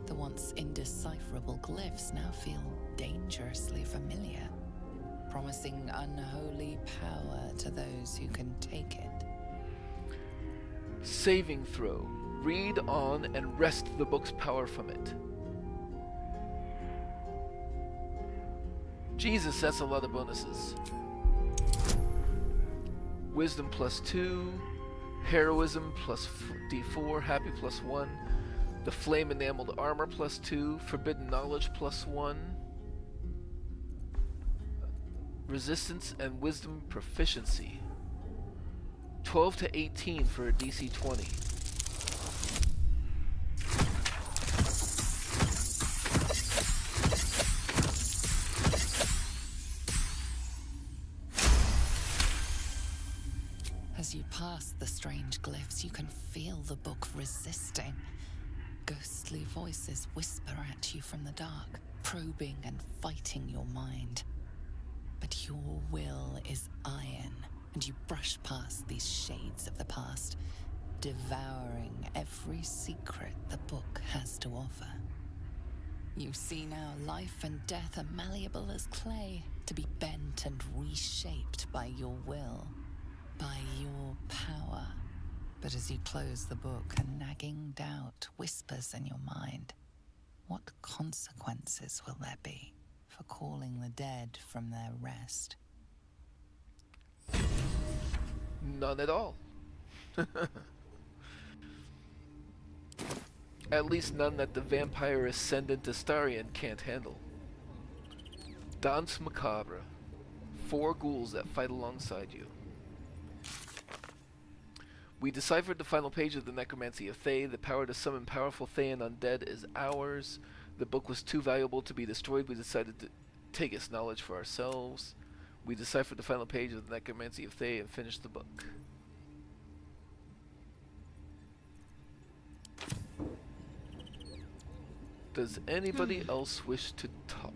The once indecipherable glyphs now feel dangerously familiar, promising unholy power to those who can take it. Saving throw. Read on and wrest the book's power from it. Jesus, that's a lot of bonuses. Wisdom +2, Heroism +D4, Happy +1, the Flame Enameled Armor +2, Forbidden Knowledge +1, Resistance and Wisdom Proficiency. 12 to 18 for a DC 20. As you pass the strange glyphs, you can feel the book resisting. Ghostly voices whisper at you from the dark, probing and fighting your mind. But your will is iron, and you brush past these shades of the past, devouring every secret the book has to offer. You see now life and death are malleable as clay, to be bent and reshaped by your will, by your power. But as you close the book, a nagging doubt whispers in your mind. What consequences will there be for calling the dead from their rest? None at all. At least none that the vampire ascendant Astarion can't handle. Danse Macabre. 4 ghouls that fight alongside you. We deciphered the final page of the Necromancy of Thay. The power to summon powerful Thay and undead is ours. The book was too valuable to be destroyed. We decided to take its knowledge for ourselves. We deciphered the final page of the Necromancy of Thay and finished the book. Does anybody else wish to talk?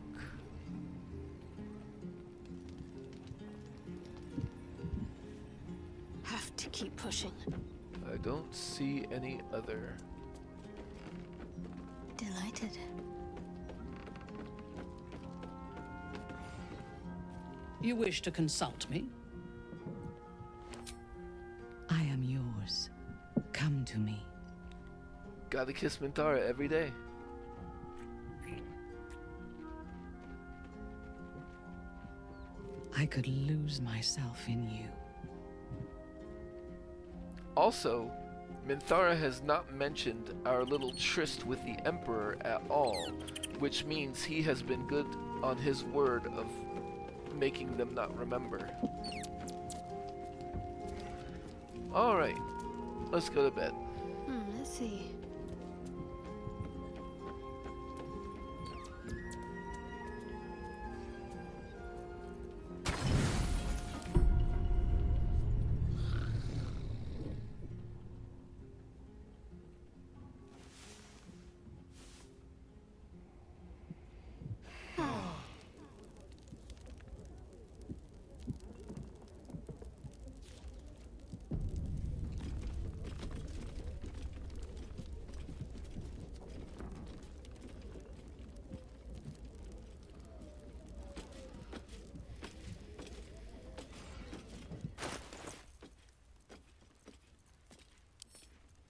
Have to keep pushing. I don't see any other. Delighted. You wish to consult me? I am yours. Come to me. Gotta kiss Mintara every day. I could lose myself in you. Also, Minthara has not mentioned our little tryst with the Emperor at all, which means he has been good on his word of making them not remember. Alright, let's go to bed. Let's see.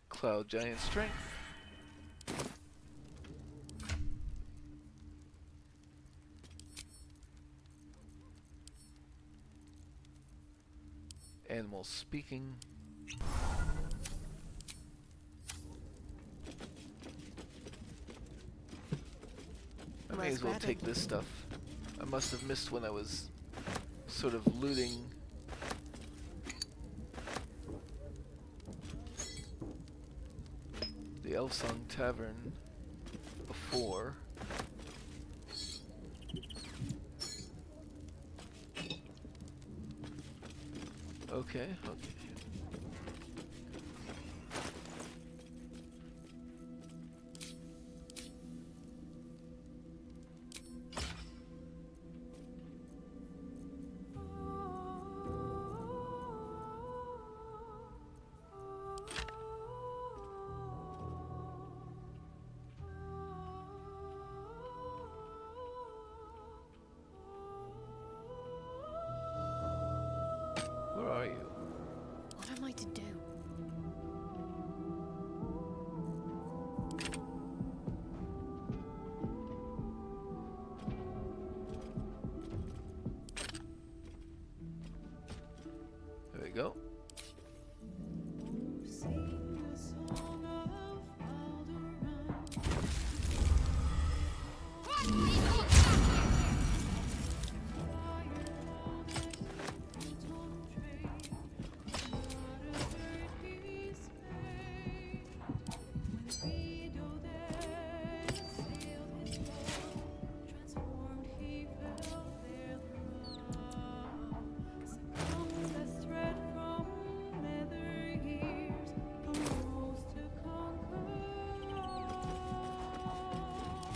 Cloud Giant Strength. Animal Speaking. I may as well take this stuff. I must have missed when I was sort of looting. The Elfsong Tavern before. Okay, okay. Where are you? What am I to do? There we go.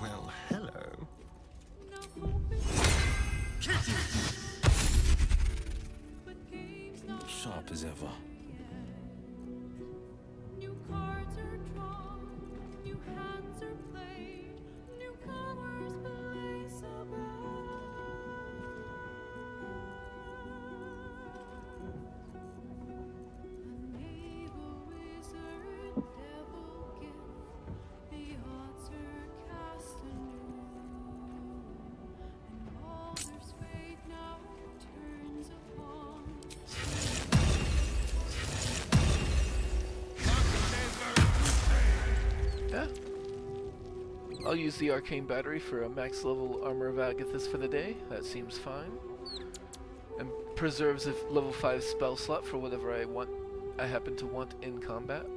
Well, hello. Sharp as ever. New cards are drawn, new hands are played, newcomers place above. A knave, a wizard, devil gift, the odds are cast anew, and Baldur's fate now turns upon. Yeah. I'll use the arcane battery for a max level Armor of Agathis for the day. That seems fine. And preserves a level 5 spell slot for whatever I happen to want in combat.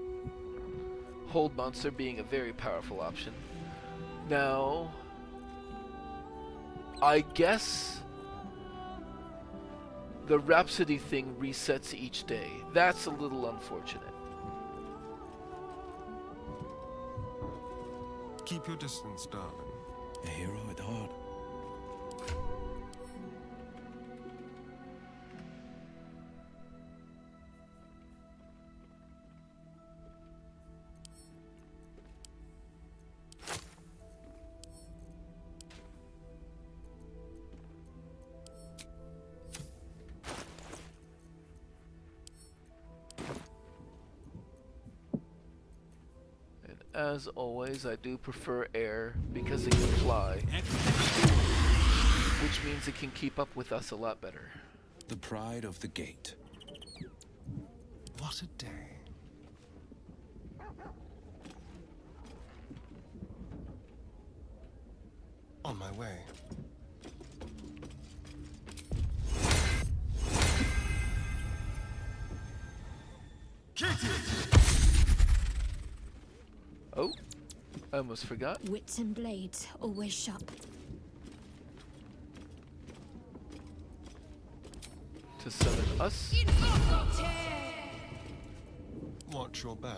Hold Monster being a very powerful option. Now, I guess the Rhapsody thing resets each day. That's a little unfortunate. Keep your distance, darling. A hero at heart. As always, I do prefer air because it can fly, which means it can keep up with us a lot better. The pride of the gate. What a day. On my way. Oh, I almost forgot. Wits and blades, always sharp. To summon us. Watch your back.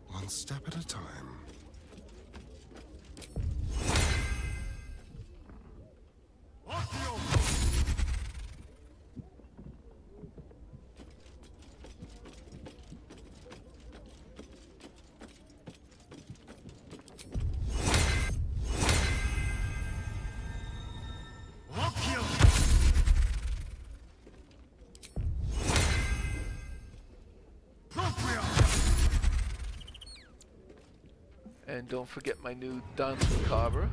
One step at a time. And don't forget my new Dance Macabre.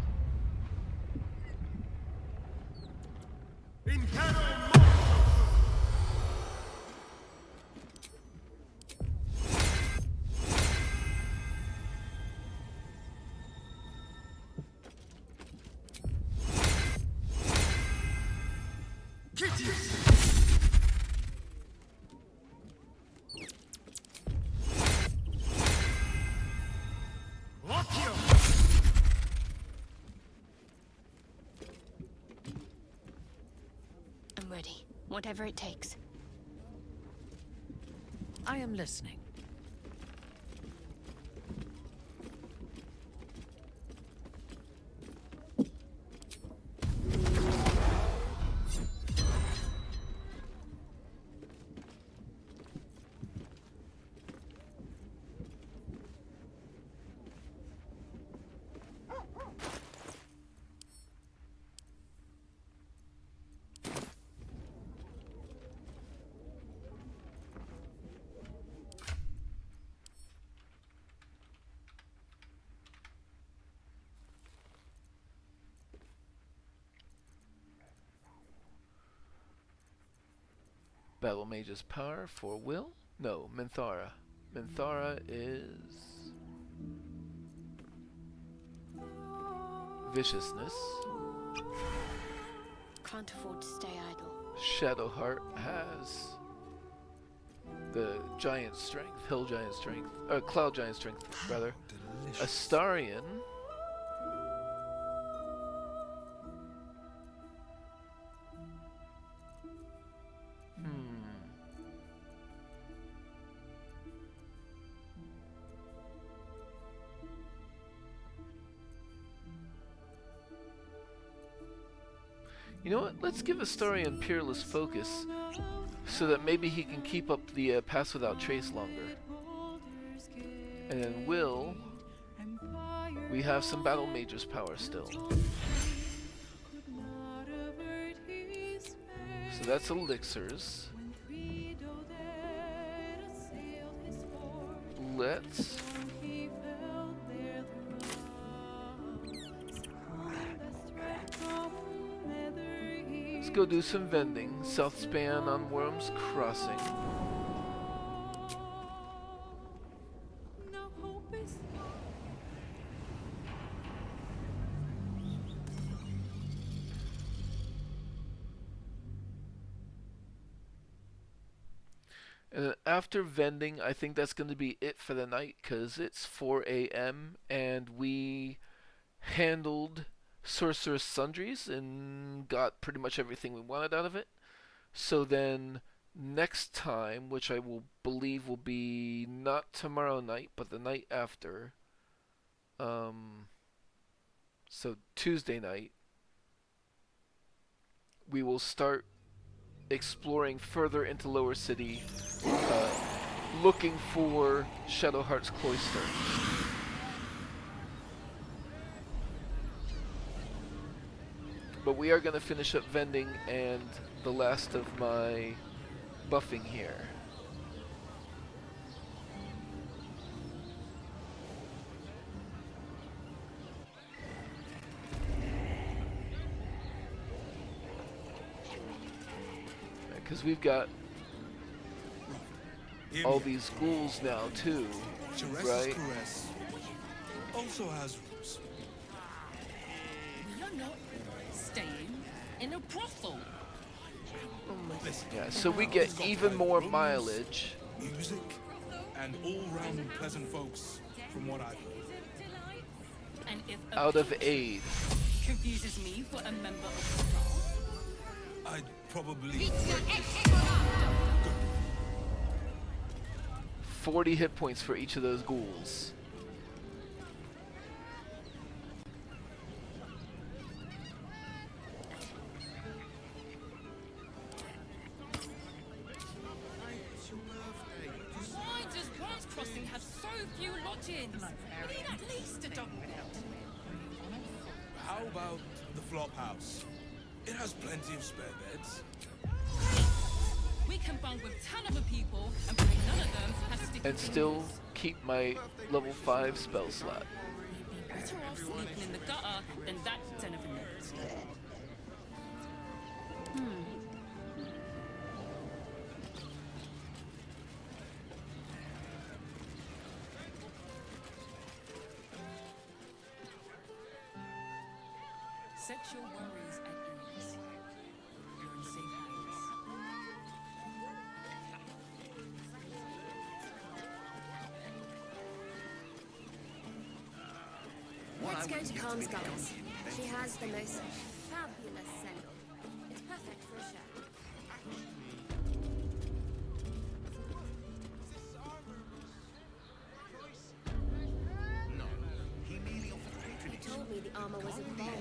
I'm ready. Whatever it takes. I am listening. Battle Mage's power for will? No, Minthara. Minthara is viciousness. Can't afford to stay idle. Shadowheart has the giant strength, hill giant strength, cloud giant strength rather. Astarion You know what? Let's give Astarion Peerless Focus so that maybe he can keep up the Pass Without Trace longer. And then Will, we have some Battle Mage's power still. So that's elixirs. Let's go do some vending. South span on Worm's Crossing. And then after vending, I think that's going to be it for the night, because it's 4 a.m. and we handled Sorcerous Sundries and got pretty much everything we wanted out of it. So then next time, which I will believe will be not tomorrow night, but the night after, so Tuesday night, we will start exploring further into Lower City, looking for Shadowheart's cloister. But we are going to finish up vending and the last of my buffing here. Because we've got all these ghouls now too, right? Also has roots. I'm not staying in a brothel. Yeah, so we get even more mileage. Music and all-round pleasant folks, from what I've heard. And if Out of aid. confuses me for a member of staff, I'd probably... 40 hit points for each of those ghouls. why does Bronze Crossing have so few lodgings? We need at least a double. How about the flop house? It has plenty of spare beds. We can bunk with 10 other people, and probably none of them have sticky And still keep my level 5 spell slot. better off sleeping in the gutter than that den of inert. Set your worries at ease. You're in safe hands. Let's go to Calm's Gardens. She has the most fabulous scent. It's perfect for a show. He told me the armor was involved.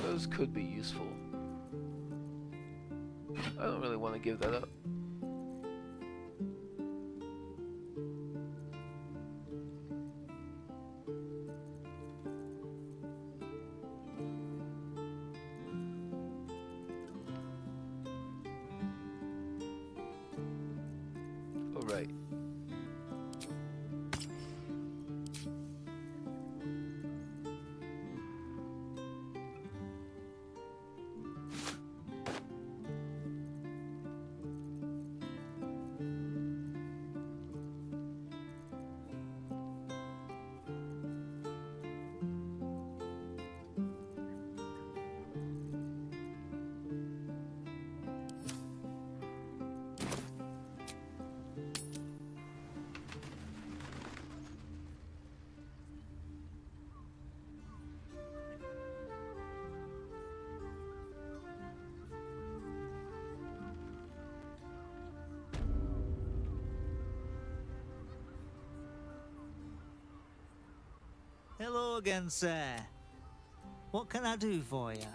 Those could be useful. I don't really want to give that up. All right. Hello again, sir. What can I do for you?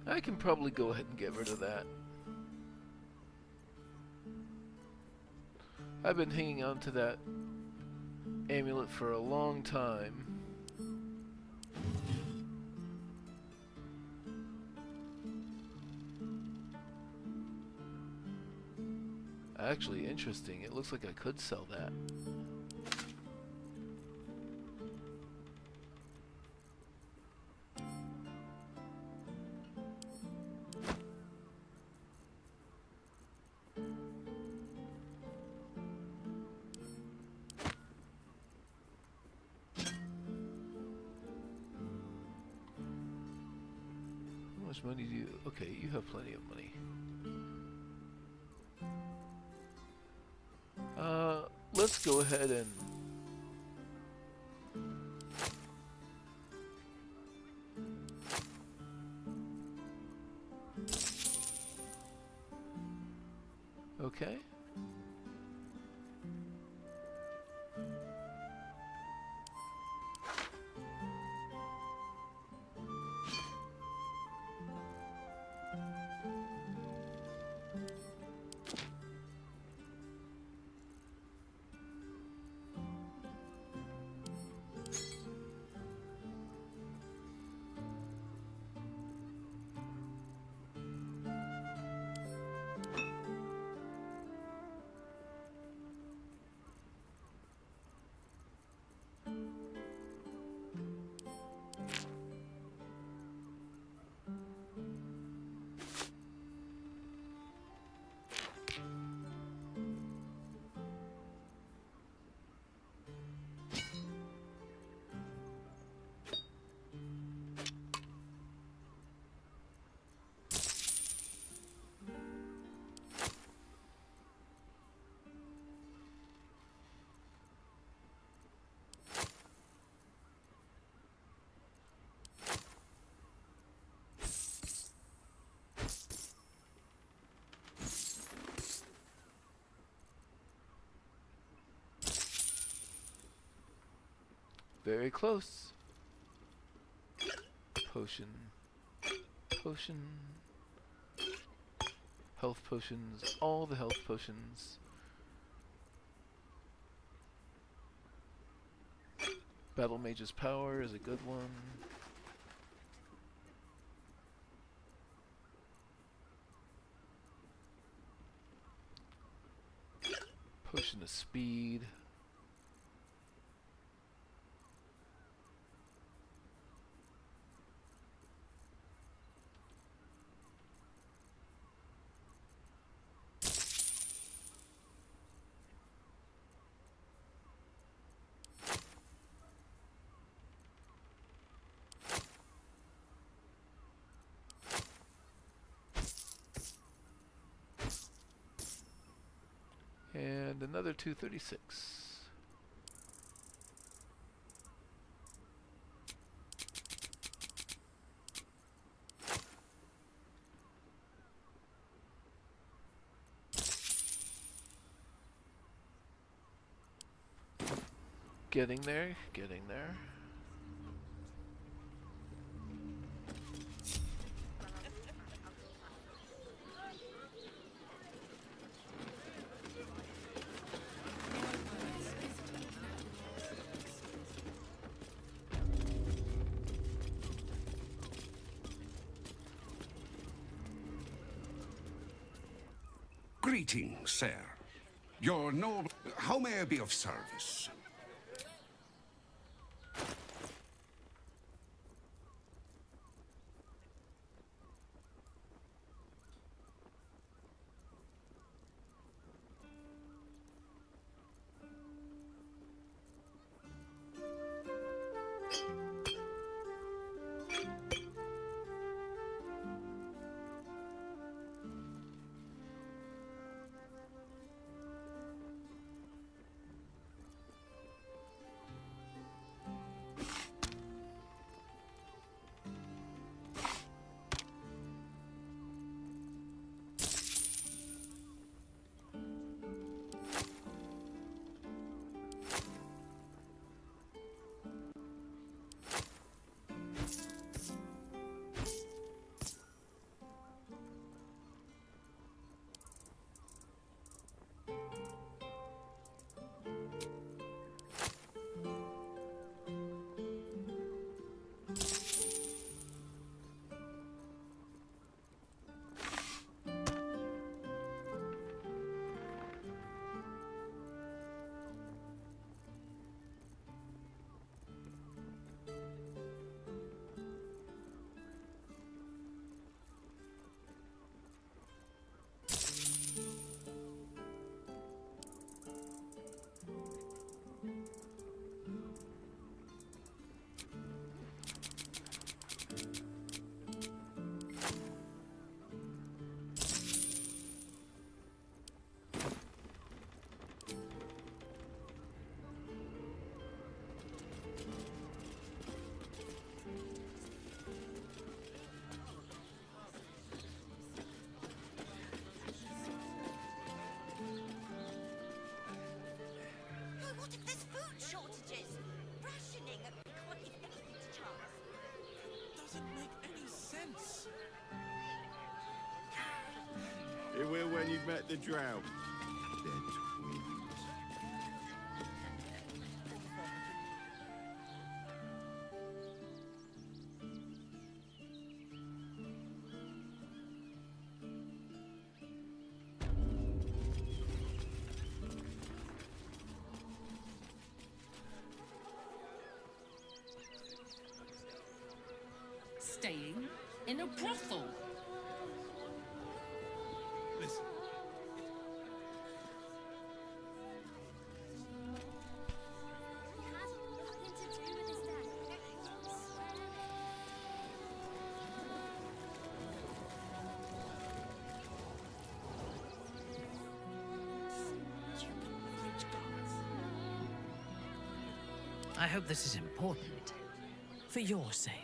I can probably go ahead and get rid of that. I've been hanging on to that amulet for a long time. Actually, interesting. It looks like I could sell that. How much money do you... Okay, you have plenty of money. Let's go ahead and... Okay. Very close. Potion. Potion. Health potions. All the health potions. Battle Mage's Power is a good one. Potion of Speed. And another 236. Getting there, getting there. Greetings, sir. Your noble... How may I be of service? What if there's food shortages? Rationing? We can't leave anything to chance. Doesn't make any sense. It will when you've met the drought. They're twins. Staying in a brothel. Listen. I hope this is important. For your sake.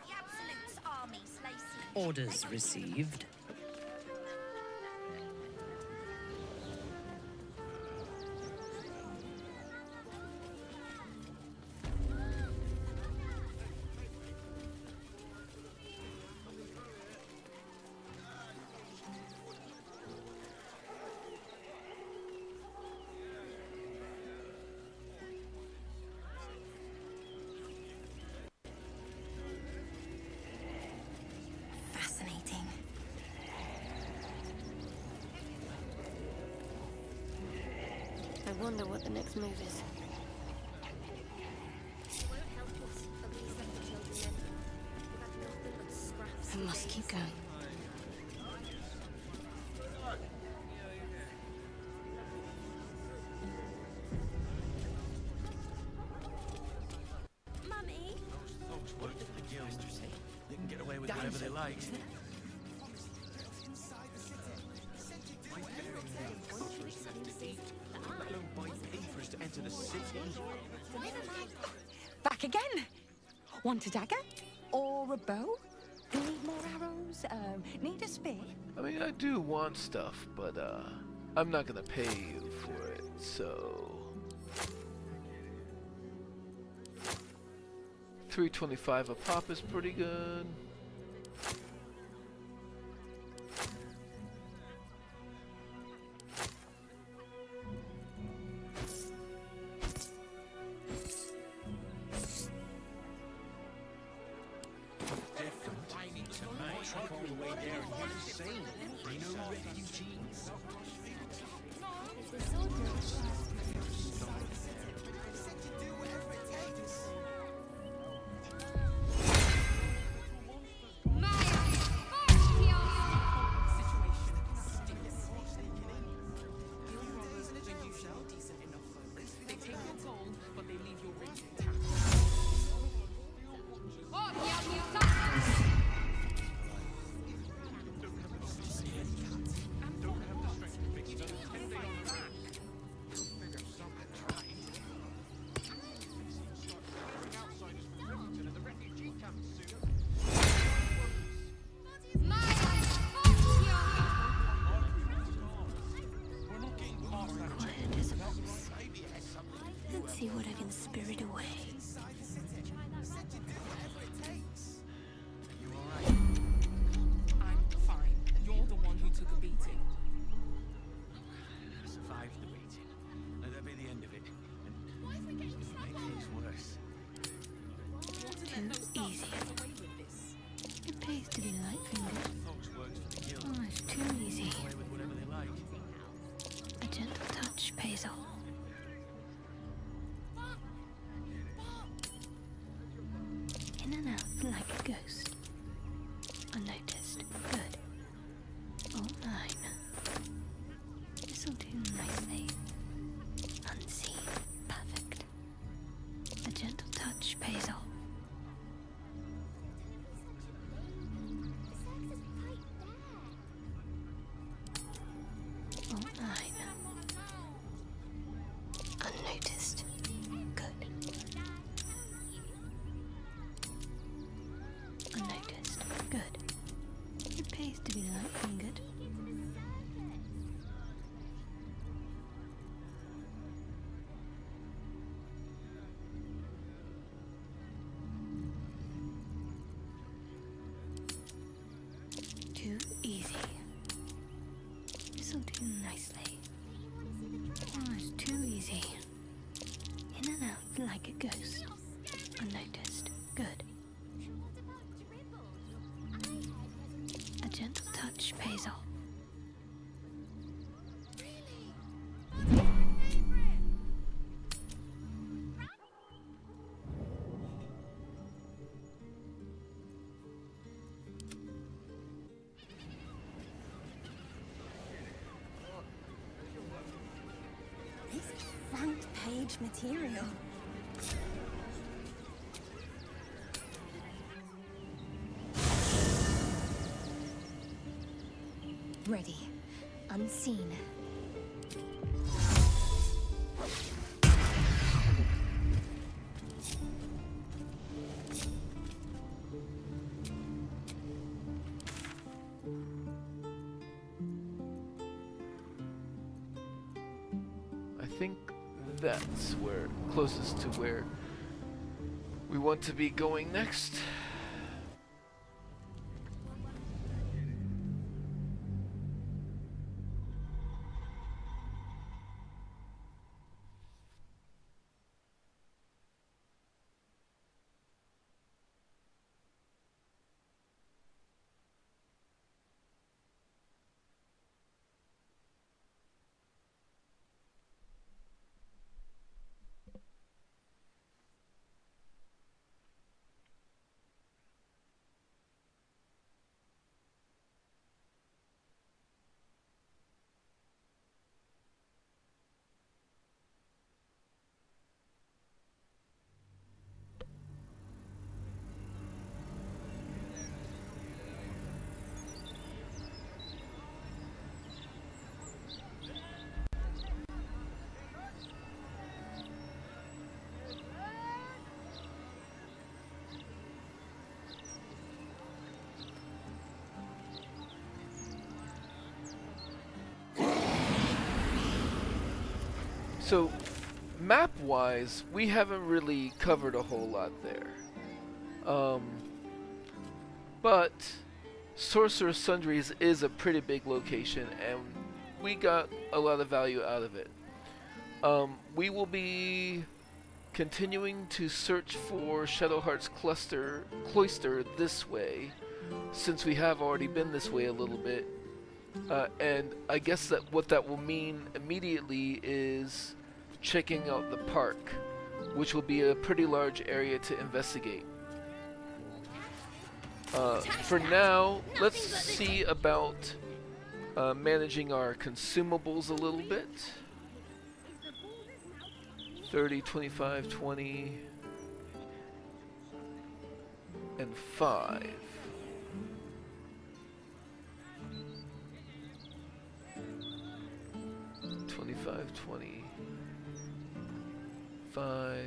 The Absolute's armies lay siege. Orders received. Fascinating. I wonder what the next move is. It won't help us, but please let the children in. We've had nothing but scraps. I must keep going. Mummy? What did the Cloister say? They can get away with whatever they like. Let alone buy papers to enter the city. Back again? Want a dagger? Or a bow? Need more arrows? Need a spear? I mean, I do want stuff, but I'm not gonna pay you for it, so... $3.25 a pop is pretty good. gentle touch pays off. This is front page material. Ready. Unseen. I think that's where closest to where we want to be going next. So, map-wise, we haven't really covered a whole lot there. But Sorcerous Sundries is a pretty big location, and we got a lot of value out of it. We will be continuing to search for Shadowheart's cloister this way, since we have already been this way a little bit. And I guess that what that will mean immediately is checking out the park, which will be a pretty large area to investigate. For now, let's see about managing our consumables a little bit. 30, 25, 20, and 5. $25, 20, 5,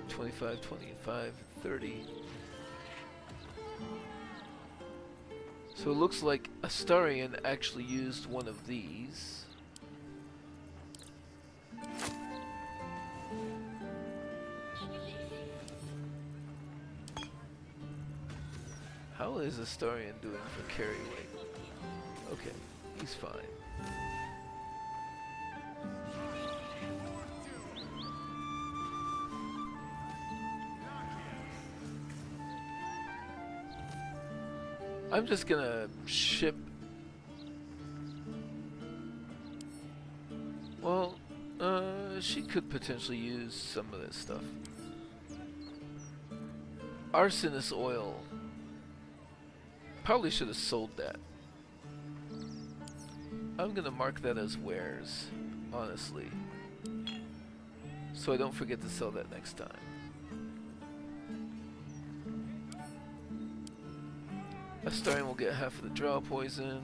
25, 25, 30. So it looks like Astarion actually used one of these. How is Astarion doing for carry weight? Okay, he's fine. I'm just gonna ship. Well, she could potentially use some of this stuff. Arsonist oil. Probably should have sold that. I'm gonna mark that as wares, honestly, so I don't forget to sell that next time. Astarion will get half of the draw poison.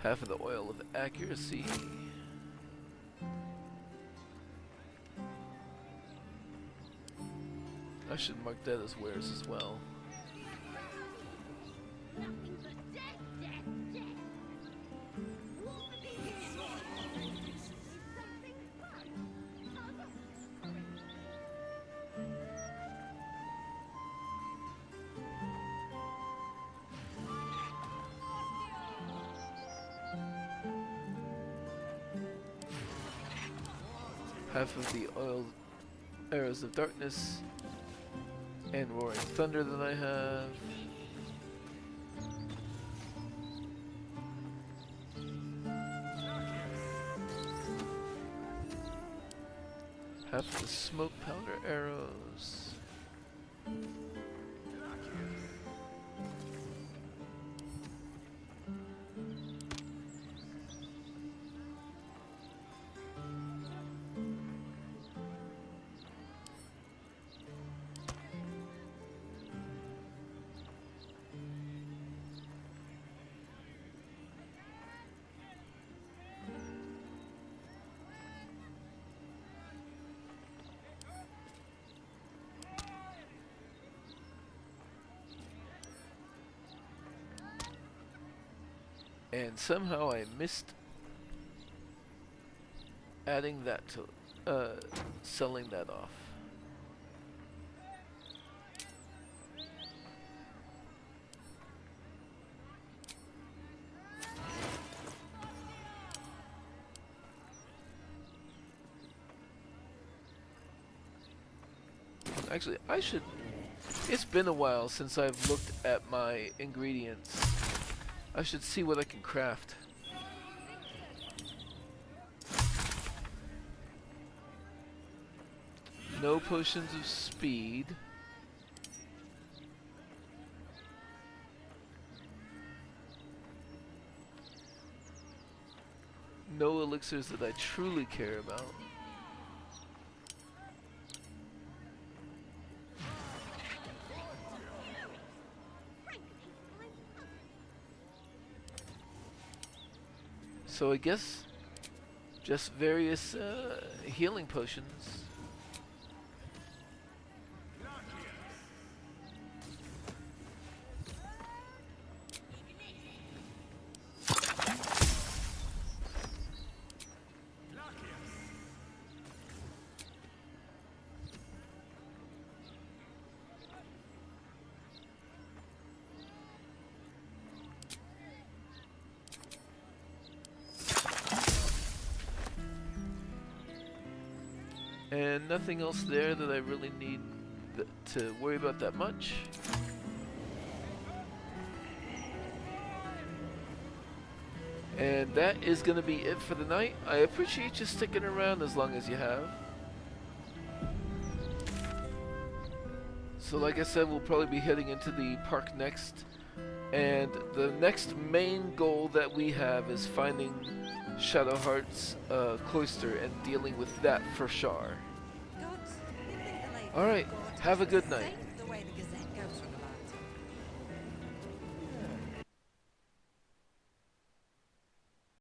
Half of the oil of accuracy. I should mark that as wares as well. half of the oiled arrows of darkness and roaring thunder that I have. Half of the smoke powder arrows. And somehow I missed adding that to, selling that off. Actually, I should, it's been a while since I've looked at my ingredients. I should see what I can craft. No potions of speed. No elixirs that I truly care about. So I guess just various healing potions. And nothing else there that I really need to worry about that much. And that is going to be it for the night. I appreciate you sticking around as long as you have. So like I said, we'll probably be heading into the park next. And the next main goal that we have is finding Shadowheart's cloister and dealing with that for Shar. Alright, have a good night.